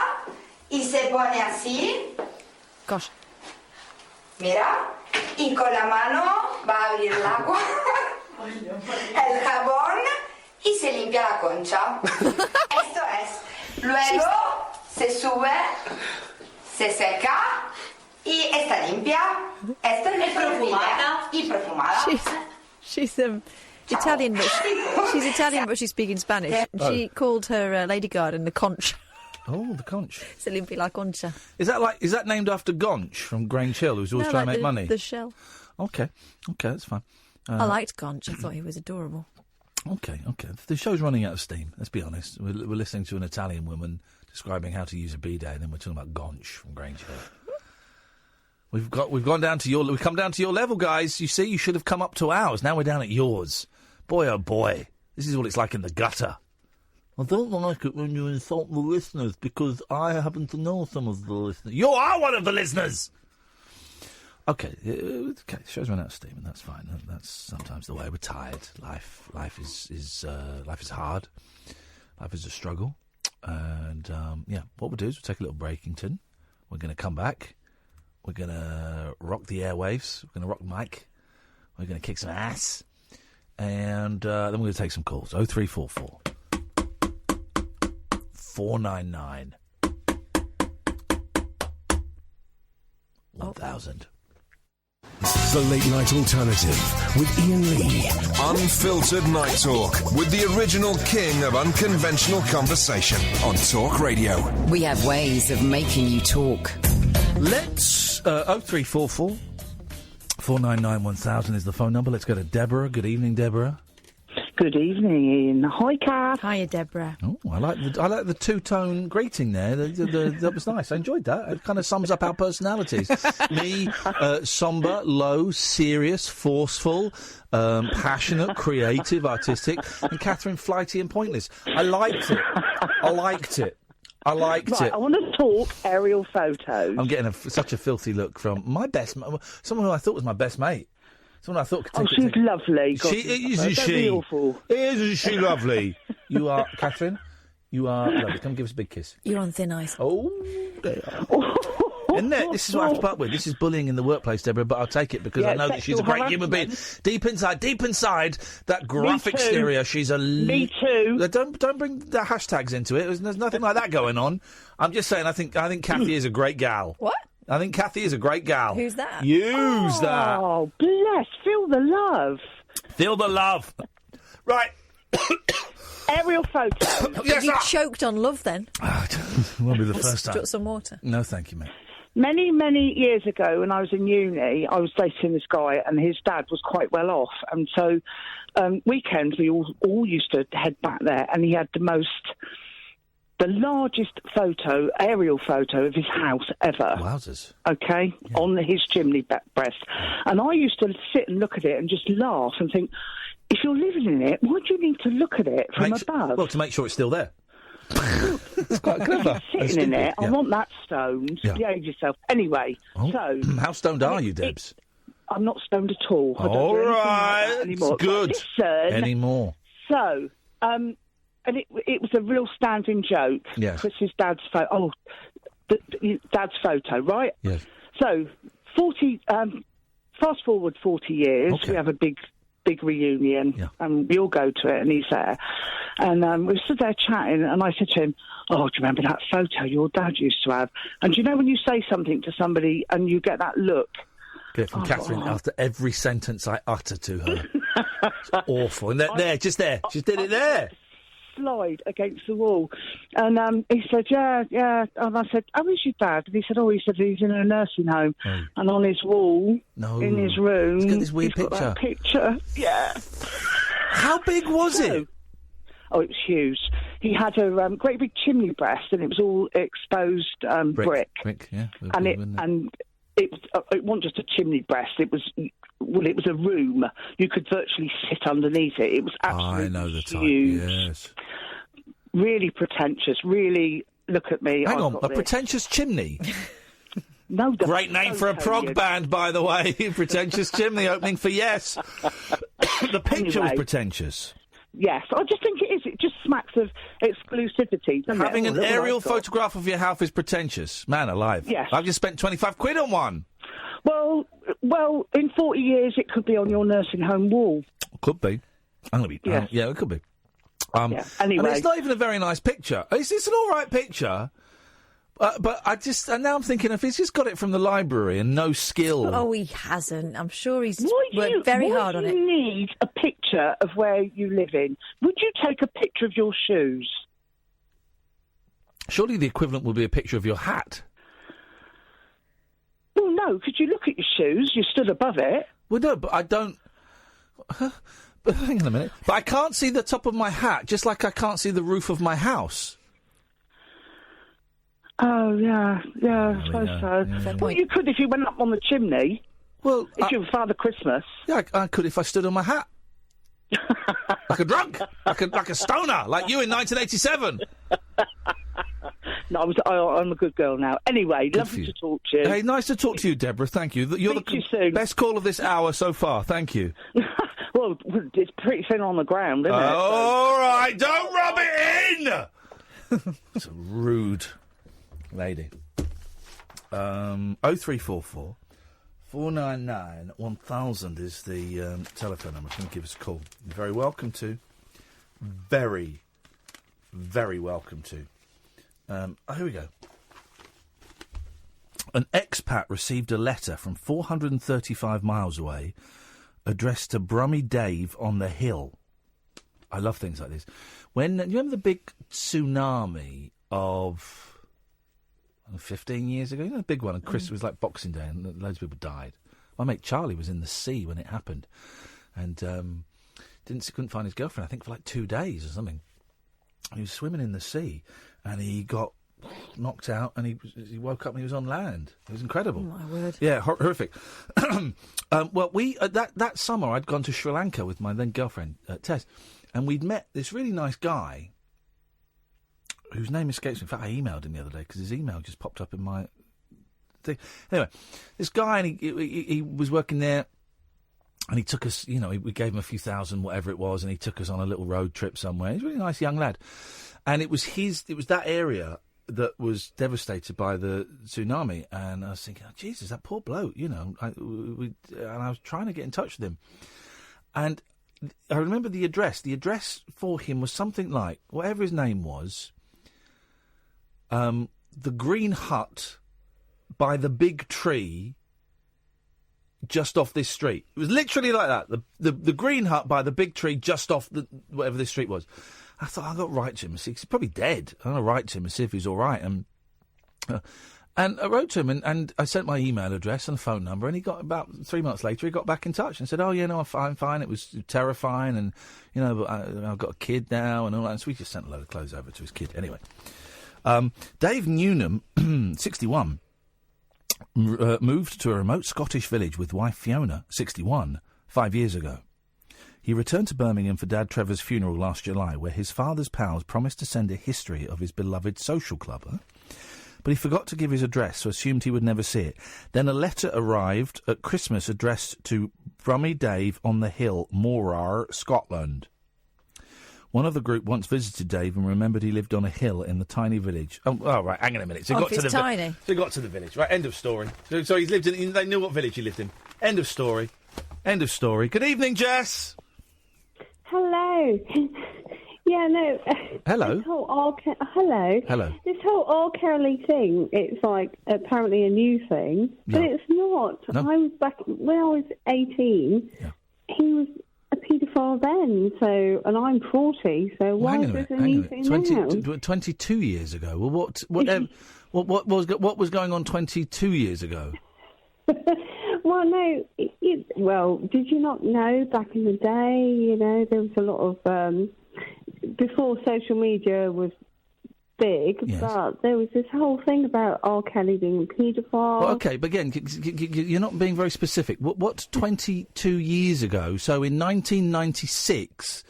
y se pone así. Gosh. Mira, y con la mano va a abrir el agua, el jabón y se limpia la concha. Esto es. Luego se sube, se seca y está limpia. Esto es profumada y perfumada. She's Italian, but she's speaking Spanish. She called her lady garden the conch. Oh, the conch. Se limpia la concha. Is that named after Gonch from Grange Hill, who's always trying to make money? The shell. Okay, that's fine. I liked Gonch. I thought he was adorable. Okay. The show's running out of steam. Let's be honest. We're listening to an Italian woman describing how to use a bidet, and then we're talking about Gonch from Grange Hill. We've come down to your level, guys. You see, you should have come up to ours. Now we're down at yours. Boy, oh boy, this is what it's like in the gutter. I don't like it when you insult the listeners because I happen to know some of the listeners. You are one of the listeners. Okay. Show's run out of steam, and that's fine. That's sometimes the way. We're tired. Life is hard. Life is a struggle. And what we'll do is we'll take a little breakington. We're going to come back. We're going to rock the airwaves. We're going to rock Mike. We're going to kick some ass. And then we're going to take some calls. 0344 499 1000. The Late Night Alternative with Iain Lee. Unfiltered Night Talk with the original king of unconventional conversation on Talk Radio. We have ways of making you talk. Let's 0344 499 1000 is the phone number. Let's go to Deborah. Good evening, Deborah. Good evening, Ian. Hi, Kath. Hiya, Deborah. Oh, I like the two-tone greeting there. That was nice. I enjoyed that. It kind of sums up our personalities. Me, sombre, low, serious, forceful, passionate, creative, artistic, and Catherine, flighty and pointless. I liked it. Right, I want to talk aerial photos. I'm getting such a filthy look from someone who I thought was my best mate. Someone I thought could take she's lovely. Isn't she? Isn't she lovely? You are, Catherine. You are lovely. Come give us a big kiss. You're on thin ice. Oh, there. Isn't it? This is what I have to put up with. This is bullying in the workplace, Deborah, but I'll take it because I know that she's a great human being. Deep inside that gruff exterior, she's a... Me too. Don't bring the hashtags into it. There's nothing like that going on. I'm just saying, I think Kathy is a great gal. What? I think Kathy is a great gal. Who's that? Use that. Oh, bless. Feel the love. Feel the love. Right. Aerial photos. Yes, you choked on love then? Won't be the first time. Got some water. No, thank you, mate. Many, many years ago when I was in uni, I was dating this guy and his dad was quite well off. And so weekends we all used to head back there, and he had the largest aerial photo of his house ever. Wowzers. Okay, yeah. On his chimney breast. And I used to sit and look at it and just laugh and think, if you're living in it, why do you need to look at it from above? Well, to make sure it's still there. It's quite clever. Sitting in it, I want that stoned. Yeah. Behave yourself. Anyway, so... How stoned are you, Debs? I'm not stoned at all. All right. Like anymore. Good. Listen, anymore. So, and it was a real standing joke. Yes. Chris's dad's photo. Oh, dad's photo, right? Yes. So, fast forward 40 years, we have a big reunion, and we all go to it, and he's there. And we stood there chatting, and I said to him, oh, do you remember that photo your dad used to have? And do you know when you say something to somebody and you get that look? Get it from Catherine after every sentence I utter to her. It's awful. And just there. She did it there. Slide against the wall. And he said, yeah. And I said, how is your dad? And he said, he's in a nursing home. Oh. And on his wall, in his room, he's got this weird picture. Got that picture, yeah. How big was it? Oh, it was huge. He had a great big chimney breast, and it was all exposed brick. Brick, yeah. And it wasn't just a chimney breast. It was a room. You could virtually sit underneath it. It was absolutely I know the type. huge. Yes. Really pretentious. Really, look at me. Hang I've on, got a this. pretentious chimney. No, great name for a prog band, by the way. Pretentious Chimney opening for Yes. The picture was pretentious. Yes, I just think it is. It just smacks of exclusivity. Having an aerial photograph of your house is pretentious. Man alive. Yes. I've just spent 25 quid on one. Well, in 40 years it could be on your nursing home wall. Could be. I'm going to be... Yes. yeah, it could be. Anyway. I mean, it's not even a very nice picture. It's an all right picture. But and now I'm thinking, if he's just got it from the library and no skill... Oh, he hasn't. I'm sure he's worked very hard on it. You need a picture of where you live in. Would you take a picture of your shoes? Surely the equivalent would be a picture of your hat. Well, no, because you look at your shoes, you stood above it. Well, no, but I don't... But hang on a minute. But I can't see the top of my hat, just like I can't see the roof of my house. Oh, yeah, I suppose so. Yeah. Well, you could if you went up on the chimney. Well, if you were Father Christmas. Yeah, I could if I stood on my hat. Like a drunk, like a stoner, like you in 1987. No, I'm a good girl now. Anyway, lovely to talk to you. Hey, nice to talk to you, Deborah. Thank you. You're the best call of this hour so far. Thank you. Well, it's pretty thin on the ground, isn't it? All right, don't rub it in. It's a rude lady. 0344 499 1000 is the telephone number. If you can give us a call, you're very welcome to. Very, very welcome to. Here we go. An expat received a letter from 435 miles away addressed to Brummy Dave on the Hill. I love things like this. When you remember the big tsunami of 15 years ago? You know, the big one, and Chris, it was like Boxing Day, and loads of people died. My mate Charlie was in the sea when it happened, and couldn't find his girlfriend, I think, for like 2 days or something. He was swimming in the sea, and he got knocked out, and he woke up and he was on land. It was incredible. Oh, my word. Yeah, horrific. Well, that summer I'd gone to Sri Lanka with my then girlfriend, Tess, and we'd met this really nice guy whose name escapes me. In fact, I emailed him the other day because his email just popped up in my thing. Anyway, this guy, and he was working there, and he took us, we gave him a few thousand, whatever it was, and he took us on a little road trip somewhere. He's a really nice young lad. And it was that area that was devastated by the tsunami. And I was thinking, oh, Jesus, that poor bloke, and I was trying to get in touch with him. And I remember the address. The address for him was something like, whatever his name was, the Green Hut by the big tree just off this street. It was literally like that. The Green Hut by the big tree just off whatever this street was. I thought, I've got to write to him and see. He's probably dead. I'm going to write to him and see if he's all right. And I wrote to him, and I sent my email address and phone number, and he got, about 3 months later, he got back in touch and said, oh, yeah, no, I'm fine. It was terrifying, and, but I've got a kid now and all that. And so we just sent a load of clothes over to his kid. Anyway, Dave Newnham, 61, moved to a remote Scottish village with wife Fiona, 61, 5 years ago. He returned to Birmingham for Dad Trevor's funeral last July, where his father's pals promised to send a history of his beloved social club. But he forgot to give his address, so assumed he would never see it. Then a letter arrived at Christmas addressed to Brummy Dave on the Hill, Morar, Scotland. One of the group once visited Dave and remembered he lived on a hill in the tiny village. Oh right, hang on a minute. So he got to the tiny. So he got to the village. Right, end of story. So he's lived in. They knew what village he lived in. End of story. End of story. Good evening, Jess. Hello. Yeah, no. Hello. This whole hello. Hello. This whole R. Kelly thing, it's like apparently a new thing, but it's not. No. I was back when I was 18. Yeah. He was a paedophile then, and I'm 40. So why is this a new thing now? 22 years ago. Well, what was going on 22 years ago? Well, no. Did you not know back in the day? You know, there was a lot of before social media was big, but there was this whole thing about R. Kelly being a paedophile. Well, okay, but again, you're not being very specific. What's 22 years ago? So in 1996,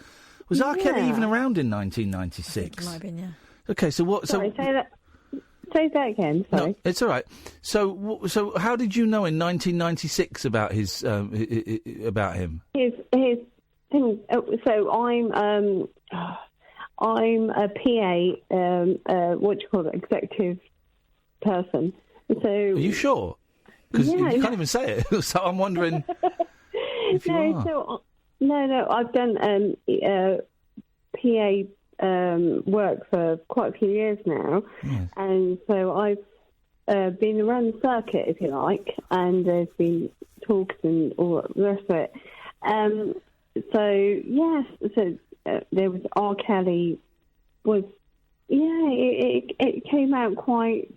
was R. Kelly even around in 1996? I think it might have been, yeah. Okay, so what? Sorry, say that again. Sorry. No, it's all right. So how did you know in 1996 about his about him? His thing. So I'm a PA, what do you call it, executive person. So are you sure? Because you can't even say it. So I'm wondering if you are. So, no, I've done PA work for quite a few years now, and so I've been around the circuit, if you like, and there's been talks and all the rest of it. There was R. Kelly was, it came out quite,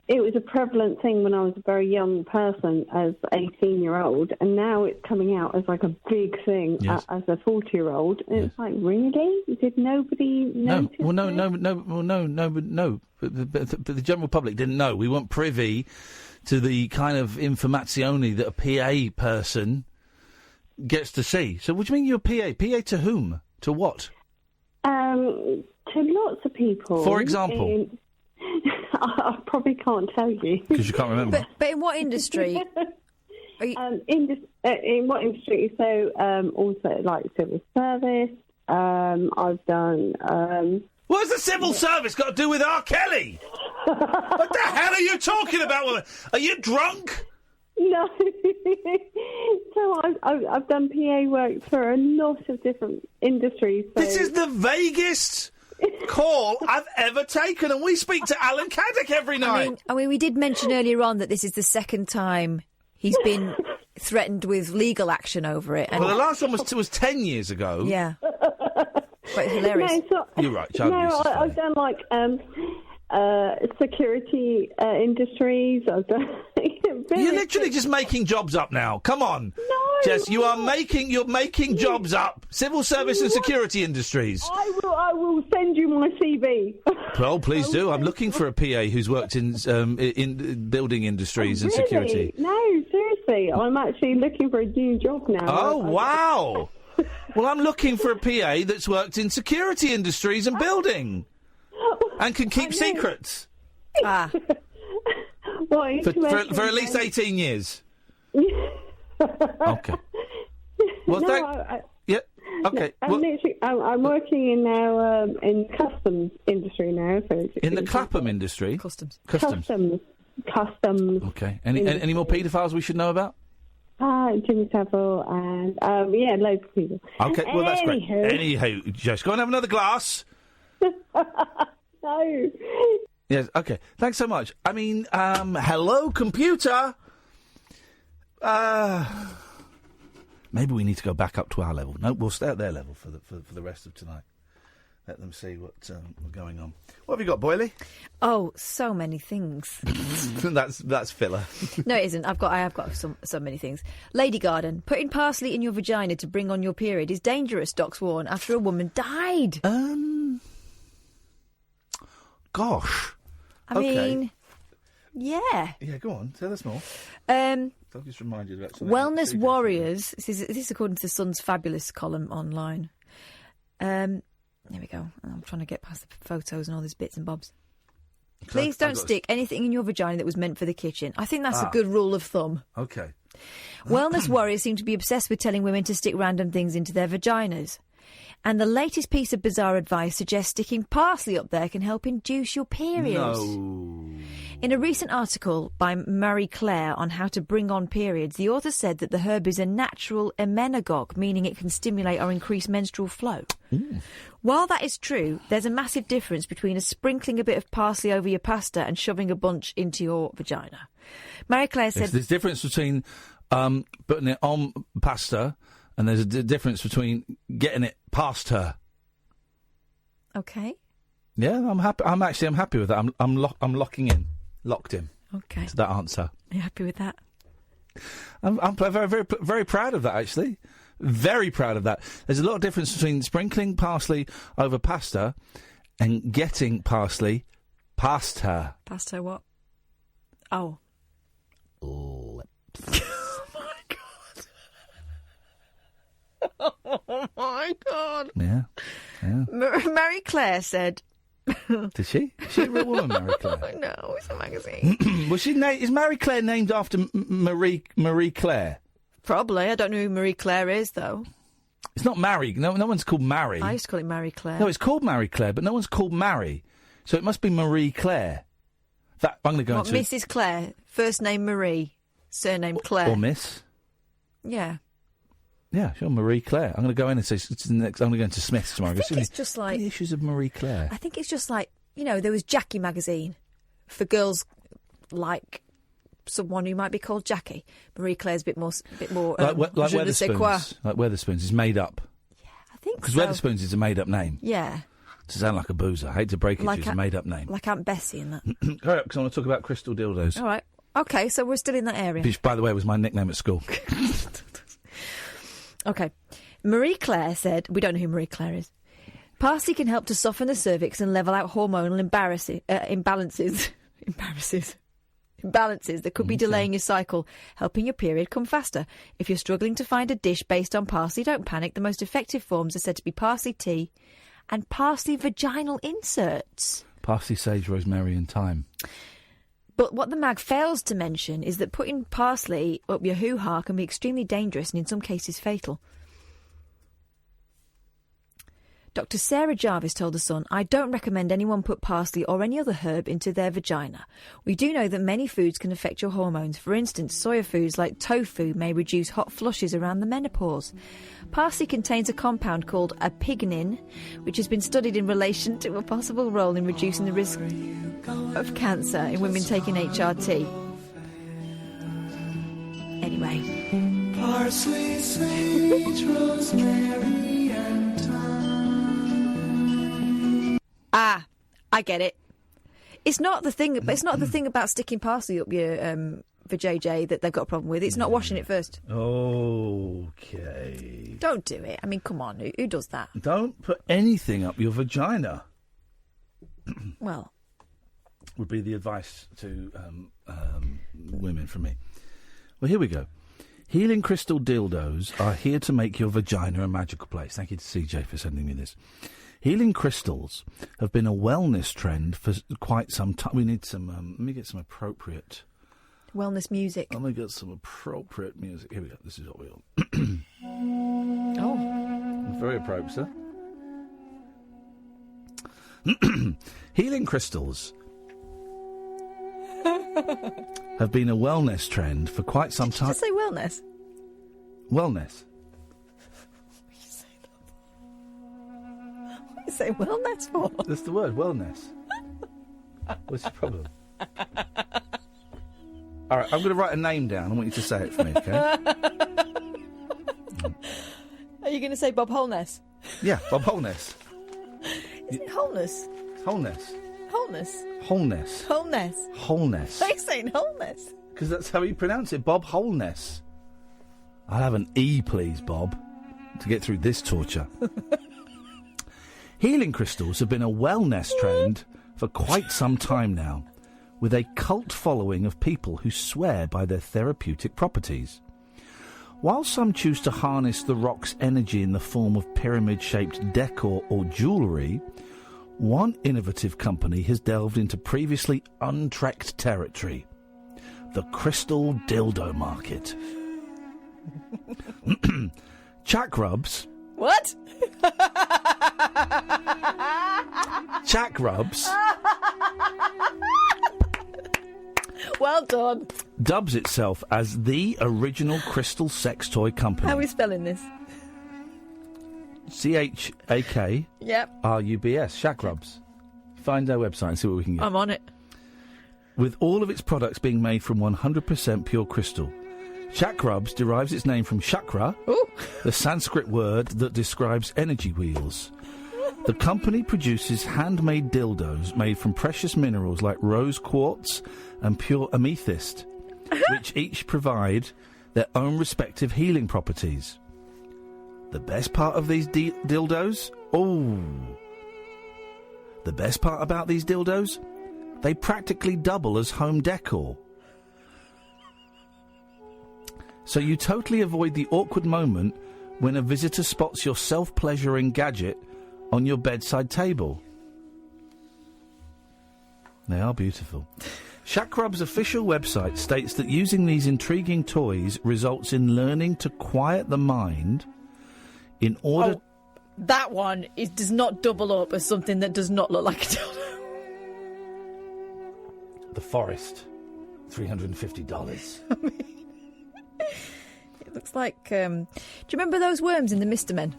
it was a prevalent thing when I was a very young person as 18-year-old, and now it's coming out as like a big thing as a 40-year-old. And it's like, really? Did nobody notice? No. But the general public didn't know. We weren't privy to the kind of informazione that a PA person gets to see. So what do you mean you're a PA? PA to whom? To what? To lots of people. For example? I probably can't tell you. Because you can't remember. But in what industry? In what industry? So, also, like, civil service. I've done... What has the civil service got to do with R. Kelly? What the hell are you talking about, woman? Are you drunk? No. So I've done PA work for a lot of different industries. So. This is the vaguest call I've ever taken, and we speak to Alan Caddick every night. I mean, we did mention earlier on that this is the second time he's been threatened with legal action over it. And well, the last one was 10 years ago. Yeah. Quite hilarious. You're right, I've done like security industries. I've done. You're literally just making jobs up now. Come on, Jess. You're making jobs up. Civil service and security industries. I will send you my CV. Well, please do. I'm looking for a PA who's worked in building industries and security. No, seriously, I'm actually looking for a new job now. Oh wow. Well, I'm looking for a PA that's worked in security industries and building. And can keep secrets. For at least 18 years. Okay. Well, yeah. Okay. I'm working in now in customs industry now. So in the Clapham industry. Customs. Okay. Any more paedophiles we should know about? Jimmy Savile and loads of people. Okay. Well, that's great. Anywho, Jess, go and have another glass. No. Yes, okay. Thanks so much. I mean, hello, computer! Maybe we need to go back up to our level. No, we'll stay at their level for the rest of tonight. Let them see what's going on. What have you got, Boyley? Oh, so many things. That's filler. No, it isn't. I have got so many things. Lady Garden, putting parsley in your vagina to bring on your period is dangerous, docs warn, after a woman died. Gosh. I mean, yeah. Yeah, go on. Tell us more. I'll just remind you about something. Wellness Warriors, this is according to the Sun's fabulous column online. There we go. I'm trying to get past the photos and all these bits and bobs. Please don't stick anything in your vagina that was meant for the kitchen. I think that's a good rule of thumb. Okay. Wellness warriors seem to be obsessed with telling women to stick random things into their vaginas. And the latest piece of bizarre advice suggests sticking parsley up there can help induce your periods. No. In a recent article by Marie Claire on how to bring on periods, the author said that the herb is a natural emmenagogue, meaning it can stimulate or increase menstrual flow. While that is true, there's a massive difference between sprinkling a bit of parsley over your pasta and shoving a bunch into your vagina. Marie Claire said... There's a difference between putting it on pasta... And there's a difference between getting it past her. Okay. Yeah, I'm happy. I'm happy with that. I'm locked in. Okay. To that answer. Are you happy with that? I'm very, very, very proud of that, actually. Very proud of that. There's a lot of difference between sprinkling parsley over pasta and getting parsley past her. Past her what? Oh. Lips. Oh, my God. Yeah. Mary Claire said... Did she? Is she a real woman, Mary Claire? No, it's a magazine. Was she? Is Mary Claire named after Marie Claire? Probably. I don't know who Marie Claire is, though. It's not Mary. No one's called Mary. I used to call it Marie Claire. No, it's called Marie Claire, but no one's called Mary. So it must be Marie Claire. That I'm going to go into... Mrs. Claire, first name Marie, surname Claire. Or Miss. Yeah. Yeah, sure, Marie Claire. I'm going to go in and say it's the next. I'm going to go into Smith's tomorrow. I think it's just like the issues of Marie Claire. I think it's just like, you know, there was Jackie magazine for girls like someone who might be called Jackie. Marie Claire's a bit more like Weatherspoons. Like Weatherspoons is made up. Yeah, I think because so. Weatherspoons is a made up name. Yeah. To sound like a boozer. I hate to break it, like it's a made up name. Like Aunt Bessie and that. Hurry up, because I want to talk about crystal dildos. All right. Okay, so we're still in that area. Which, by the way, was my nickname at school. Okay. Marie Claire said, we don't know who Marie Claire is. Parsley can help to soften the cervix and level out hormonal imbalances that could be delaying your cycle, helping your period come faster. If you're struggling to find a dish based on parsley, don't panic. The most effective forms are said to be parsley tea and parsley vaginal inserts. Parsley, sage, rosemary and thyme. But what the mag fails to mention is that putting parsley up your hoo-ha can be extremely dangerous and in some cases fatal. Dr. Sarah Jarvis told The Sun, I don't recommend anyone put parsley or any other herb into their vagina. We do know that many foods can affect your hormones. For instance, soya foods like tofu may reduce hot flushes around the menopause. Parsley contains a compound called apignin, which has been studied in relation to a possible role in reducing the risk of cancer in women taking HRT. Anyway. Parsley, sage, rosemary and thyme. Ah, I get it. It's not the thing. But it's not the thing about sticking parsley up your vajayjay that they've got a problem with. It's not washing it first. Okay. Don't do it. I mean, come on. Who does that? Don't put anything up your vagina. Well, would be the advice to women from me. Well, here we go. Healing crystal dildos are here to make your vagina a magical place. Thank you to CJ for sending me this. Healing crystals have been a wellness trend for quite some time. We need some... let me get some appropriate... wellness music. Let me get some appropriate music. Here we go. This is what we want. Oh. Very appropriate, sir. Healing crystals have been a wellness trend for quite some time. Did you say wellness? Wellness. What do you say wellness for? That's the word, wellness. What's the problem? All right, I'm going to write a name down. I want you to say it for me, okay? Are you going to say Bob Holness? Yeah, Bob Holness. Is it wholeness? Wholeness. Wholeness. Wholeness. Wholeness. Wholeness. Why are you saying wholeness? Because that's how you pronounce it, Bob Wholeness. I'll have an E, please, Bob, to get through this torture. Healing crystals have been a wellness trend for quite some time now, with a cult following of people who swear by their therapeutic properties. While some choose to harness the rock's energy in the form of pyramid-shaped decor or jewellery, one innovative company has delved into previously untrekked territory, the crystal dildo market. Chack rubs. What? Chack rubs. Well done. Dubs itself as the original crystal sex toy company. How are we spelling this? CHAK. Yep. RUBS. Shack Rubs. Find their website and see what we can get. I'm on it. With all of its products being made from 100% pure crystal. Shack Rubs derives its name from chakra, the Sanskrit word that describes energy wheels. The company produces handmade dildos made from precious minerals like rose quartz and pure amethyst. which each provide their own respective healing properties. The best part of these dildos? Oh. The best part about these dildos? They practically double as home decor. So you totally avoid the awkward moment when a visitor spots your self-pleasuring gadget on your bedside table. They are beautiful. Shakrub's official website states that using these intriguing toys results in learning to quiet the mind in order... Oh, that one does not double up as something that does not look like a dildo. The Forest. $350. It looks like... do you remember those worms in the Mr. Men?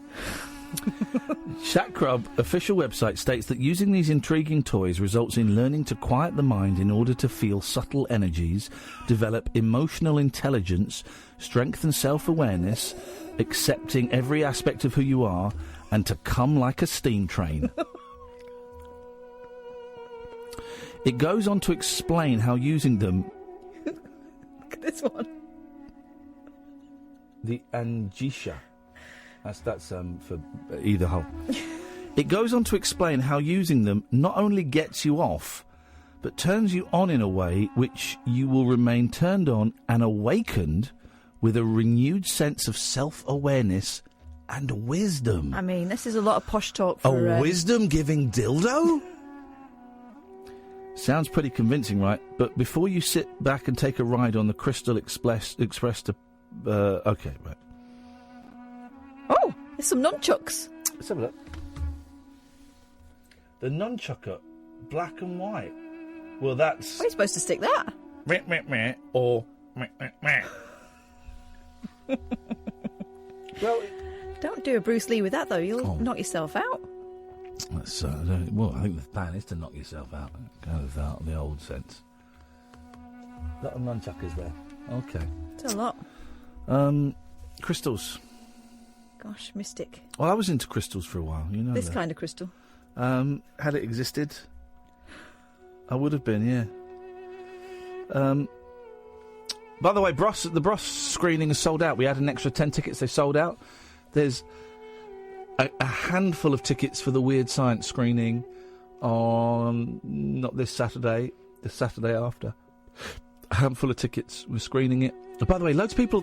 Shakrub official website states that using these intriguing toys results in learning to quiet the mind in order to feel subtle energies, develop emotional intelligence, strengthen self-awareness, accepting every aspect of who you are, and to come like a steam train. It goes on to explain how using them... Look at this one. The Angisha. That's for either hole. It goes on to explain how using them not only gets you off, but turns you on in a way which you will remain turned on and awakened with a renewed sense of self-awareness and wisdom. I mean, this is a lot of posh talk for... A wisdom-giving dildo? Sounds pretty convincing, right? But before you sit back and take a ride on the Crystal Express to... okay, right. Oh, there's some nunchucks. Let's have a look. The nunchucker, black and white. Well, that's... Where are you supposed to stick that? Meh, meh, meh, or meh, meh, meh. Well... Don't do a Bruce Lee with that, though. You'll knock yourself out. That's, well, I think the plan is to knock yourself out. Kind of out in the old sense. A lot of nunchuckers there. Okay. It's a lot. Crystals. Gosh, mystic. Well, I was into crystals for a while, you know. This kind of crystal. Had it existed, I would have been, yeah. By the way, the Bros screening is sold out. We had an extra 10 tickets, they sold out. There's a handful of tickets for the Weird Science screening on, not this Saturday, the Saturday after. A handful of tickets, we're screening it. By the way, loads of people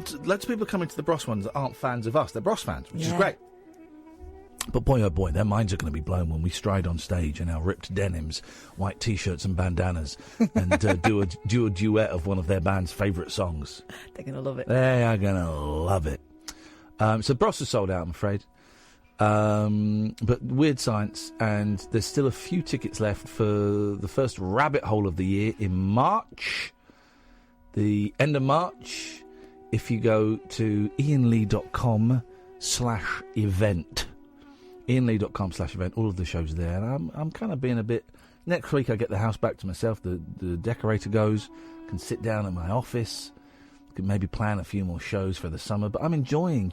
coming to the Bros ones that aren't fans of us. They're Bros fans, which is great. But boy, oh boy, their minds are going to be blown when we stride on stage in our ripped denims, white T-shirts and bandanas, and do a duet of one of their band's favourite songs. They're going to love it. They are going to love it. So Bros is sold out, I'm afraid. But Weird Science, and there's still a few tickets left for the first rabbit hole of the year in March. The end of March, if you go to iainlee.com/event. iainlee.com/event, all of the shows are there. And I'm kind of being a bit... Next week I get the house back to myself, the decorator goes, can sit down at my office, can maybe plan a few more shows for the summer, but I'm enjoying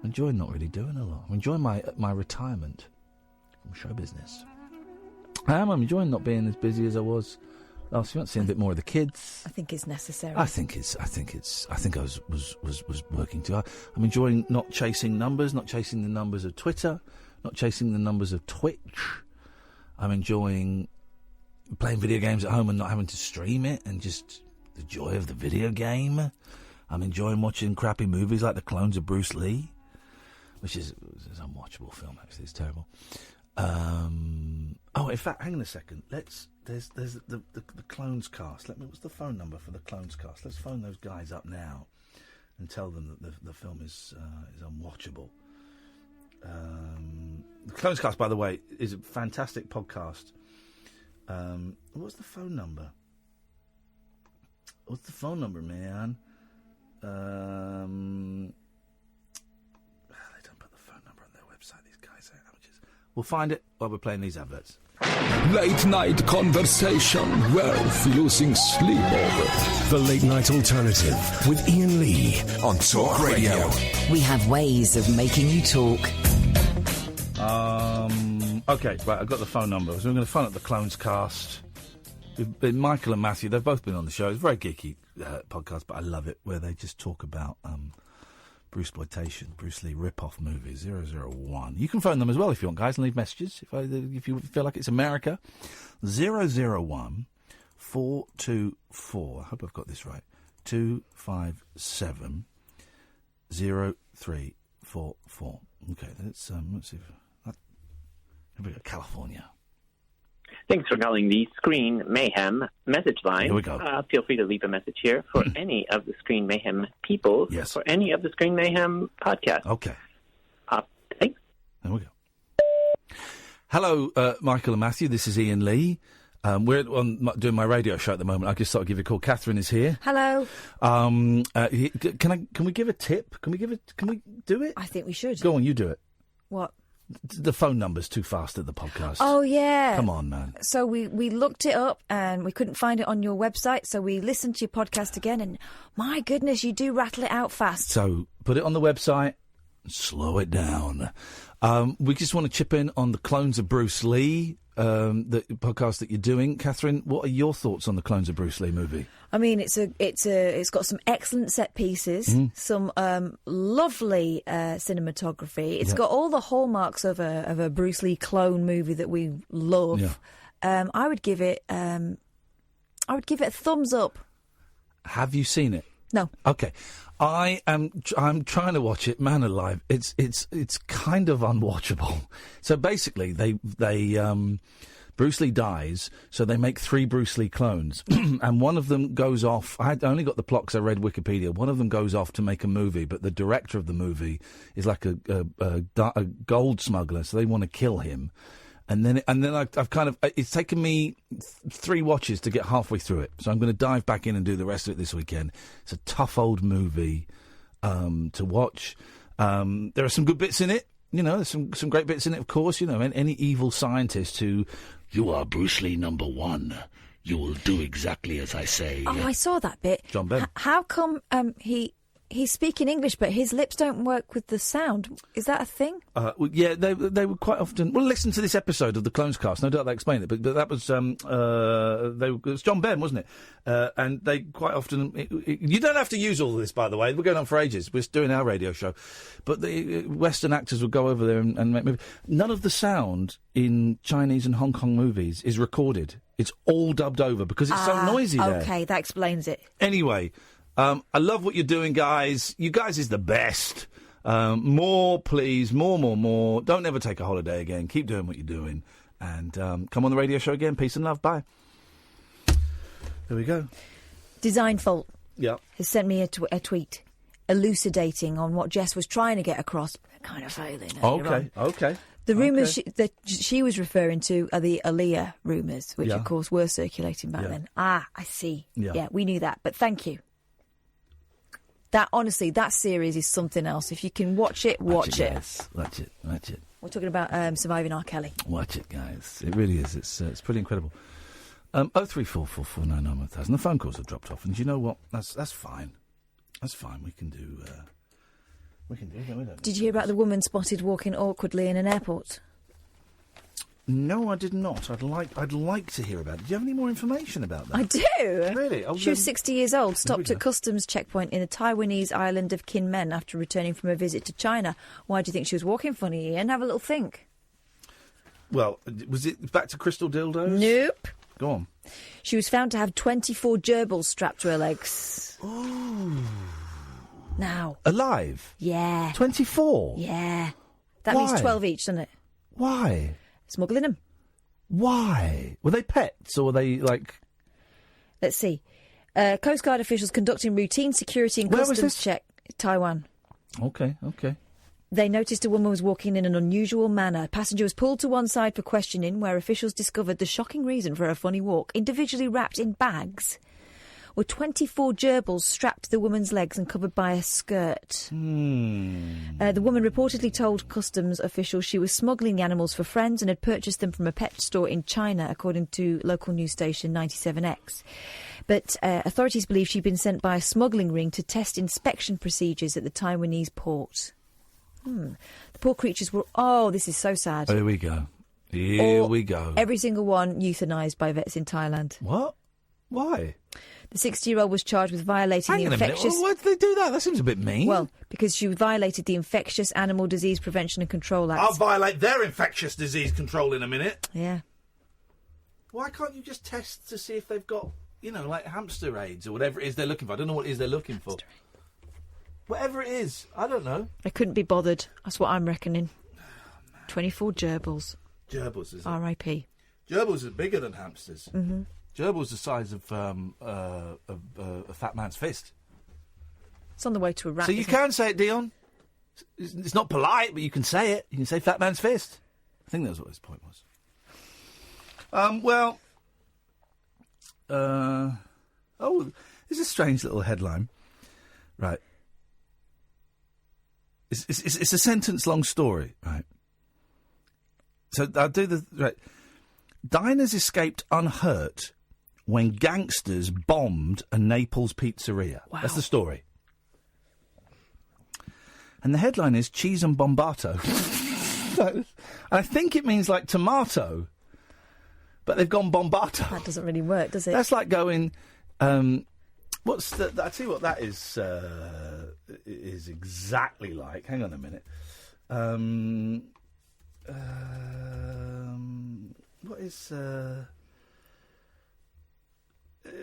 not really doing a lot. I'm enjoying my retirement from show business. I'm enjoying not being as busy as I was last year. I'm seeing a bit more of the kids. I think it's necessary. I think I was working too hard. I'm enjoying not chasing numbers, not chasing the numbers of Twitter, not chasing the numbers of Twitch. I'm enjoying playing video games at home and not having to stream it, and just the joy of the video game. I'm enjoying watching crappy movies like The Clones of Bruce Lee, which is an unwatchable film, actually. It's terrible. In fact, hang on a second. There's the Clones cast. What's the phone number for the Clones cast? Let's phone those guys up now and tell them that the film is unwatchable. The Clones cast, by the way, is a fantastic podcast. What's the phone number? What's the phone number, man? They don't put the phone number on their website, these guys. We'll find it while we're playing these adverts. Late night conversation worth losing sleep over. The Late Night Alternative with Iain Lee on Talk Radio. We have ways of making you talk. Okay, right, I've got the phone number. So we're going to phone up the Clones cast. Michael and Matthew, they've both been on the show. It's very geeky. podcast, but I love it, where they just talk about Bruceploitation, Bruce Lee rip-off movies, 001. You can phone them as well if you want, guys, and leave messages if you feel like it's America. 001 424. I hope I've got this right. 257 0344. Okay, let's see. Here we go, California. Thanks for calling the Screen Mayhem message line. Here we go. Feel free to leave a message here for any of the Screen Mayhem people, for any of the Screen Mayhem podcasts. Okay. Thanks. There we go. Hello, Michael and Matthew. This is Iain Lee. We're doing my radio show at the moment. I just thought I'd give you a call. Catherine is here. Hello. Can we give a tip? Can we do it? I think we should. Go on, you do it. What? The phone number's too fast at the podcast. Oh, yeah. Come on, man. So we looked it up and we couldn't find it on your website, so we listened to your podcast again, and my goodness, you do rattle it out fast. So put it on the website and slow it down. We just want to chip in on the Clones of Bruce Lee, the podcast that you're doing. Catherine, what are your thoughts on the Clones of Bruce Lee movie? I mean, it's got some excellent set pieces, some lovely cinematography. It's got all the hallmarks of a Bruce Lee clone movie that we love. Yeah. I would give it a thumbs up. Have you seen it? No. Okay. I'm trying to watch it. Man alive, it's kind of unwatchable. So basically, they Bruce Lee dies, so they make 3 Bruce Lee clones, and one of them goes off. I only got the plot because I read Wikipedia. One of them goes off to make a movie, but the director of the movie is like a gold smuggler, so they want to kill him. And then I've kind of, it's taken me 3 watches to get halfway through it. So I'm going to dive back in and do the rest of it this weekend. It's a tough old movie to watch. There are some good bits in it. You know, there's some great bits in it, of course. You know, any evil scientist who, you are Bruce Lee #1. You will do exactly as I say. Oh, I saw that bit. John Ben. How come he's speaking English, but his lips don't work with the sound? Is that a thing? Well, yeah, they were quite often. Well, listen to this episode of the Clones Cast. No doubt they explained it, but that was it was John Ben, wasn't it? And they quite often. You don't have to use all of this, by the way. We're going on for ages. We're doing our radio show, but the Western actors would go over there and make movies. None of the sound in Chinese and Hong Kong movies is recorded. It's all dubbed over because it's so noisy there. Okay, that explains it. Anyway. I love what you're doing, guys. You guys is the best. More, please. More. Don't ever take a holiday again. Keep doing what you're doing. And come on the radio show again. Peace and love. Bye. There we go. Design Fault has sent me a tweet elucidating on what Jess was trying to get across, but kind of failing. Okay. The rumours that she was referring to are the Aaliyah rumours, which, of course, were circulating back then. Ah, I see. Yeah, we knew that. But thank you. That series is something else. If you can watch it, watch it. Guys. Watch it. We're talking about surviving R. Kelly. Watch it, guys. It really is. It's pretty incredible. 03444991000. The phone calls have dropped off, and do you know what? That's fine. That's fine. We can do. Did you hear about the woman spotted walking awkwardly in an airport? No, I did not. I'd like to hear about it. Do you have any more information about that? I do. Really? She was 60 years old, stopped at customs checkpoint in the Taiwanese island of Kinmen after returning from a visit to China. Why do you think she was walking funny, Ian? Have a little think. Well, was it back to crystal dildos? Nope. Go on. She was found to have 24 gerbils strapped to her legs. Oh. Now. Alive? Yeah. 24? Yeah. That means 12 each, doesn't it? Why? Smuggling them. Why? Were they pets or were they like... Let's see. Coast Guard officials conducting routine security and customs check. Taiwan. Okay. They noticed a woman was walking in an unusual manner. Passenger was pulled to one side for questioning, where officials discovered the shocking reason for her funny walk. Individually wrapped in bags were 24 gerbils strapped to the woman's legs and covered by a skirt. The woman reportedly told customs officials she was smuggling the animals for friends and had purchased them from a pet store in China, according to local news station 97X. But authorities believe she'd been sent by a smuggling ring to test inspection procedures at the Taiwanese port. The poor creatures were... Oh, this is so sad. Here we go. Here we go. Every single one euthanised by vets in Thailand. What? Why? The 60-year-old was charged with violating Hang the on a minute. infectious... Why did they do that? That seems a bit mean. Well, because she violated the Infectious Animal Disease Prevention and Control Act. I'll violate their infectious disease control in a minute. Yeah. Why can't you just test to see if they've got, like hamster AIDS or whatever it is they're looking for? I don't know what it is they're looking for. Whatever it is, I don't know. I couldn't be bothered. That's what I'm reckoning. 24 gerbils. Gerbils, is it? R.I.P. Gerbils are bigger than hamsters. Mm-hmm. Gerbils the size of a fat man's fist. It's on the way to a rat. So you can say it, Dion. It's not polite, but you can say it. You can say fat man's fist. I think that's what his point was. This is a strange little headline. Right. It's a sentence-long story, right? So I'll do the... Right. Diners escaped unhurt when gangsters bombed a Naples pizzeria. Wow. That's the story. And the headline is Cheese and Bombato. I think it means like tomato, but they've gone Bombato. That doesn't really work, does it? That's like going... what's the... I tell you what that is exactly like. Hang on a minute. What is...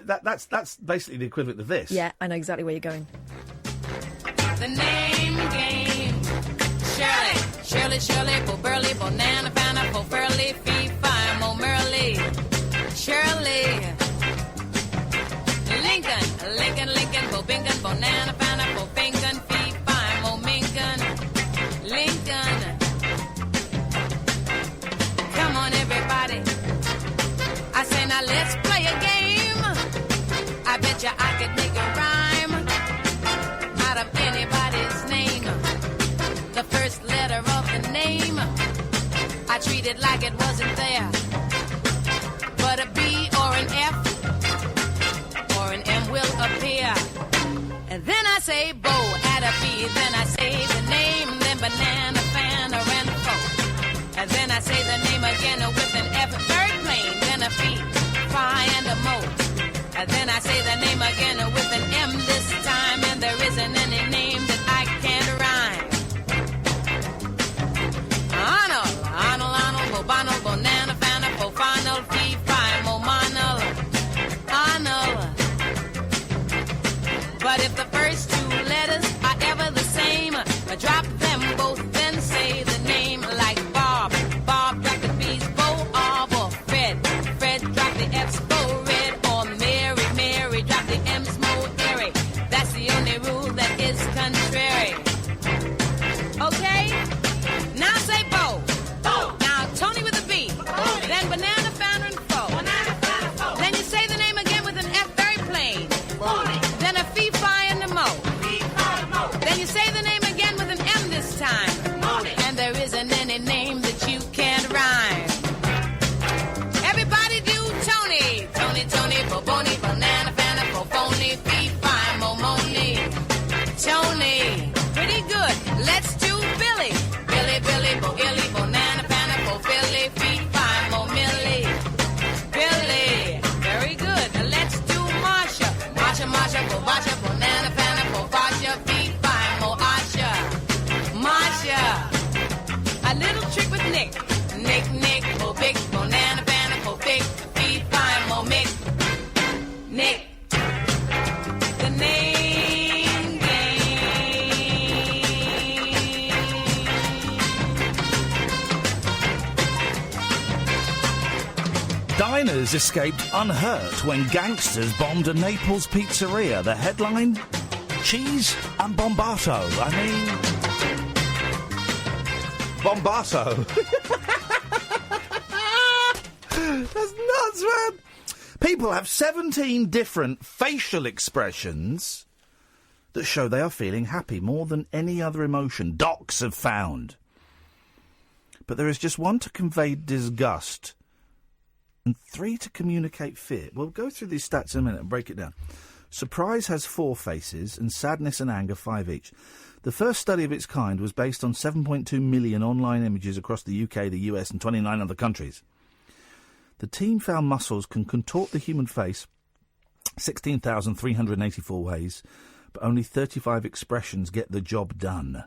That's basically the equivalent of this. Yeah, I know exactly where you're going. The name game. Shirley, Bo Burley, Bonana, Banana, Bo Furley, Fee, Fine, Mo Merly, Shirley, Lincoln, Bo Bingon, Bonana, Banana, Bo Fingon, Fee, Fine, Mo Mingon, Lincoln. Come on, everybody. I say, now let's play a game. I bet you I could make a rhyme out of anybody's name. The first letter of the name, I treat it like it wasn't there. But a B or an F or an M will appear. And then I say Bo, add a B, then I say the name, then banana, fan, or and fo. And then I say the name again with an F, third plane, then a P, Phi, and a Mo. And then I say the name again with an M this time, and there isn't any name that I can't rhyme. Arnold, Bobano, Bonana, Fana, Pofanal, Fee, Fi, Momanal, Arnold. But if the first two letters are ever the same, drop them both, then say the name like Bob. Bob, drop the B's, Bo, or Fred. Fred, drop the F's, Bo, Red, or Mary, drop the M's, Mo, Airy. That's the only rule that is contrary. Okay? Now say Bo. Bo. Now Tony with a B. Tony. Then banana, founder, and fo. Banana, founder, fo. Then you say the name again with an F, very plain. Tony. Then a fee, fi, and a mo. Fee, fi, and mo. Then you say the name again with an M this time. Tony. And there isn't any name that you can't rhyme. Everybody do Tony. Tony, Boboni, banana, fana, fofoni, fee, fi, momoni. Tony. Pretty good. Let's do Billy. Billy, Bo Illy, Bonana, Fana, Bo Philly, Fee, Fi, Mo Millie. Billy. Very good. Let's do Marsha. Marsha, Bo Basha, Bonana, Fana, Bo Basha, Fee, Fi, Mo Asha. Marsha. A little trick with Nick. Nick, Bo Big, Bonana, Fana, Bo Big, Fee, Fi, Mo Mick. Nick. The name game. Diners escaped unhurt when gangsters bombed a Naples pizzeria. The headline, Cheese and Bombato. I mean... Bombato. That's nuts, man. People have 17 different facial expressions that show they are feeling happy, more than any other emotion. Docs have found. But there is just one to convey disgust and 3 to communicate fear. We'll go through these stats in a minute and break it down. Surprise has 4 faces and sadness and anger 5 each. The first study of its kind was based on 7.2 million online images across the UK, the US and 29 other countries. The team found muscles can contort the human face 16,384 ways, but only 35 expressions get the job done.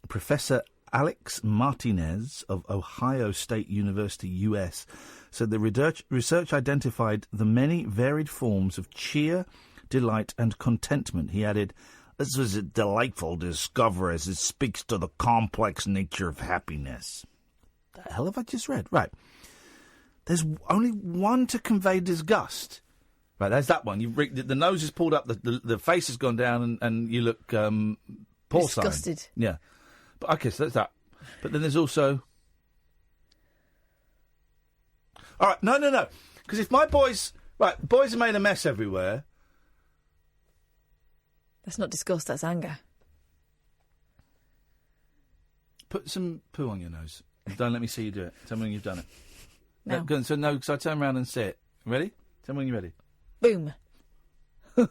Professor Alex Martinez of Ohio State University, US, said the research identified the many varied forms of cheer, delight and contentment. He added, "This was a delightful discovery as it speaks to the complex nature of happiness." The hell have I just read? Right. There's only one to convey disgust. Right, there's that one. The nose is pulled up, the face has gone down, and you look porcine. Disgusted. Yeah. But okay, so that's that. But then there's also... All right, no. Because if my boys... Right, boys have made a mess everywhere... That's not disgust, that's anger. Put some poo on your nose. Don't let me see you do it. Tell me when you've done it. No. So I turn around and say it. Ready? Tell me when you're ready. Boom. Was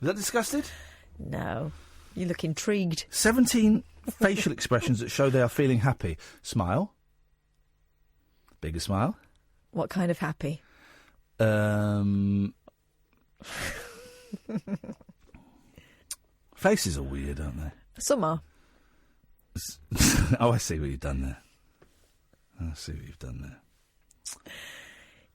that disgusted? No. You look intrigued. 17 facial expressions that show they are feeling happy. Smile. Bigger smile. What kind of happy? Faces are weird, aren't they? Some are. Oh, I see what you've done there.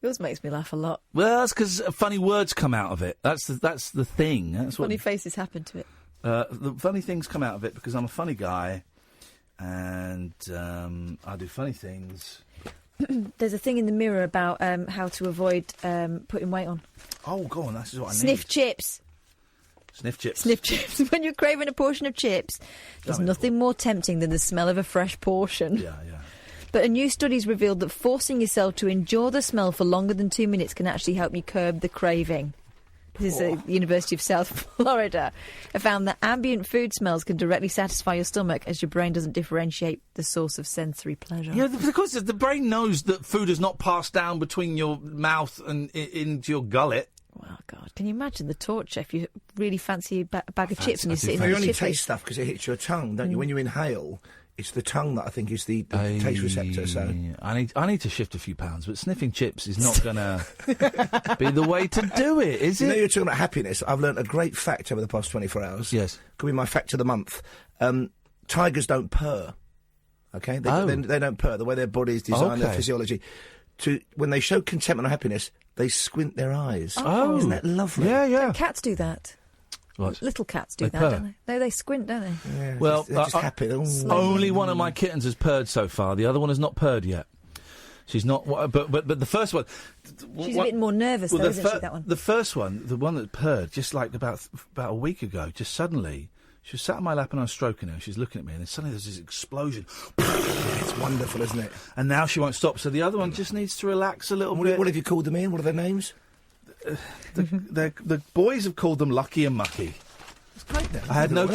Yours makes me laugh a lot. Well, that's because funny words come out of it. That's the thing. That's funny faces happen to it. The funny things come out of it because I'm a funny guy, and I do funny things. There's a thing in the mirror about how to avoid putting weight on. Oh, go on, that's what I need. Sniff chips. Sniff chips. Sniff chips. When you're craving a portion of chips, there's nothing more tempting than the smell of a fresh portion. Yeah. But a new study's revealed that forcing yourself to endure the smell for longer than 2 minutes can actually help you curb the craving. This is the University of South Florida. I found that ambient food smells can directly satisfy your stomach as your brain doesn't differentiate the source of sensory pleasure. Yeah, because the brain knows that food has not passed down between your mouth and into your gullet. Well, God, can you imagine the torture if you really fancy a bag of chips and you're sitting there? You only taste stuff because it hits your tongue, don't you? When you inhale, it's the tongue that I think is the taste receptor. So I need to shift a few pounds, but sniffing chips is not going to be the way to do it, is it? You know, you're talking about happiness. I've learnt a great fact over the past 24 hours. Yes. Could be my fact of the month. Tigers don't purr. Okay? They don't purr. The way their body is designed, their physiology. When they show contentment or happiness, they squint their eyes. Oh. Isn't that lovely? Yeah. Don't cats do that? What? Little cats do They that, purr. don't they? No, they squint, don't they? Yeah, Well, they're just happy. Only one of my kittens has purred so far. The other one has not purred yet. She's not. But the first one. She's a bit more nervous, though, isn't she? That one. The first one, the one that purred, just like about a week ago, just suddenly. She was sat on my lap and I was stroking her, and she's looking at me, and then suddenly there's this explosion. It's wonderful, isn't it? And now she won't stop, so the other one just needs to relax a little bit. What have you called them, Ian? What are their names? The boys have called them Lucky and Mucky. It's great, then. I had no...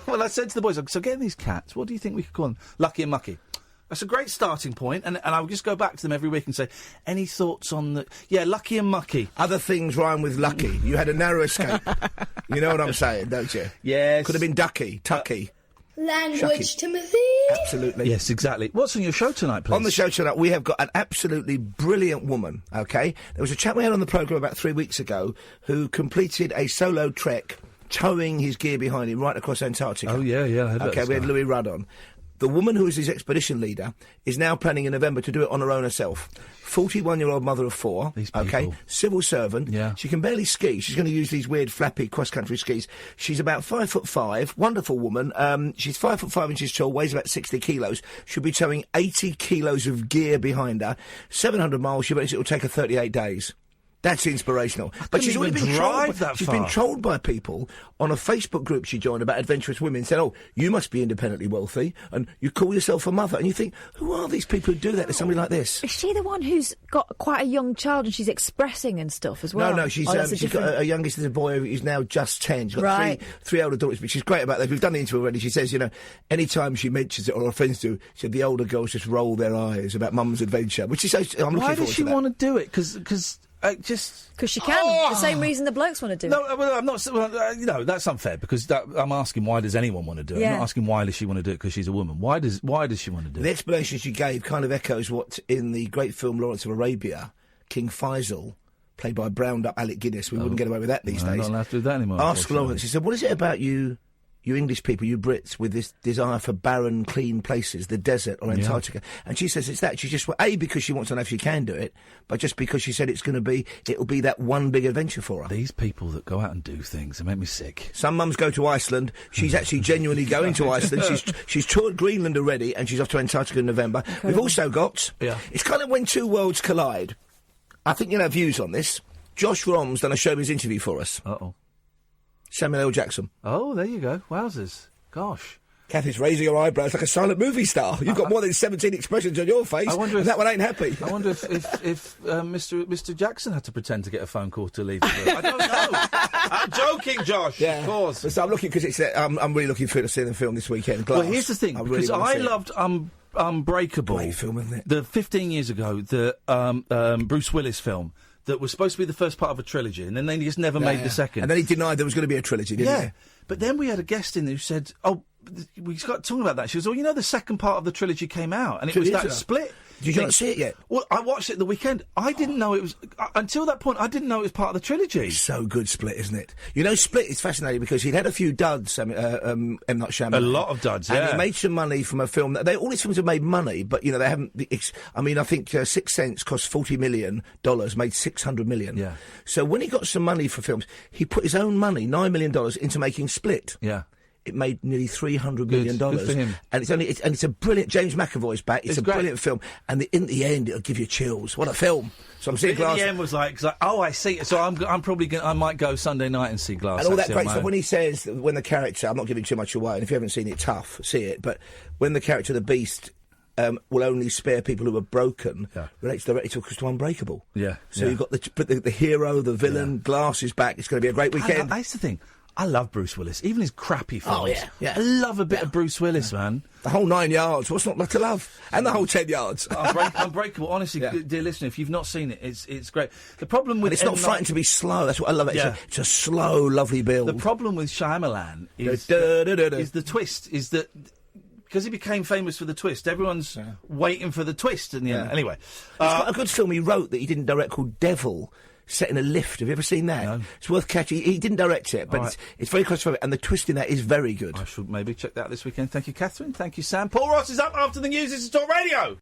Well, I said to the boys, so getting these cats, what do you think we could call them? Lucky and Mucky. That's a great starting point, and I would just go back to them every week and say, any thoughts on the... Yeah, Lucky and Mucky. Other things rhyme with lucky. You had a narrow escape. You know what I'm saying, don't you? Yes. Could have been Ducky, Tucky. Language, Timothy. Absolutely. Yes, exactly. What's on your show tonight, please? On the show tonight, we have got an absolutely brilliant woman, OK? There was a chap we had on the programme about 3 weeks ago who completed a solo trek, towing his gear behind him right across Antarctica. Oh, yeah, I heard about OK, this we had guy. Louis Rudd on. The woman who is his expedition leader is now planning in November to do it on her own herself. 41-year-old mother of four, OK, civil servant. Yeah. She can barely ski. She's going to use these weird flappy cross-country skis. She's about 5'5", wonderful woman. She's 5'5" inches tall, weighs about 60 kilos. She'll be towing 80 kilos of gear behind her. 700 miles, she reckons it will take her 38 days. That's inspirational. But she's already been trolled by people on a Facebook group she joined about adventurous women, said, oh, you must be independently wealthy, and you call yourself a mother. And you think, who are these people who do that to somebody like this? Is she the one who's got quite a young child and she's expressing and stuff as well? No, she's got her youngest is a boy who's now just 10. She's got three older daughters, but she's great about that. We've done the interview already. She says, any time she mentions it, or her friends do, she said the older girls just roll their eyes about mum's adventure, which is so... I'm looking forward to that. Why does she want to do it? Because she can. The same reason the blokes want to do it. No, well, I'm not. Well, that's unfair because I'm asking why does anyone want to do it? Yeah. I'm not asking why does she want to do it because she's a woman. Why does she want to do it? The explanation she gave kind of echoes what in the great film Lawrence of Arabia King Faisal, played by browned-up Alec Guinness. We wouldn't get away with that these days. Not allowed to do that anymore. Asked Lawrence, he said, what is it about you English people, you Brits, with this desire for barren, clean places, the desert or Antarctica? And she says it's that. She just, because she wants to know if she can do it, but just because she said it'll be that one big adventure for her. These people that go out and do things, they make me sick. Some mums go to Iceland. She's actually genuinely going to Iceland. She's toured Greenland already, and she's off to Antarctica in November. Incredible. We've also got, it's kind of when two worlds collide. I think you'll have views on this. Josh Rom's done a showbiz interview for us. Uh-oh. Samuel L. Jackson. Oh, there you go. Wowzers. Gosh. Kathy's raising her eyebrows like a silent movie star. You've got more than 17 expressions on your face, and that one ain't happy. I wonder if Mr. Jackson had to pretend to get a phone call to leave the room. I don't know. I'm joking, Josh. Yeah. Of course. So I'm looking, because I'm really looking forward to seeing the film this weekend. Glass. Well, here's the thing, because I loved Unbreakable. Great film, isn't it? The 15 years ago, the Bruce Willis film. That was supposed to be the first part of a trilogy, and then they just never made the second. And then he denied there was going to be a trilogy, didn't he? But then we had a guest in who said, we got talking about that. She goes, the second part of the trilogy came out, and it was that split. Did you not see it yet? Well, I watched it the weekend. I didn't know it was... until that point, I didn't know it was part of the trilogy. It's so good, Split, isn't it? Split is fascinating because he'd had a few duds, M. Night Shyamalan. A lot of duds, And he made some money from a film... all his films have made money, but, they haven't... I think Sixth Sense cost $40 million, made $600 million. Yeah. So when he got some money for films, he put his own money, $9 million, into making Split. Yeah. It made nearly $300 million. Good for him. And it's a brilliant... James McAvoy's back. It's a brilliant film. And in the end, it'll give you chills. What a film. So I'm seeing Glass... The end was like, I see it. So I'm probably I might go Sunday night and see Glass. And all that great stuff. When he says, when the character... I'm not giving too much away, and if you haven't seen it, tough, see it. But when the character, the Beast... will only spare people who are broken, relates directly to Unbreakable. Yeah. So you've got the hero, the villain, Glass is back. It's going to be a great weekend. That's the thing. I love Bruce Willis, even his crappy films. Oh, yeah. I love a bit of Bruce Willis, man. The whole 9 yards, what's not to love? And the whole 10 yards. Unbreakable, honestly, dear listener, if you've not seen it, it's great. The problem with... And it's not frightened to be slow, that's what I love it. Yeah. It's a slow, lovely build. The problem with Shyamalan is the twist, is that... Because he became famous for the twist, everyone's waiting for the twist in the end. Anyway. It's got a good film he wrote that he didn't direct called Devil, set in a lift. Have you ever seen that? No. It's worth catching. He didn't direct it, but it's very close to it, and the twist in that is very good. I should maybe check that out this weekend. Thank you, Catherine. Thank you, Sam. Paul Ross is up after the news. This is Talk Radio.